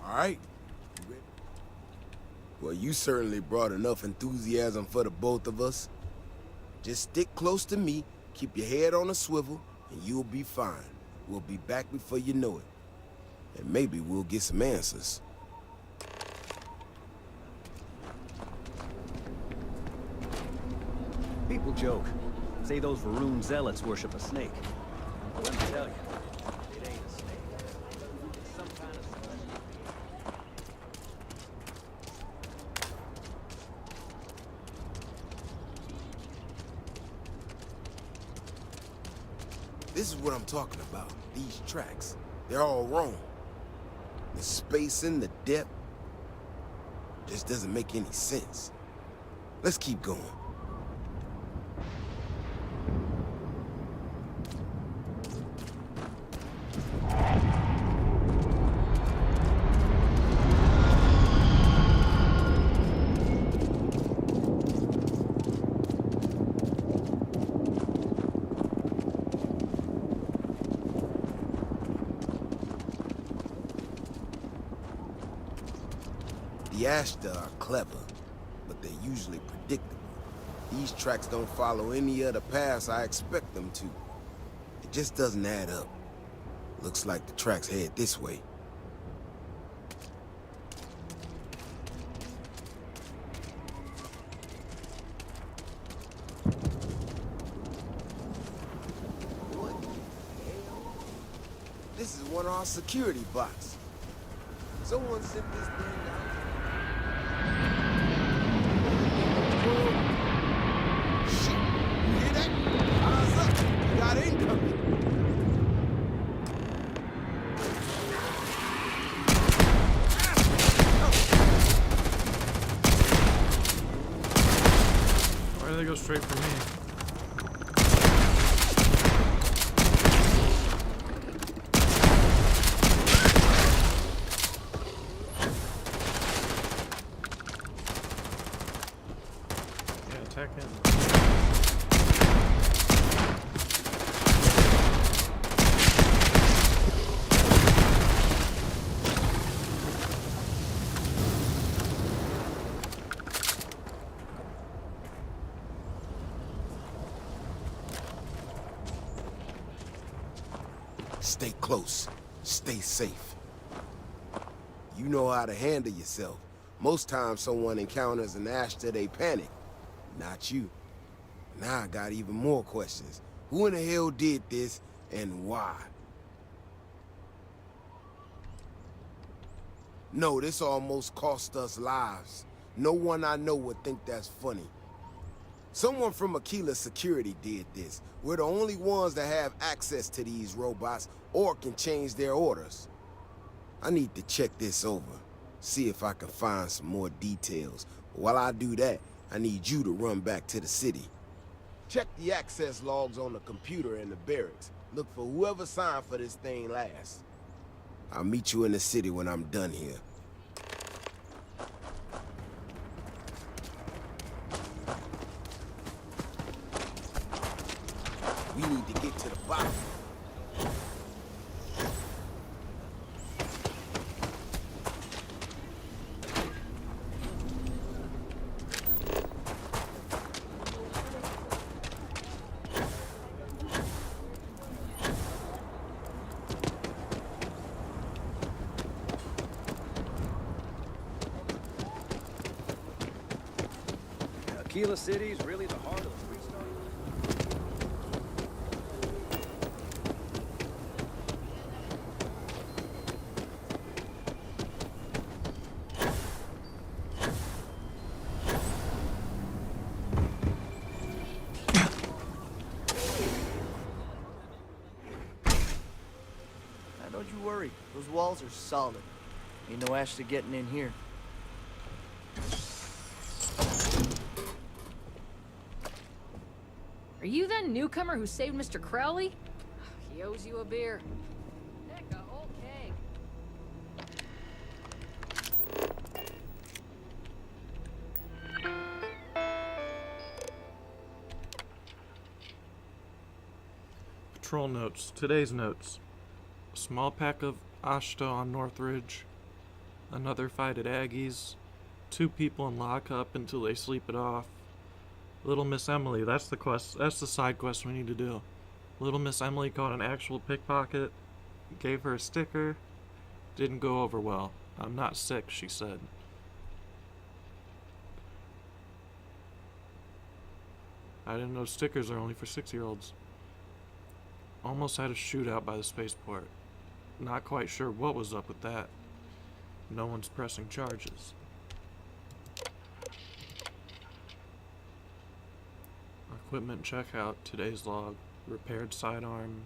S21: All right? You ready? Well, you certainly brought enough enthusiasm for the both of us. Just stick close to me, keep your head on a swivel, and you'll be fine. We'll be back before you know it. And maybe we'll get some answers.
S2: People joke. Say those Varun zealots worship a snake. Well, let me tell you, it ain't a snake. It's some kind of celestial.
S21: This is what I'm talking about. These tracks. They're all wrong. The spacing, the depth. Just doesn't make any sense. Let's keep going. The Ashta are clever, but they're usually predictable. These tracks don't follow any other paths I expect them to. It just doesn't add up. Looks like the tracks head this way. What the hell? This is one of our security bots. Someone sent this thing out. Shit, you hear that? Eyes up, you got incoming.
S1: Why do they go straight for me? Attack him.
S21: Stay close. Stay safe. You know how to handle yourself. Most times someone encounters an Ashta, they panic. Not you. Now I got even more questions. Who in the hell did this, and why? No, this almost cost us lives. No one I know would think that's funny. Someone from Aquila Security did this. We're the only ones that have access to these robots or can change their orders. I need to check this over, see if I can find some more details. But while I do that, I need you to run back to the city. Check the access logs on the computer in the barracks. Look for whoever signed for this thing last. I'll meet you in the city when I'm done here. We need to get to the bottom.
S2: Aquila City is really the heart of the Freestar.
S20: Now, don't you worry. Those walls are solid. Ain't no Ashta getting in here.
S12: Are you that newcomer who saved Mr. Crowley? He owes you a beer. Heck, a whole keg.
S1: Patrol notes. Today's notes. A small pack of Ashta on Northridge. Another fight at Aggie's. 2 people in lockup until they sleep it off. Little Miss Emily, that's the quest. That's the side quest we need to do. Little Miss Emily caught an actual pickpocket. Gave her a sticker. Didn't go over well. I'm not sick, she said. I didn't know stickers are only for 6-year-olds. Almost had a shootout by the spaceport. Not quite sure what was up with that. No one's pressing charges. Equipment checkout, today's log. Repaired sidearm.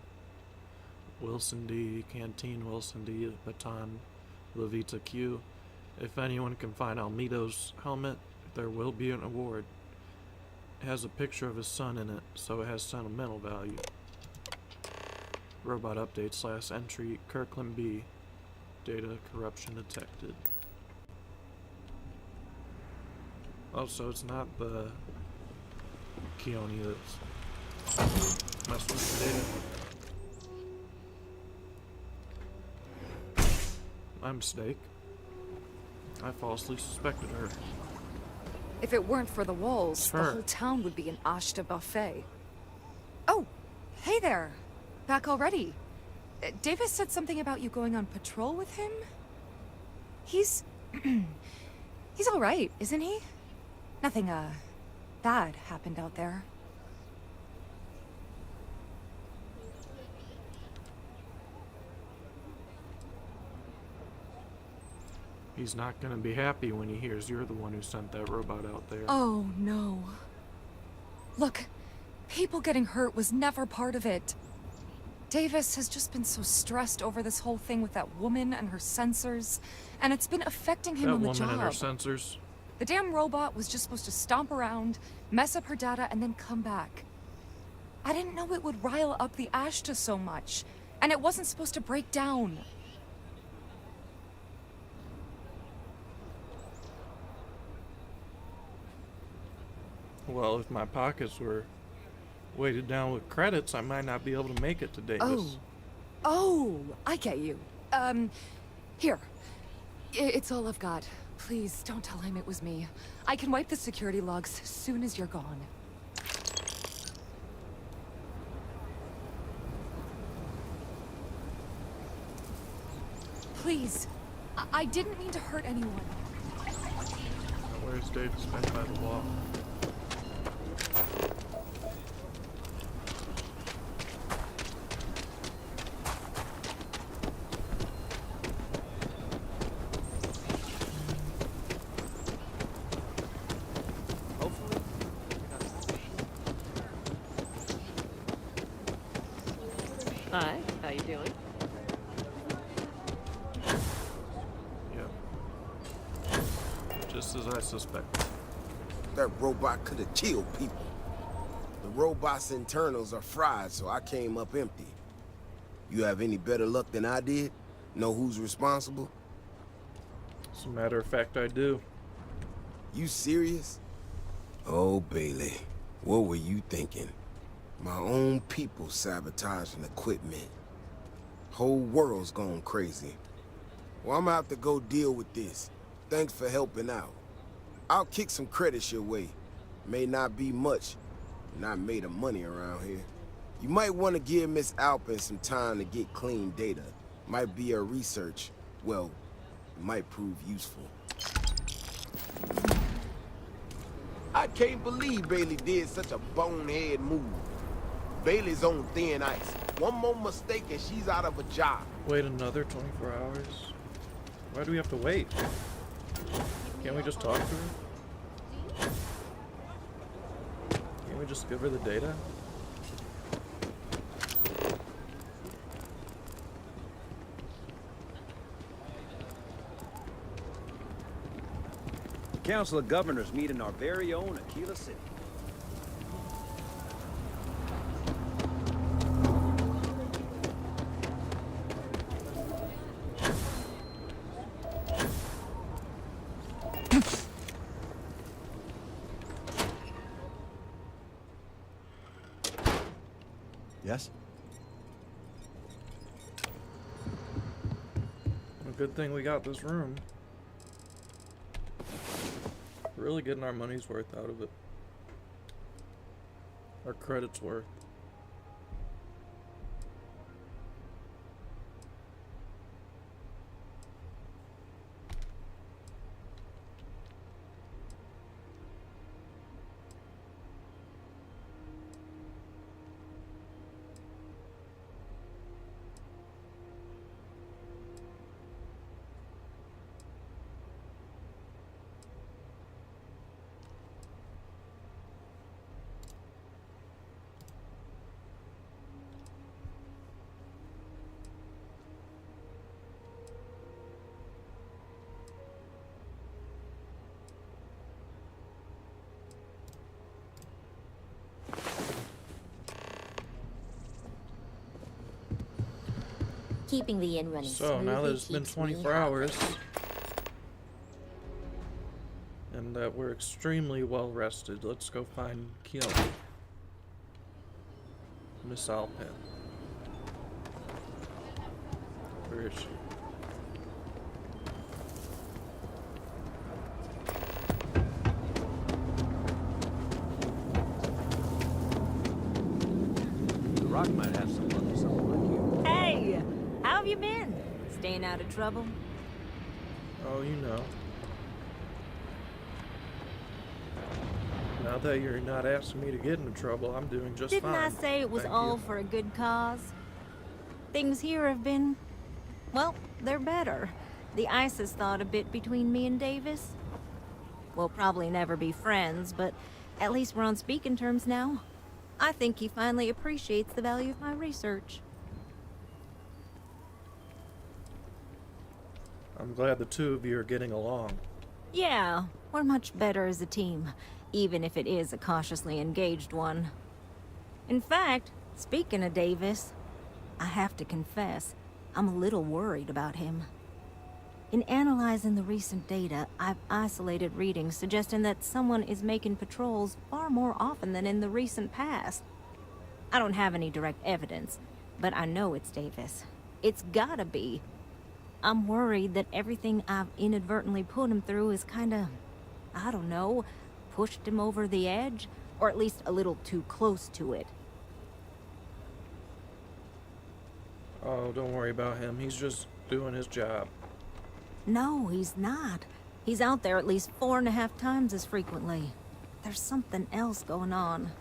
S1: Wilson D, Canteen Wilson D, Baton, Levita Q, If anyone can find Almedo's helmet, there will be an award. It has a picture of his son in it, so it has sentimental value. Robot update / entry Kirkland B. Data corruption detected. Oh, so it's not the Keone that's messing with the data. My mistake. I falsely suspected her.
S6: If it weren't for the walls,
S1: It's
S6: the
S1: her.
S6: whole town would be an Ashta buffet. Oh, hey there. Back already. Davis said something about you going on patrol with him? He's... he's alright, isn't he? Nothing, bad happened out there.
S1: He's not gonna be happy when he hears you're the one who sent that robot out there.
S6: Oh, no. Look, people getting hurt was never part of it. Davis has just been so stressed over this whole thing with that woman and her sensors, and it's been affecting him on the job.
S1: That woman and her sensors.
S6: The damn robot was just supposed to stomp around, mess up her data, and then come back. I didn't know it would rile up the Ashta so much, and it wasn't supposed to break down.
S1: Well, if my pockets were weighted down with credits, I might not be able to make it to Davis.
S6: Oh, I get you. Here. It's all I've got. Please, don't tell him it was me. I can wipe the security logs as soon as you're gone. Please. I didn't mean to hurt anyone.
S1: Where's Davis been by the wall?
S22: Hi, how you doing?
S1: Yep. Just as I suspected.
S21: That robot could have killed people. The robot's internals are fried, so I came up empty. You have any better luck than I did? Know who's responsible?
S1: As a matter of fact, I do.
S21: You serious? Oh, Bailey, what were you thinking? My own people sabotaging equipment. Whole world's gone crazy. Well, I'm gonna have to go deal with this. Thanks for helping out. I'll kick some credits your way. May not be much. Not made of money around here. You might want to give Miss Alpin some time to get clean data. Might be her research. Well, it might prove useful. I can't believe Bailey did such a bonehead move. Bailey's on thin ice. One more mistake and she's out of a job.
S1: Wait another 24 hours? Why do we have to wait? Can't we just talk to her? Can't we just give her the data?
S2: The Council of Governors meet in our very own Aquila City.
S20: Yes?
S1: A good thing we got this room. Really getting our money's worth out of it. Our credit's worth.
S13: Keeping the inn running
S1: So now that it's been
S13: smoothly keeps
S1: 24
S13: me
S1: hours, and that we're extremely well rested, let's go find Keone. Miss Alpin. Where is she?
S2: The Rock might have some luck or something like you.
S10: Hey! How have you been? Staying out of trouble?
S1: Oh, you know. Now that you're not asking me to get into trouble, I'm doing just
S10: Didn't
S1: fine.
S10: I say it was
S1: Thank
S10: all
S1: you.
S10: for a good cause? Things here have been, well, they're better. The ice has thawed a bit between me and Davis. We'll probably never be friends, but at least we're on speaking terms now. I think he finally appreciates the value of my research.
S1: I'm glad the two of you are getting along.
S10: Yeah, we're much better as a team, even if it is a cautiously engaged one. In fact, speaking of Davis, I have to confess, I'm a little worried about him. In analyzing the recent data, I've isolated readings suggesting that someone is making patrols far more often than in the recent past. I don't have any direct evidence, but I know it's Davis. It's gotta be. I'm worried that everything I've inadvertently put him through is kinda, I don't know, pushed him over the edge, or at least a little too close to it.
S1: Oh, don't worry about him. He's just doing his job.
S10: No, he's not. He's out there at least 4.5 times as frequently. There's something else going on.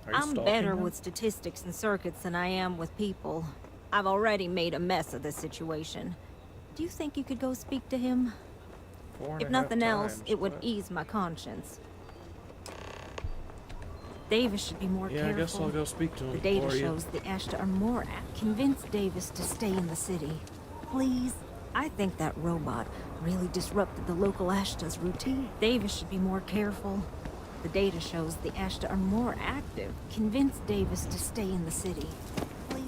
S1: Are you
S10: I'm
S1: stalking
S10: better
S1: him?
S10: with statistics and circuits than I am with people. I've already made a mess of this situation. Do you think you could go speak to him?
S1: 4.5
S10: If nothing else,
S1: times,
S10: it would
S1: what?
S10: ease my conscience. Davis should be more
S1: Yeah,
S10: careful.
S1: I guess I'll go speak to him
S10: The data
S1: for you.
S10: shows the Ashta are more apt. Convince Davis to stay in the city. Please. I think that robot really disrupted the local Ashta's routine. Davis should be more careful. The data shows the Ashta are more active. Convince Davis to stay in the city. Please.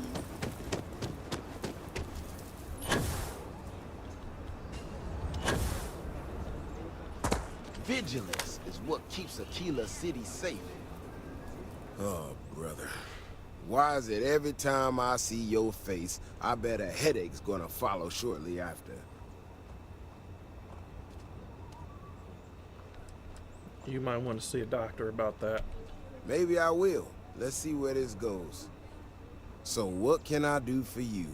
S21: Vigilance is what keeps Aquila City safe. Oh, brother. Why is it every time I see your face, I bet a headache's gonna follow shortly after?
S1: You might want to see a doctor about that.
S21: Maybe I will. Let's see where this goes. So what can I do for you?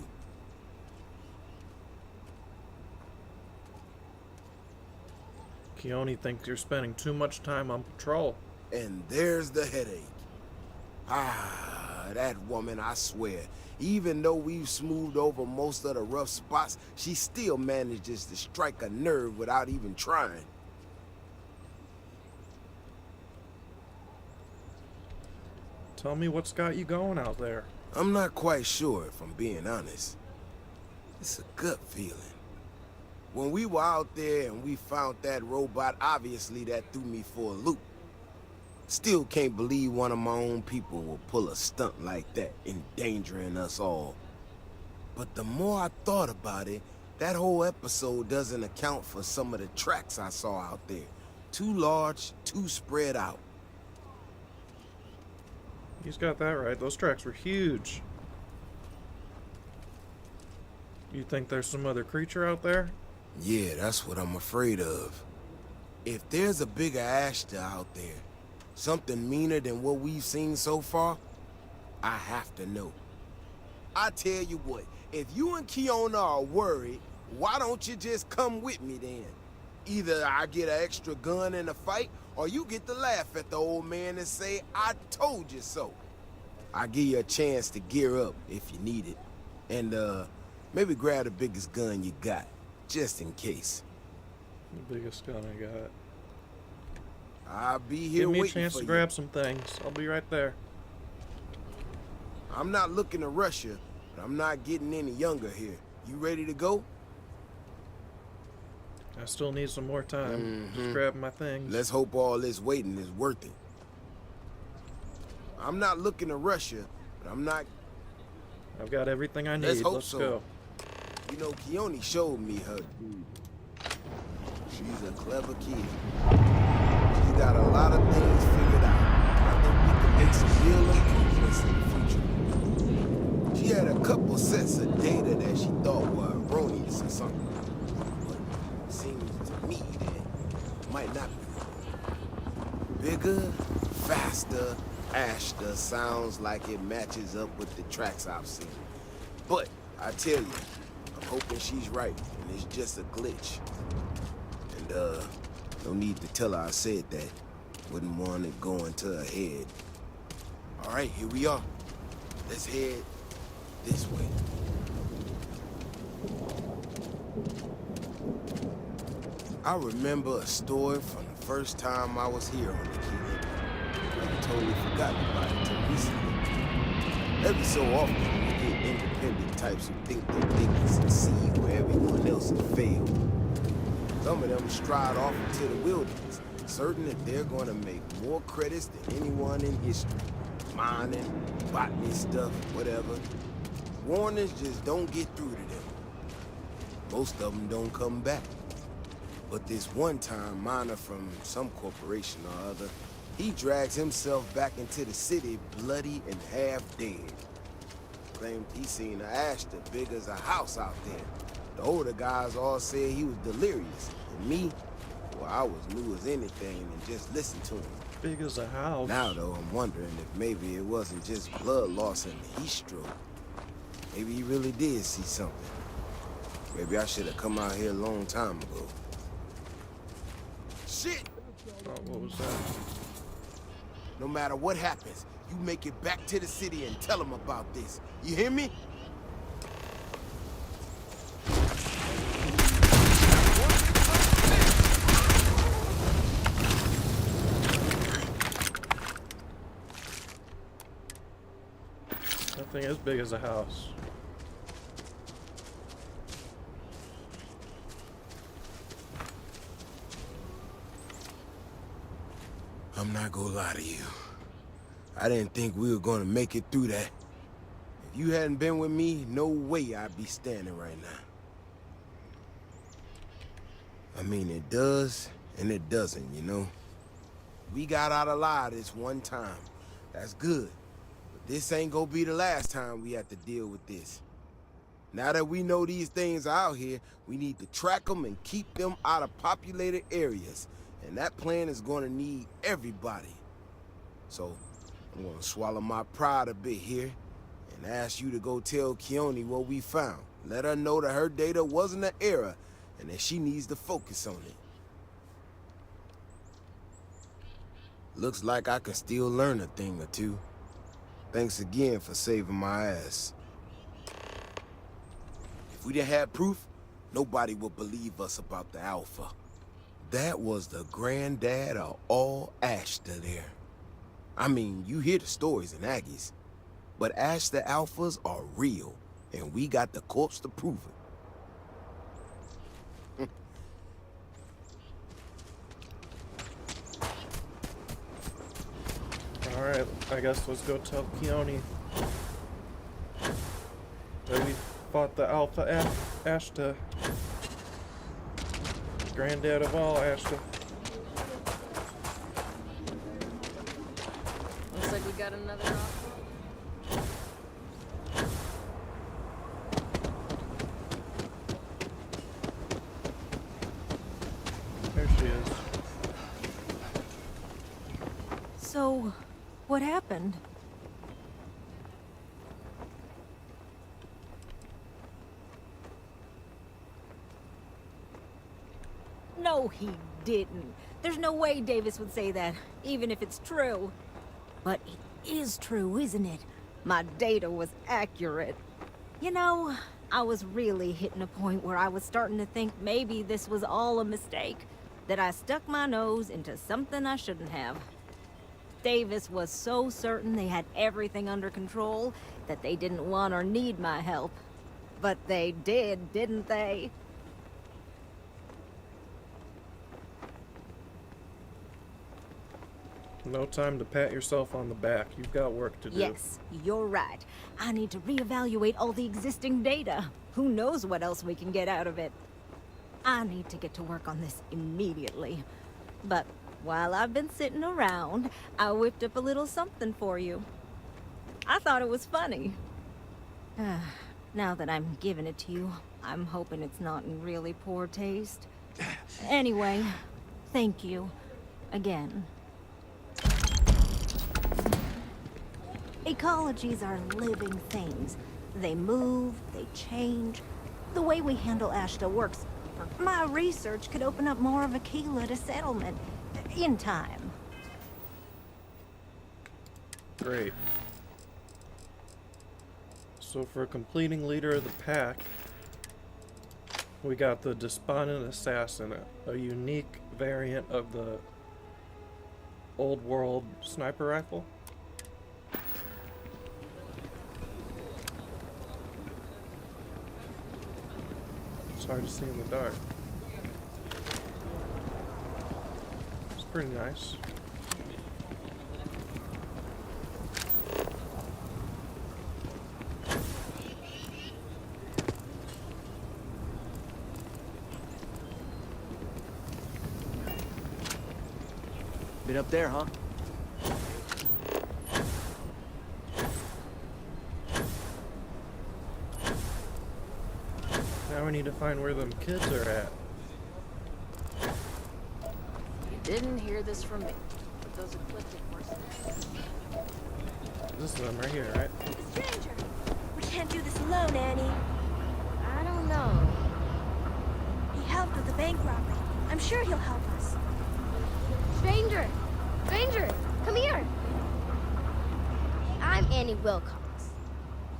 S1: Keone thinks you're spending too much time on patrol.
S21: And there's the headache. Ah, that woman, I swear. Even though we've smoothed over most of the rough spots, she still manages to strike a nerve without even trying.
S1: Tell me what's got you going out there.
S21: I'm not quite sure, if I'm being honest. It's a gut feeling. When we were out there and we found that robot, obviously that threw me for a loop. Still can't believe one of my own people will pull a stunt like that, endangering us all. But the more I thought about it, that whole episode doesn't account for some of the tracks I saw out there. Too large, too spread out.
S1: He's got that right. Those tracks were huge. You think there's some other creature out there?
S21: Yeah, that's what I'm afraid of. If there's a bigger Ashta out there, something meaner than what we've seen so far, I have to know. I tell you what, if you and Keone are worried, why don't you just come with me then? Either I get an extra gun in the fight, or you get to laugh at the old man and say, I told you so. I'll give you a chance to gear up if you need it. And, maybe grab the biggest gun you got, just in case.
S1: The biggest gun I got.
S21: I'll be here
S1: Give me a
S21: waiting
S1: chance
S21: for
S1: to
S21: you.
S1: grab some things. I'll be right there.
S21: I'm not looking to rush you, but I'm not getting any younger here. You ready to go?
S1: I still need some more time. Just grabbing my things.
S21: Let's hope all this waiting is worth it. I'm not looking to rush you, but I'm not...
S1: I've got everything I need.
S21: Let's hope
S1: Let's
S21: so.
S1: go.
S21: You know, Keone showed me her dude. She's a clever kid. She's got a lot of things figured out. I think we can make some real improvements in the future. She had a couple sets of data that she thought were erroneous or something. But it seems to me that it might not be. Bigger, faster, Ashta sounds like it matches up with the tracks I've seen. But I tell you, I'm hoping she's right, and it's just a glitch. And, no need to tell her I said that. Wouldn't want it going to her head. All right, here we are. Let's head this way. I remember a story from the first time I was here on the Keelan. I totally forgotten about it until recently. Every so often, you get independent types who think they can succeed where everyone else has failed. Some of them stride off into the wilderness, certain that they're going to make more credits than anyone in history. Mining, botany stuff, whatever. Warnings just don't get through to them. Most of them don't come back. But this one-time miner from some corporation or other, he drags himself back into the city bloody and half dead. Claimed he seen an Ashta big as a house out there. The older guys all said he was delirious. And me, well, I was new as anything and just listened to him.
S1: Big as a house.
S21: Now, though, I'm wondering if maybe it wasn't just blood loss and heat stroke. Maybe he really did see something. Maybe I should have come out here a long time ago. Shit!
S1: Oh, what was that?
S21: No matter what happens, you make it back to the city and tell them about this. You hear me?
S1: That thing is big as a house.
S21: I'm not gonna lie to you. I didn't think we were gonna make it through that. If you hadn't been with me, no way I'd be standing right now. I mean, it does and it doesn't, you know? We got out alive this one time. That's good. But this ain't gonna be the last time we have to deal with this. Now that we know these things are out here, we need to track them and keep them out of populated areas. And that plan is gonna need everybody. So, I'm gonna swallow my pride a bit here and ask you to go tell Keone what we found. Let her know that her data wasn't an error and that she needs to focus on it. Looks like I can still learn a thing or two. Thanks again for saving my ass. If we didn't have proof, nobody would believe us about the Alpha. That was the granddad of all Ashta there. I mean, you hear the stories in Aggies, but Ashta Alphas are real, and we got the corpse to prove it.
S1: Alright, I guess let's go tell Keone that we fought the Alpha Ashta. Granddad of all Ashta.
S12: Looks like we got another offer.
S1: There she is.
S10: So, what happened? No, he didn't. There's no way Davis would say that, even if it's true. But it is true, isn't it? My data was accurate. You know, I was really hitting a point where I was starting to think maybe this was all a mistake. That I stuck my nose into something I shouldn't have. Davis was so certain they had everything under control that they didn't want or need my help. But they did, didn't they?
S1: No time to pat yourself on the back. You've got work to do.
S10: Yes, you're right. I need to reevaluate all the existing data. who knows what else we can get out of it. I need to get to work on this immediately. But while I've been sitting around, I whipped up a little something for you. I thought it was funny. Now that I'm giving it to you, I'm hoping it's not in really poor taste. Anyway, thank you. Again. Ecologies are living things. They move, they change. The way we handle Ashta works. My research could open up more of Aquila to settlement. In time.
S1: Great. So for completing Leader of the Pack, we got the Despondent Assassin, a unique variant of the old world sniper rifle. It's hard to see in the dark. It's pretty nice.
S3: Been up there, huh?
S1: Now we need to find where them kids are at.
S12: You didn't hear this from me, but those ecliptic horses.
S1: This is them right here, right?
S8: Stranger! We can't do this alone, Annie.
S13: I don't know.
S8: He helped with the bank robbery. I'm sure he'll help us.
S13: Stranger! Stranger! Come here! I'm Annie Wilcox.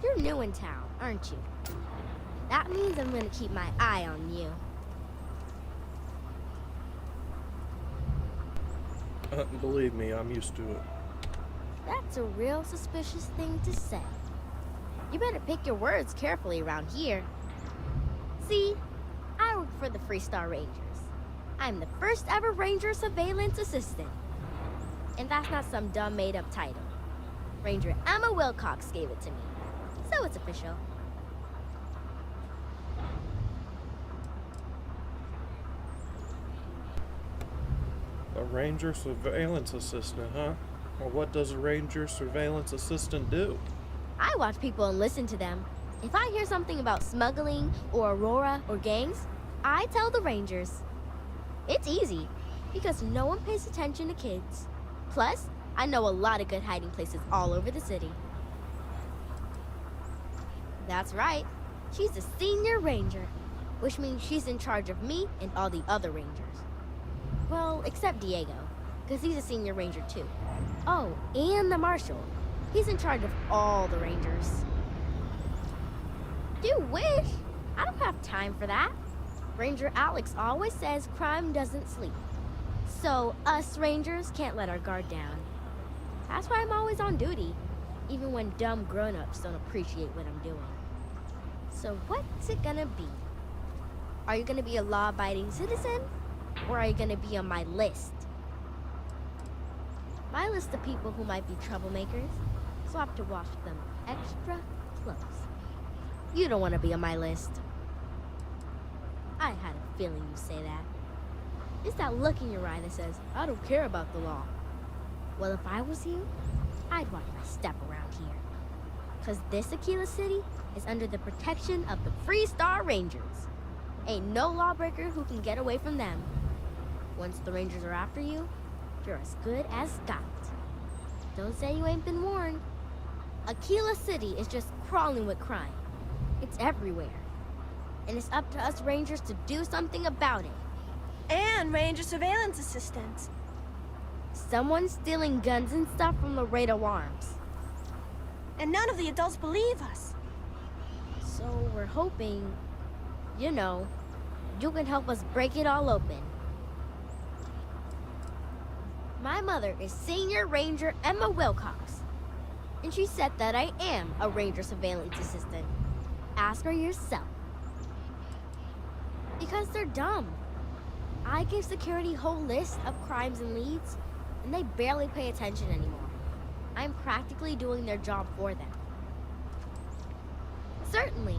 S13: You're new in town, aren't you? That means I'm gonna keep my eye on you.
S1: Believe me, I'm used to it.
S13: That's a real suspicious thing to say. You better pick your words carefully around here. See, I work for the Freestar Rangers. I'm the first ever Ranger Surveillance Assistant. And that's not some dumb made-up title. Ranger Emma Wilcox gave it to me. So it's official.
S1: A Ranger Surveillance Assistant, huh? Well, what does a Ranger Surveillance Assistant do?
S13: I watch people and listen to them. If I hear something about smuggling or Aurora or gangs, I tell the Rangers. It's easy, because no one pays attention to kids. Plus, I know a lot of good hiding places all over the city. That's right. She's a senior ranger, which means she's in charge of me and all the other rangers. Well, except Diego, because he's a senior ranger too. Oh, and the marshal. He's in charge of all the rangers. Do wish! I don't have time for that. Ranger Alex always says crime doesn't sleep. So us rangers can't let our guard down. That's why I'm always on duty, even when dumb grown-ups don't appreciate what I'm doing. So what's it gonna be? Are you gonna be a law-abiding citizen? Or are you gonna be on my list? My list of people who might be troublemakers, so I have to watch them extra close. You don't want to be on my list. I had a feeling you'd say that. It's that look in your eye that says, I don't care about the law. Well, if I was you, I'd watch my step around here. Because this Aquila City is under the protection of the Freestar Rangers. Ain't no lawbreaker who can get away from them. Once the Rangers are after you, you're as good as got. Don't say you ain't been warned. Aquila City is just crawling with crime. It's everywhere. And it's up to us Rangers to do something about it.
S8: And Ranger Surveillance Assistants.
S13: Someone's stealing guns and stuff from Laredo Arms.
S8: And none of the adults believe us.
S13: So we're hoping, you know, you can help us break it all open. My mother is Senior Ranger Emma Wilcox. And she said that I am a Ranger Surveillance Assistant. Ask her yourself. Because they're dumb. I give security a whole list of crimes and leads, and they barely pay attention anymore. I'm practically doing their job for them. Certainly.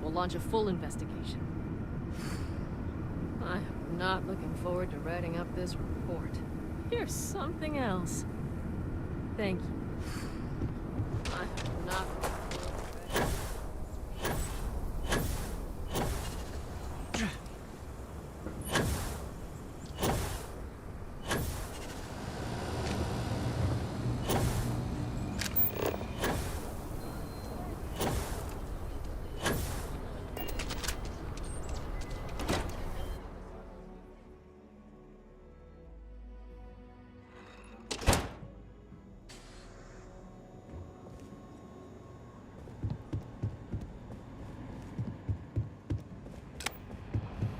S12: We'll launch a full investigation. I'm not looking forward to writing up this report. Here's something else. Thank you. I'm not...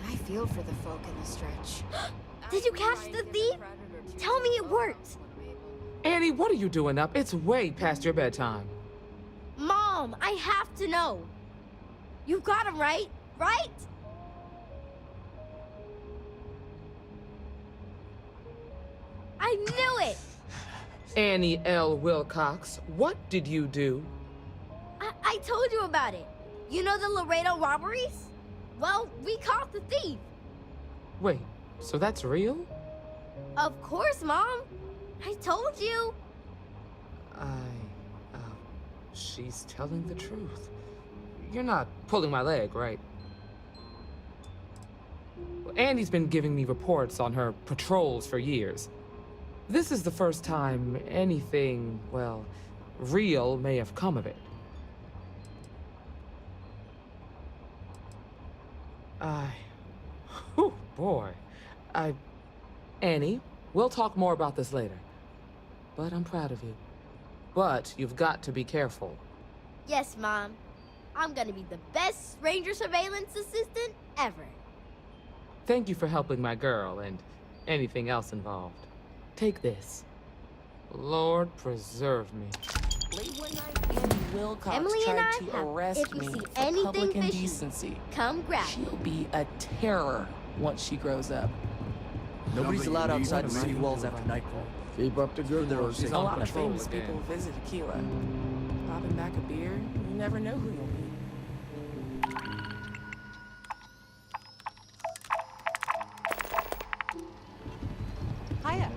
S7: I feel for the folk in the stretch.
S13: Did you catch the thief? Tell me it worked.
S9: Annie, what are you doing up? It's way past your bedtime.
S13: Mom, I have to know. You got him right? Right? I knew it!
S9: Annie L. Wilcox, what did you do?
S13: I told you about it. You know the Laredo robberies? Well, we caught the thief.
S9: Wait, so that's real?
S13: Of course, Mom. I told you.
S9: She's telling the truth. You're not pulling my leg, right? Annie's been giving me reports on her patrols for years. This is the first time anything, well, real may have come of it. Whew, boy. Annie, we'll talk more about this later. But I'm proud of you. But you've got to be careful.
S13: Yes, Mom. I'm gonna be the best ranger surveillance assistant ever.
S9: Thank you for helping my girl and anything else involved. Take this. Lord preserve me.
S23: Late one night, Annie Wilcox
S13: Emily and
S23: tried
S13: I
S23: to
S13: have,
S23: arrest
S13: if you
S23: me
S13: see
S23: for
S13: anything
S23: public
S13: fishy,
S23: indecency.
S13: come grab
S23: She'll
S13: it.
S23: be a terror once she grows up.
S3: Nobody's allowed outside the city walls after nightfall.
S21: Keep up the good work.
S23: A lot of famous people visit Aquila. Popping back a beer, you never know who you'll meet.
S16: Hiya.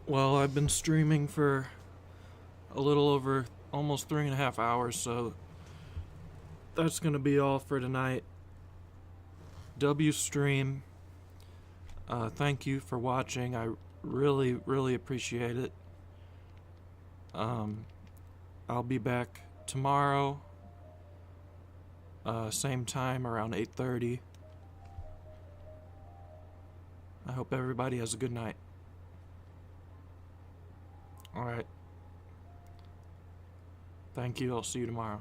S1: Well, I've been streaming for a little over almost 3.5 hours, so that's gonna be all for tonight. Wstream, thank you for watching. I really appreciate it. I'll be back tomorrow, same time, around 8:30. I hope everybody has a good night. All right. Thank you. I'll see you tomorrow.